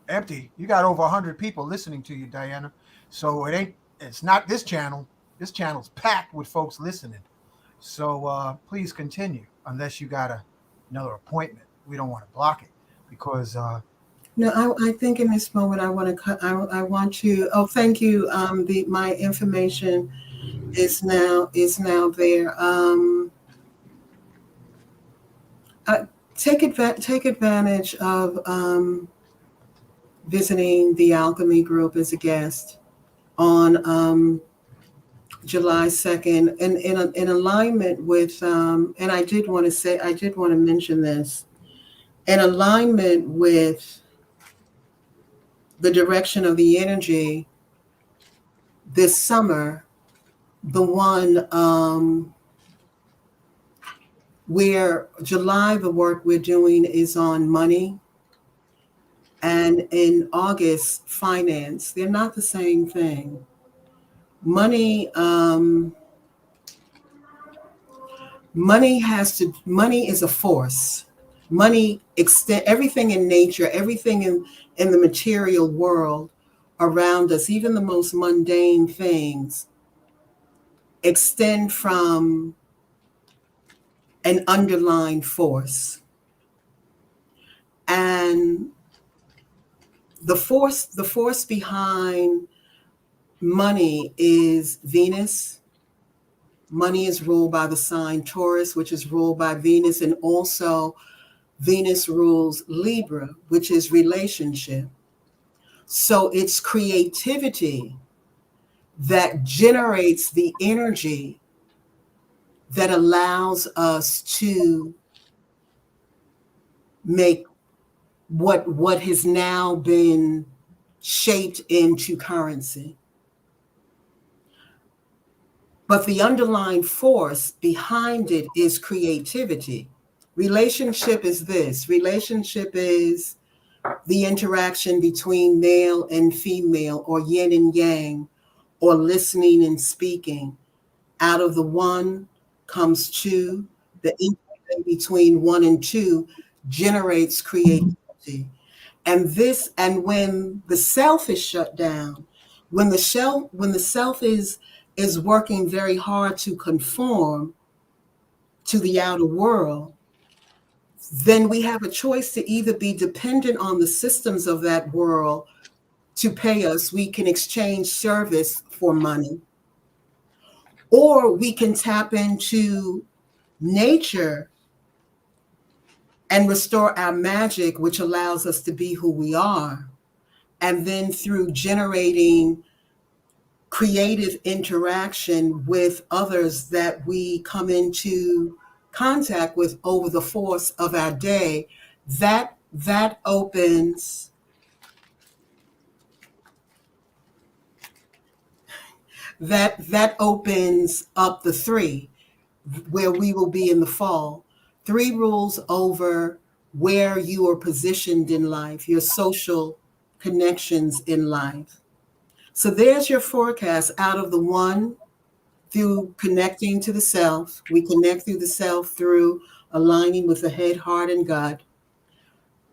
Speaker 11: Empty. You got over 100 people listening to you, Diana. So it's not this channel. This channel's packed with folks listening. So please continue, unless you got another appointment. We don't want to block it because
Speaker 10: No, I think in this moment I want to cut. I want to. Oh, thank you. My information is now there. Take advantage of visiting the Alchemy group as a guest on July 2nd, and in alignment with. And I did want to mention this, in alignment with the direction of the energy this summer, the one where July, the work we're doing is on money, and in August, finance. They're not the same thing. Money, money is a force. Money extend everything in nature, everything in the material world around us, even the most mundane things, extend from an underlying force. And the force behind money is Venus. Money is ruled by the sign Taurus, which is ruled by Venus, and also Venus rules Libra, which is relationship. So it's creativity that generates the energy that allows us to make what has now been shaped into currency. But the underlying force behind it is creativity. Relationship is this. Relationship is the interaction between male and female, or yin and yang, or listening and speaking. Out of the one comes two. The interplay between one and two generates creativity. And when the self is shut down, when the self is working very hard to conform to the outer world, then we have a choice to either be dependent on the systems of that world to pay us. We can exchange service for money, or we can tap into nature and restore our magic, which allows us to be who we are. And then through generating creative interaction with others that we come into contact with over the course of our day, that opens up the three, where we will be in the fall. 3 rules over where you are positioned in life, your social connections in life. So there's your forecast. Out of the one, through connecting to the self, we connect through the self through aligning with the head, heart, and gut.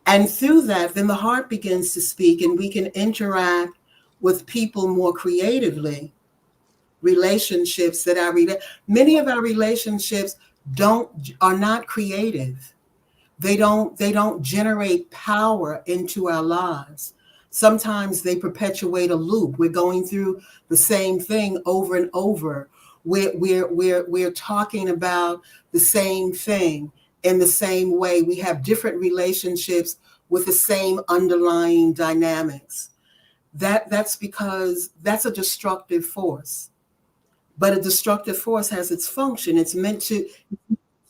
Speaker 10: And through that, then the heart begins to speak, and we can interact with people more creatively. Relationships that many of our relationships are not creative. They don't generate power into our lives. Sometimes they perpetuate a loop. We're going through the same thing over and over. We're talking about the same thing in the same way. We have different relationships with the same underlying dynamics. That's because that's a destructive force. But a destructive force has its function. It's meant to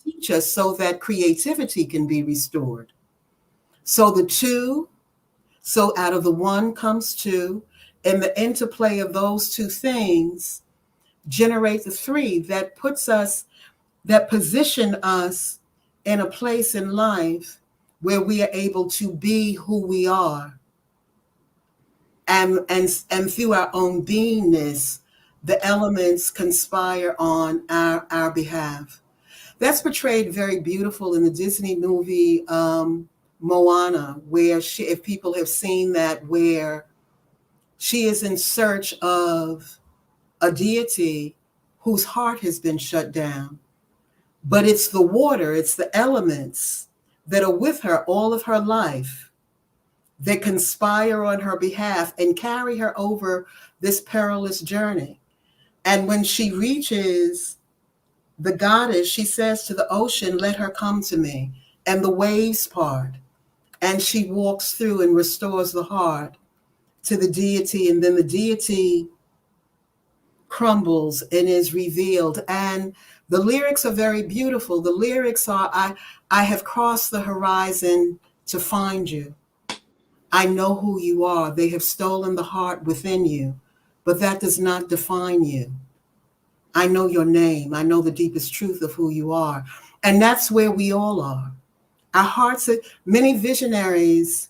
Speaker 10: teach us so that creativity can be restored. So out of the one comes two, and the interplay of those two things generate the three that position us in a place in life where we are able to be who we are. And through our own beingness, the elements conspire on our behalf. That's portrayed very beautiful in the Disney movie Moana, where if people have seen that, where she is in search of a deity whose heart has been shut down. But it's the water, it's the elements that are with her all of her life that conspire on her behalf and carry her over this perilous journey. And when she reaches the goddess, she says to the ocean, "Let her come to me." And the waves part. And she walks through and restores the heart to the deity. And then the deity crumbles and is revealed. And the lyrics are very beautiful. The lyrics are, I have crossed the horizon to find you. I know who you are. They have stolen the heart within you, but that does not define you. I know your name. I know the deepest truth of who you are. And that's where we all are. Our hearts, many visionaries,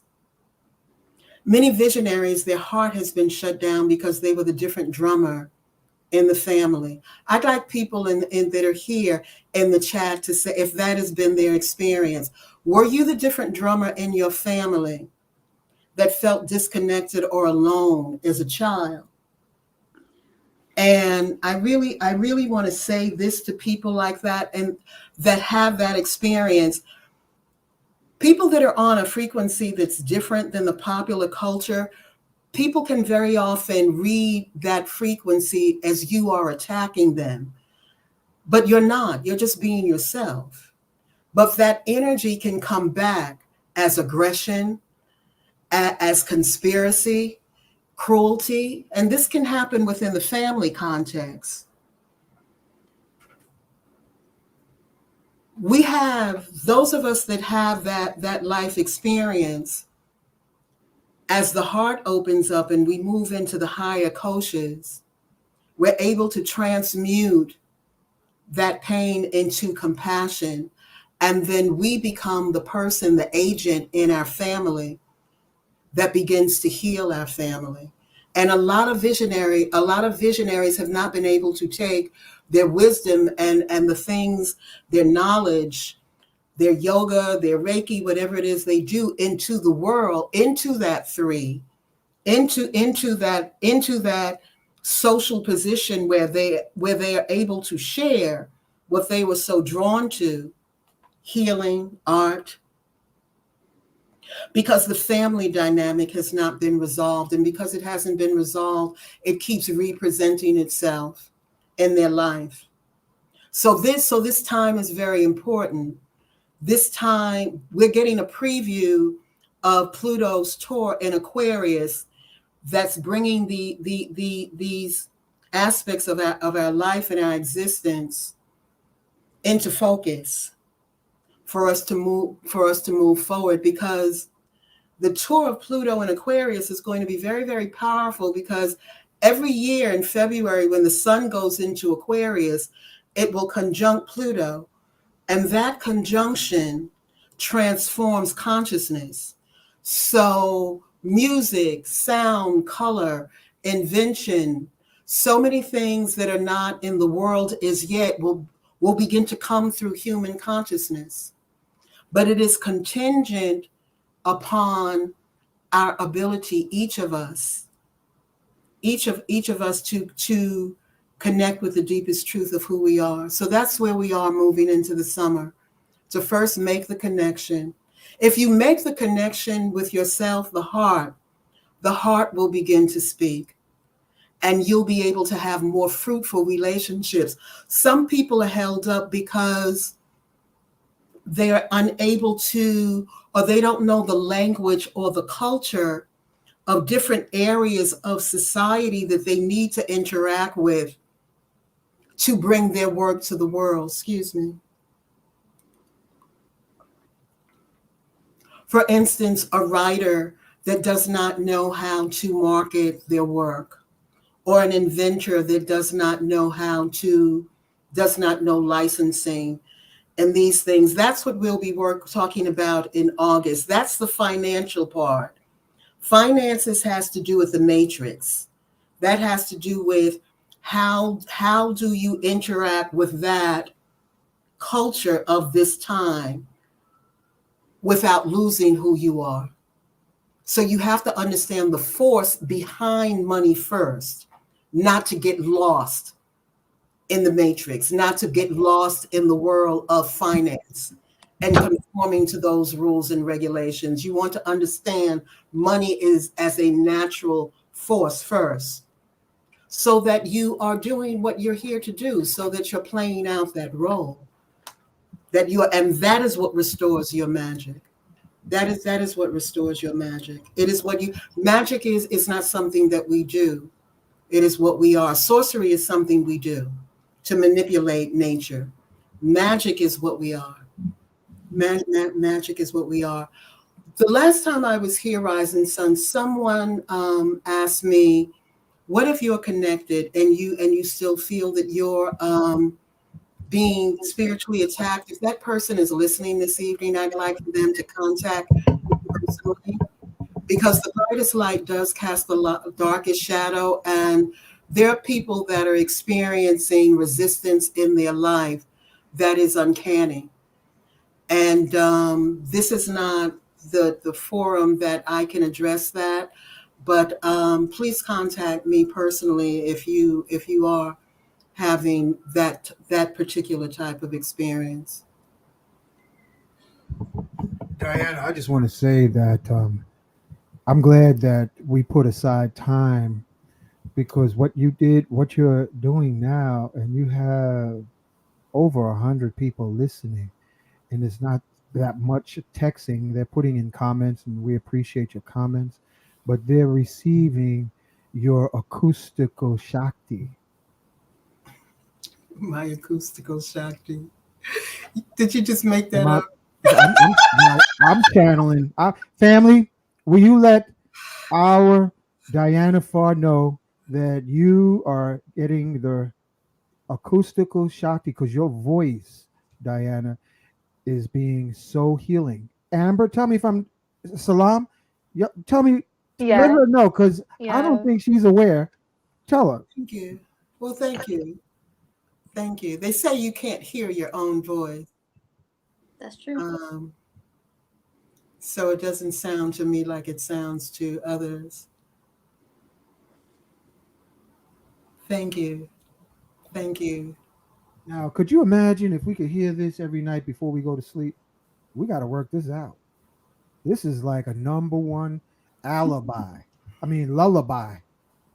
Speaker 10: their heart has been shut down because they were the different drummer in the family. I'd like people that are here in the chat to say if that has been their experience. Were you the different drummer in your family that felt disconnected or alone as a child? And I really want to say this to people like that and that have that experience. People that are on a frequency that's different than the popular culture, people can very often read that frequency as you are attacking them. But you're not. You're just being yourself. But that energy can come back as aggression, as conspiracy, cruelty, and this can happen within the family context. We have, those of us that have that life experience, as the heart opens up and we move into the higher koshas, we're able to transmute that pain into compassion. And then we become the person, the agent in our family that begins to heal our family. And a lot of visionaries have not been able to take their wisdom and the things, their knowledge, their yoga, their Reiki, whatever it is they do into the world, into that three, into that social position where they are able to share what they were so drawn to, healing, art, because the family dynamic has not been resolved. And because it hasn't been resolved, it keeps representing itself in their life. So this time is very important. This time we're getting a preview of Pluto's tour in Aquarius that's bringing these aspects of our life and our existence into focus for us to move forward, because the tour of Pluto in Aquarius is going to be very, very powerful, because every year in February when the sun goes into Aquarius, it will conjunct Pluto, and that conjunction transforms consciousness. So music, sound, color, invention, so many things that are not in the world as yet will begin to come through human consciousness. But it is contingent upon our ability, each of us to connect with the deepest truth of who we are. So that's where we are moving into the summer, to first make the connection. If you make the connection with yourself, the heart will begin to speak, and you'll be able to have more fruitful relationships. Some people are held up because they're unable to, or they don't know the language or the culture of different areas of society that they need to interact with to bring their work to the world. Excuse me. For instance, a writer that does not know how to market their work, or an inventor that does not know licensing and these things. That's what we'll be talking about in August. That's the financial part. Finances has to do with the matrix. That has to do with how do you interact with that culture of this time without losing who you are. So you have to understand the force behind money first, not to get lost in the matrix, not to get lost in the world of finance and conforming to those rules and regulations. You want to understand money is as a natural force first, so that you are doing what you're here to do, so that you're playing out that role, and that is what restores your magic. That is what restores your magic. It is what magic is not something that we do. It is what we are. Sorcery is something we do to manipulate nature. Magic is what we are. Magic is what we are. The last time I was here, Rising Sun, someone asked me, what if you're connected and you still feel that you're being spiritually attacked? If that person is listening this evening, I'd like for them to contact me personally, because the brightest light does cast the darkest shadow, and there are people that are experiencing resistance in their life that is uncanny. And this is not the forum that I can address that, but please contact me personally if you are having that particular type of experience.
Speaker 1: Diana, I just want to say that I'm glad that we put aside time, because what you're doing now, and you have over 100 people listening, and it's not that much texting. They're putting in comments, and we appreciate your comments, but they're receiving your acoustical Shakti.
Speaker 10: My acoustical Shakti. Did you just make that up?
Speaker 1: I'm channeling. Family, will you let our Diana Pharr know that you are getting the acoustical Shakti, because your voice, Diana, is being so healing. Amber, tell me if I'm Salam. Tell me, let her know, because I don't think she's aware. Tell her.
Speaker 10: Thank you. Well, thank you. Thank you. They say you can't hear your own voice.
Speaker 9: That's true.
Speaker 10: So it doesn't sound to me like it sounds to others. Thank you. Thank you.
Speaker 1: Now, could you imagine if we could hear this every night before we go to sleep? We got to work this out. This is like a number one lullaby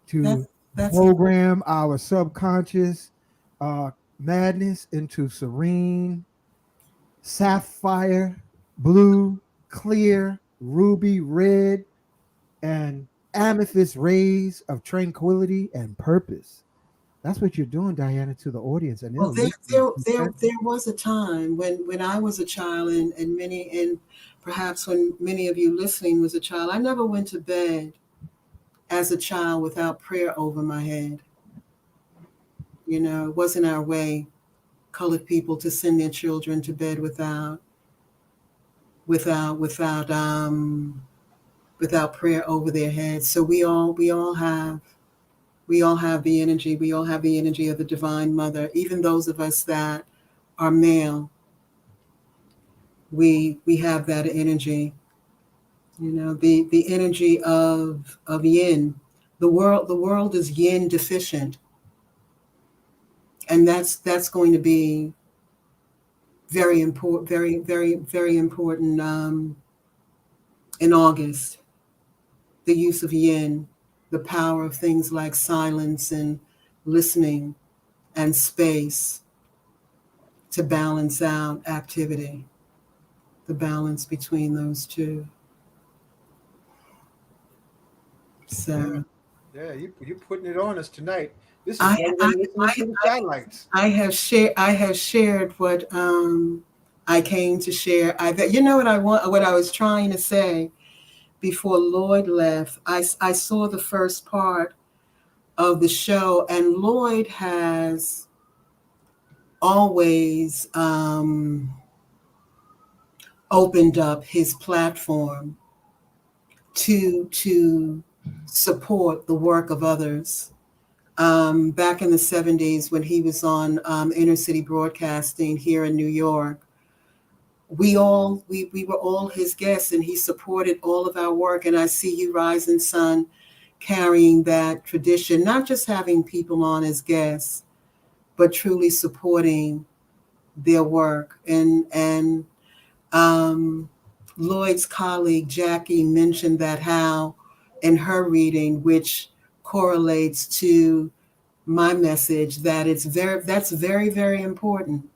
Speaker 1: to program our subconscious madness into serene, sapphire, blue, clear, ruby, red, and amethyst rays of tranquility and purpose. That's what you're doing, Diana, to the audience. And
Speaker 10: well, there was a time when I was a child, and perhaps when many of you listening was a child, I never went to bed as a child without prayer over my head. You know, it wasn't our way, colored people, to send their children to bed without prayer over their heads. So we all have the energy. We all have the energy of the Divine Mother. Even those of us that are male, we have that energy. You know, the energy of yin. The world is yin deficient, and that's going to be very important, very important in August. The use of yin, the power of things like silence and listening and space to balance out activity, the balance between those two.
Speaker 11: Yeah,
Speaker 10: So
Speaker 11: yeah, you putting it on us tonight. This is
Speaker 10: I
Speaker 11: better
Speaker 10: I,
Speaker 11: than listening to the satellites.
Speaker 10: I have shared what I came to share. You know what I was trying to say before Lloyd left. I saw the first part of the show, and Lloyd has always opened up his platform to support the work of others. Back in the 70s, when he was on inner city broadcasting here in New York, we were all his guests, and he supported all of our work. And I see you, Rising Sun, carrying that tradition, not just having people on as guests, but truly supporting their work. And Lloyd's colleague Jacquii mentioned that how in her reading, which correlates to my message, that that's very, very important.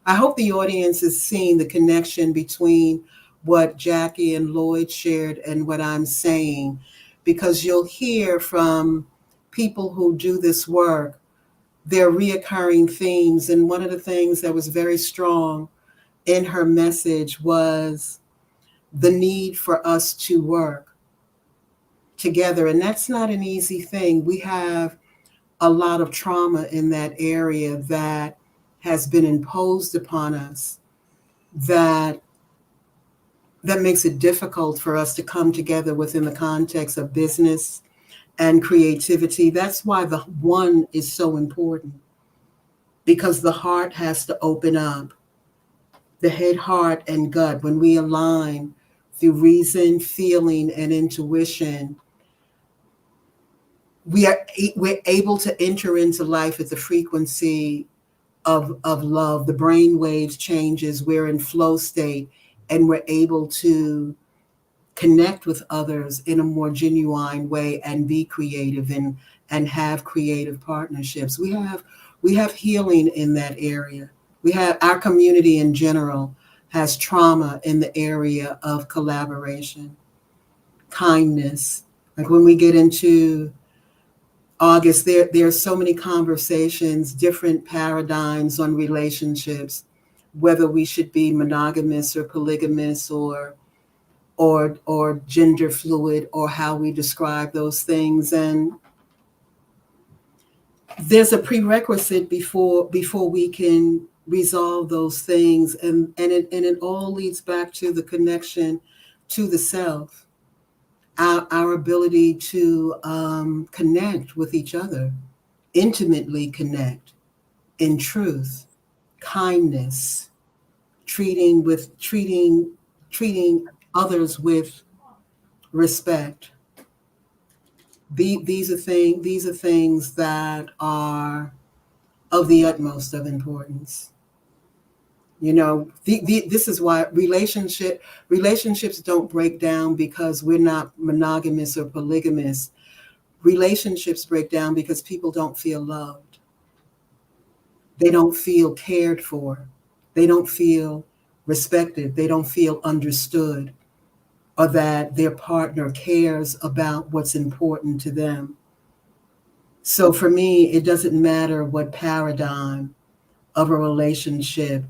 Speaker 10: I hope the audience is seeing the connection between what Jacquii and Lloyd shared and what I'm saying, because you'll hear from people who do this work their reoccurring themes. And one of the things that was very strong in her message was the need for us to work together. And that's not an easy thing. We have a lot of trauma in that area that has been imposed upon us that makes it difficult for us to come together within the context of business and creativity. That's why the one is so important, because the heart has to open up. The head, heart, and gut, when we align through reason, feeling, and intuition, we're able to enter into life at the frequency of love. The brain waves changes, we're in flow state, and we're able to connect with others in a more genuine way and be creative and have creative partnerships. We have healing in that area. We have our community in general has trauma in the area of collaboration, kindness. Like when we get into August, there are so many conversations, different paradigms on relationships, whether we should be monogamous or polygamous or gender fluid, or how we describe those things. And there's a prerequisite before we can resolve those things, and it all leads back to the connection to the self, our ability to connect with each other, intimately connect in truth, kindness, treating others with respect. These are things that are of the utmost of importance. You know, this is why relationships don't break down because we're not monogamous or polygamous. Relationships break down because people don't feel loved. They don't feel cared for. They don't feel respected. They don't feel understood, or that their partner cares about what's important to them. So for me, it doesn't matter what paradigm of a relationship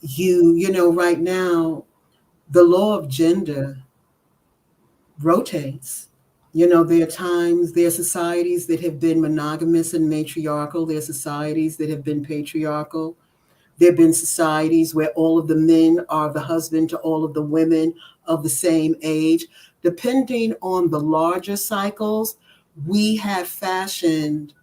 Speaker 10: you know, right now, the law of gender rotates. You know, there are societies that have been monogamous and matriarchal. There are societies that have been patriarchal. There have been societies where all of the men are the husband to all of the women of the same age. Depending on the larger cycles, we have fashioned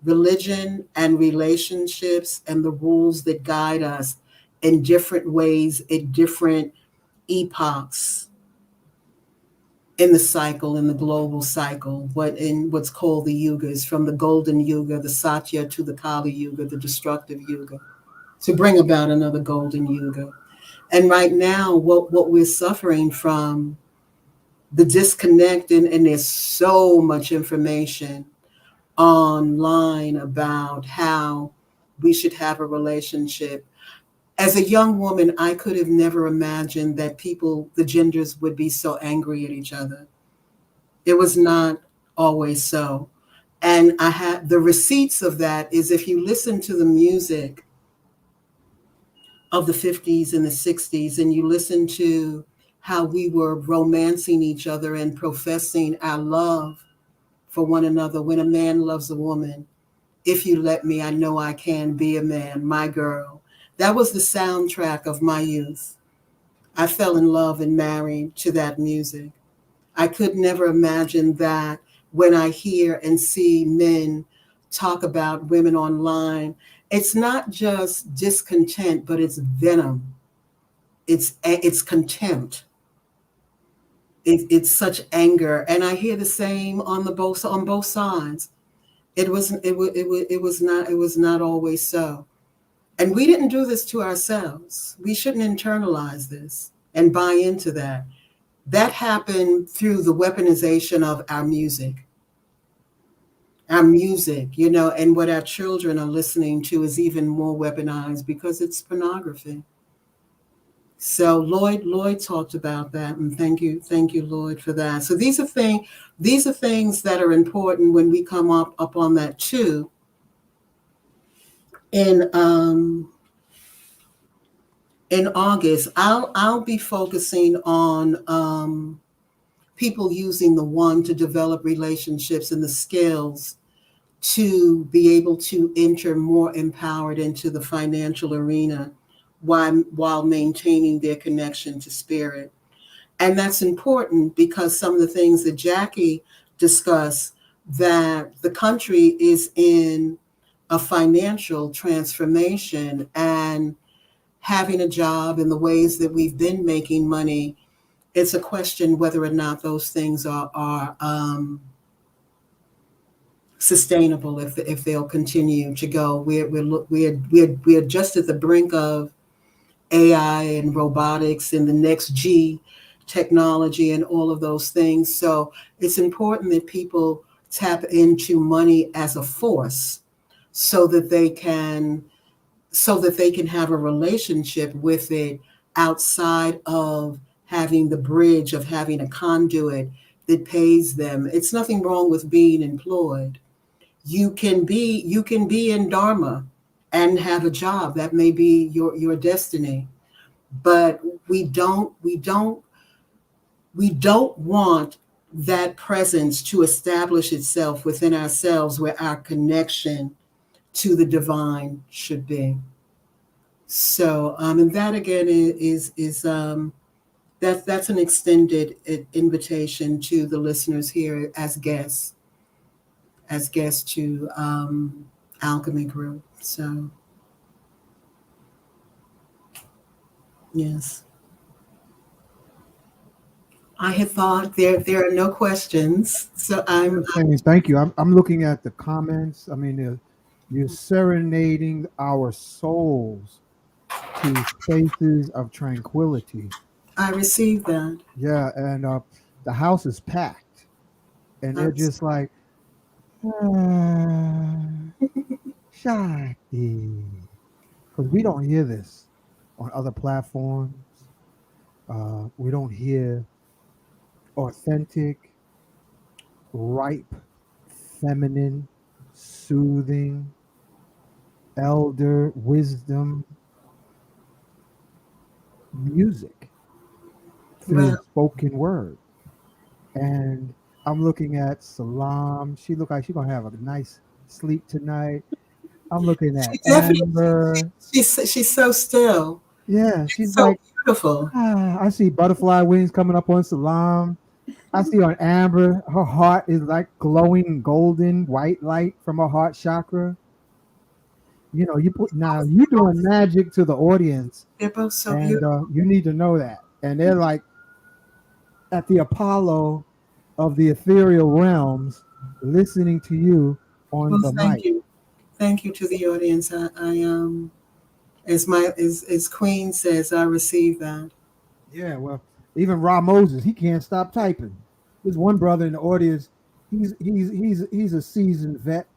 Speaker 10: religion and relationships and the rules that guide us in different ways at different epochs in the cycle, in the global cycle, what's called the yugas, from the golden yuga, the Satya, to the Kali yuga, the destructive yuga, to bring about another golden yuga. And right now, what we're suffering from, the disconnect, and there's so much information online about how we should have a relationship. As a young woman, I could have never imagined that people, the genders, would be so angry at each other. It was not always so. And I had the receipts of that is, if you listen to the music of the 50s and the 60s, and you listen to how we were romancing each other and professing our love for one another. When a man loves a woman, if you let me, I know I can be a man, my girl. That was the soundtrack of my youth. I fell in love and married to that music. I could never imagine that when I hear and see men talk about women online, it's not just discontent, but it's venom. It's contempt. It's such anger, and I hear the same on both sides. It was not always so, and we didn't do this to ourselves. We shouldn't internalize this and buy into that. That happened through the weaponization of our music. Our music, and what our children are listening to is even more weaponized because it's pornography. So Lloyd talked about that, and thank you, Lloyd, for that. So these are things that are important when we come up on that too. In August, I'll be focusing on people using the one to develop relationships and the skills to be able to enter more empowered into the financial arena while maintaining their connection to spirit. And that's important because some of the things that Jacquii discussed, that the country is in a financial transformation, and having a job in the ways that we've been making money, it's a question whether or not those things are sustainable, if they'll continue to go. We're just at the brink of AI and robotics and the next G technology and all of those things. So it's important that people tap into money as a force so that they can have a relationship with it outside of having the bridge of having a conduit that pays them. It's nothing wrong with being employed. You can be in Dharma and have a job. That may be your destiny. But we don't want that presence to establish itself within ourselves, where our connection to the divine should be. So, and that again is that's an extended invitation to the listeners here as guests to Alchemy Group. So, yes. I had thought there are no questions, so
Speaker 1: Thank you. I'm looking at the comments. I mean, you're serenading our souls to spaces of tranquility.
Speaker 10: I received that.
Speaker 1: Yeah, and the house is packed, and they're just like, Jacquii, because we don't hear this on other platforms. We don't hear authentic, ripe, feminine, soothing, elder wisdom music through spoken word. And I'm looking at Salam. She look like she's gonna have a nice sleep tonight. I'm looking at Amber.
Speaker 10: She's so still.
Speaker 1: Yeah, she's
Speaker 10: so
Speaker 1: like
Speaker 10: beautiful.
Speaker 1: I see butterfly wings coming up on Salam. I see on Amber, her heart is like glowing golden white light from her heart chakra. You know, you're doing magic to the audience.
Speaker 10: They're both so
Speaker 1: and
Speaker 10: beautiful.
Speaker 1: You need to know that. And they're like at the Apollo, of the ethereal realms listening to you on
Speaker 10: Well,
Speaker 1: the
Speaker 10: thank
Speaker 1: mic.
Speaker 10: you. Thank you to the audience. As Queen says, I receive that.
Speaker 1: Yeah, well, even Rob Moses, he can't stop typing. There's one brother in the audience. He's a seasoned vet,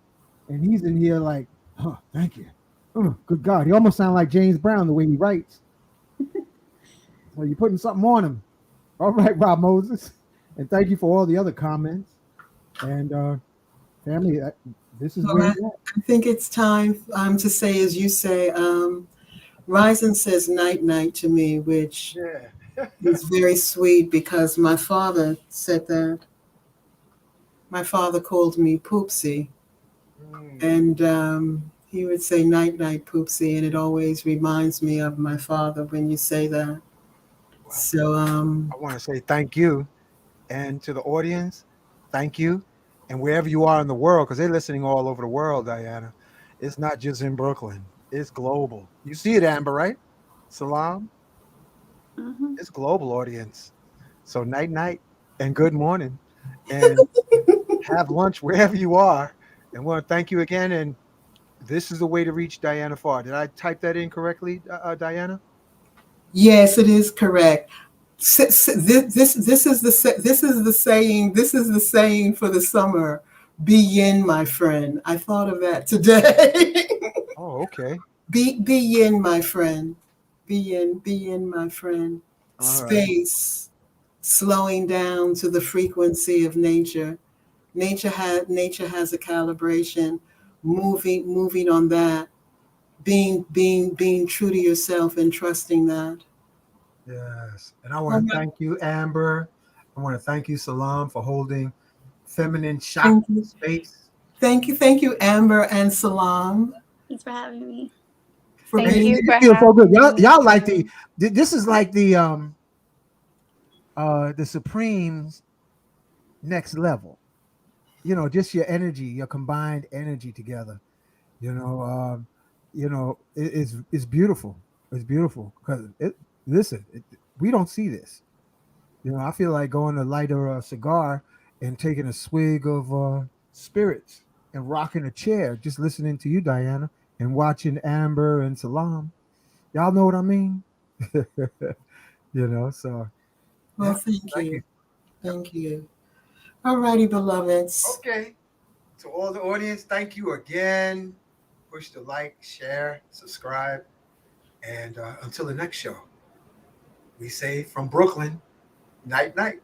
Speaker 1: and he's in here like, oh, thank you. Oh, good God, he almost sounds like James Brown the way he writes. So you're putting something on him. All right, Rob Moses, and thank you for all the other comments. And family, this is
Speaker 10: Well,
Speaker 1: where
Speaker 10: I,
Speaker 1: we're at.
Speaker 10: I think it's time to say, as you say, Ryzen says night night to me, which is very sweet because my father said that. My father called me Poopsie, and he would say night night Poopsie, and it always reminds me of my father when you say that. So
Speaker 11: I want to say thank you, and to the audience, thank you, and wherever you are in the world, because they're listening all over the world, Diana. It's not just in Brooklyn; it's global. You see it, Amber, right? Salam.
Speaker 9: Mm-hmm.
Speaker 11: It's global audience. So night night and good morning, and have lunch wherever you are. And want to thank you again. And this is the way to reach Diana Pharr. Did I type that in correctly, Diana?
Speaker 10: yes, it is correct. This is the saying for the summer. Be yin, my friend. I thought of that today.
Speaker 11: Oh, okay.
Speaker 10: Be yin, my friend. Be yin, my friend.
Speaker 11: All right.
Speaker 10: Space, slowing down to the frequency of nature. Nature has a calibration. Moving on that. Being true to yourself and trusting that.
Speaker 11: Yes. And I
Speaker 10: All
Speaker 11: want to
Speaker 10: right.
Speaker 11: thank you, Amber. I want to thank you, Salam, for holding feminine shock
Speaker 10: Thank you.
Speaker 11: space.
Speaker 10: Thank you, Amber and Salam,
Speaker 9: Thanks for having me.
Speaker 10: for
Speaker 5: Thank
Speaker 10: being.
Speaker 5: you for
Speaker 1: It feels so good.
Speaker 5: having me
Speaker 1: Y'all like
Speaker 5: too.
Speaker 1: this is like the Supremes next level. You know, just your energy, your combined energy together. You know, it's beautiful. It's beautiful because listen, we don't see this. You know, I feel like going to light a cigar and taking a swig of spirits and rocking a chair, just listening to you, Diana, and watching Amber and Salam. Y'all know what I mean? You know, so
Speaker 10: Well,
Speaker 1: yeah,
Speaker 10: thank
Speaker 1: thank you.
Speaker 10: you. Thank you. All righty, beloveds.
Speaker 11: Okay. To all the audience, thank you again. Push the like, share, subscribe. And until the next show, we say from Brooklyn, night night.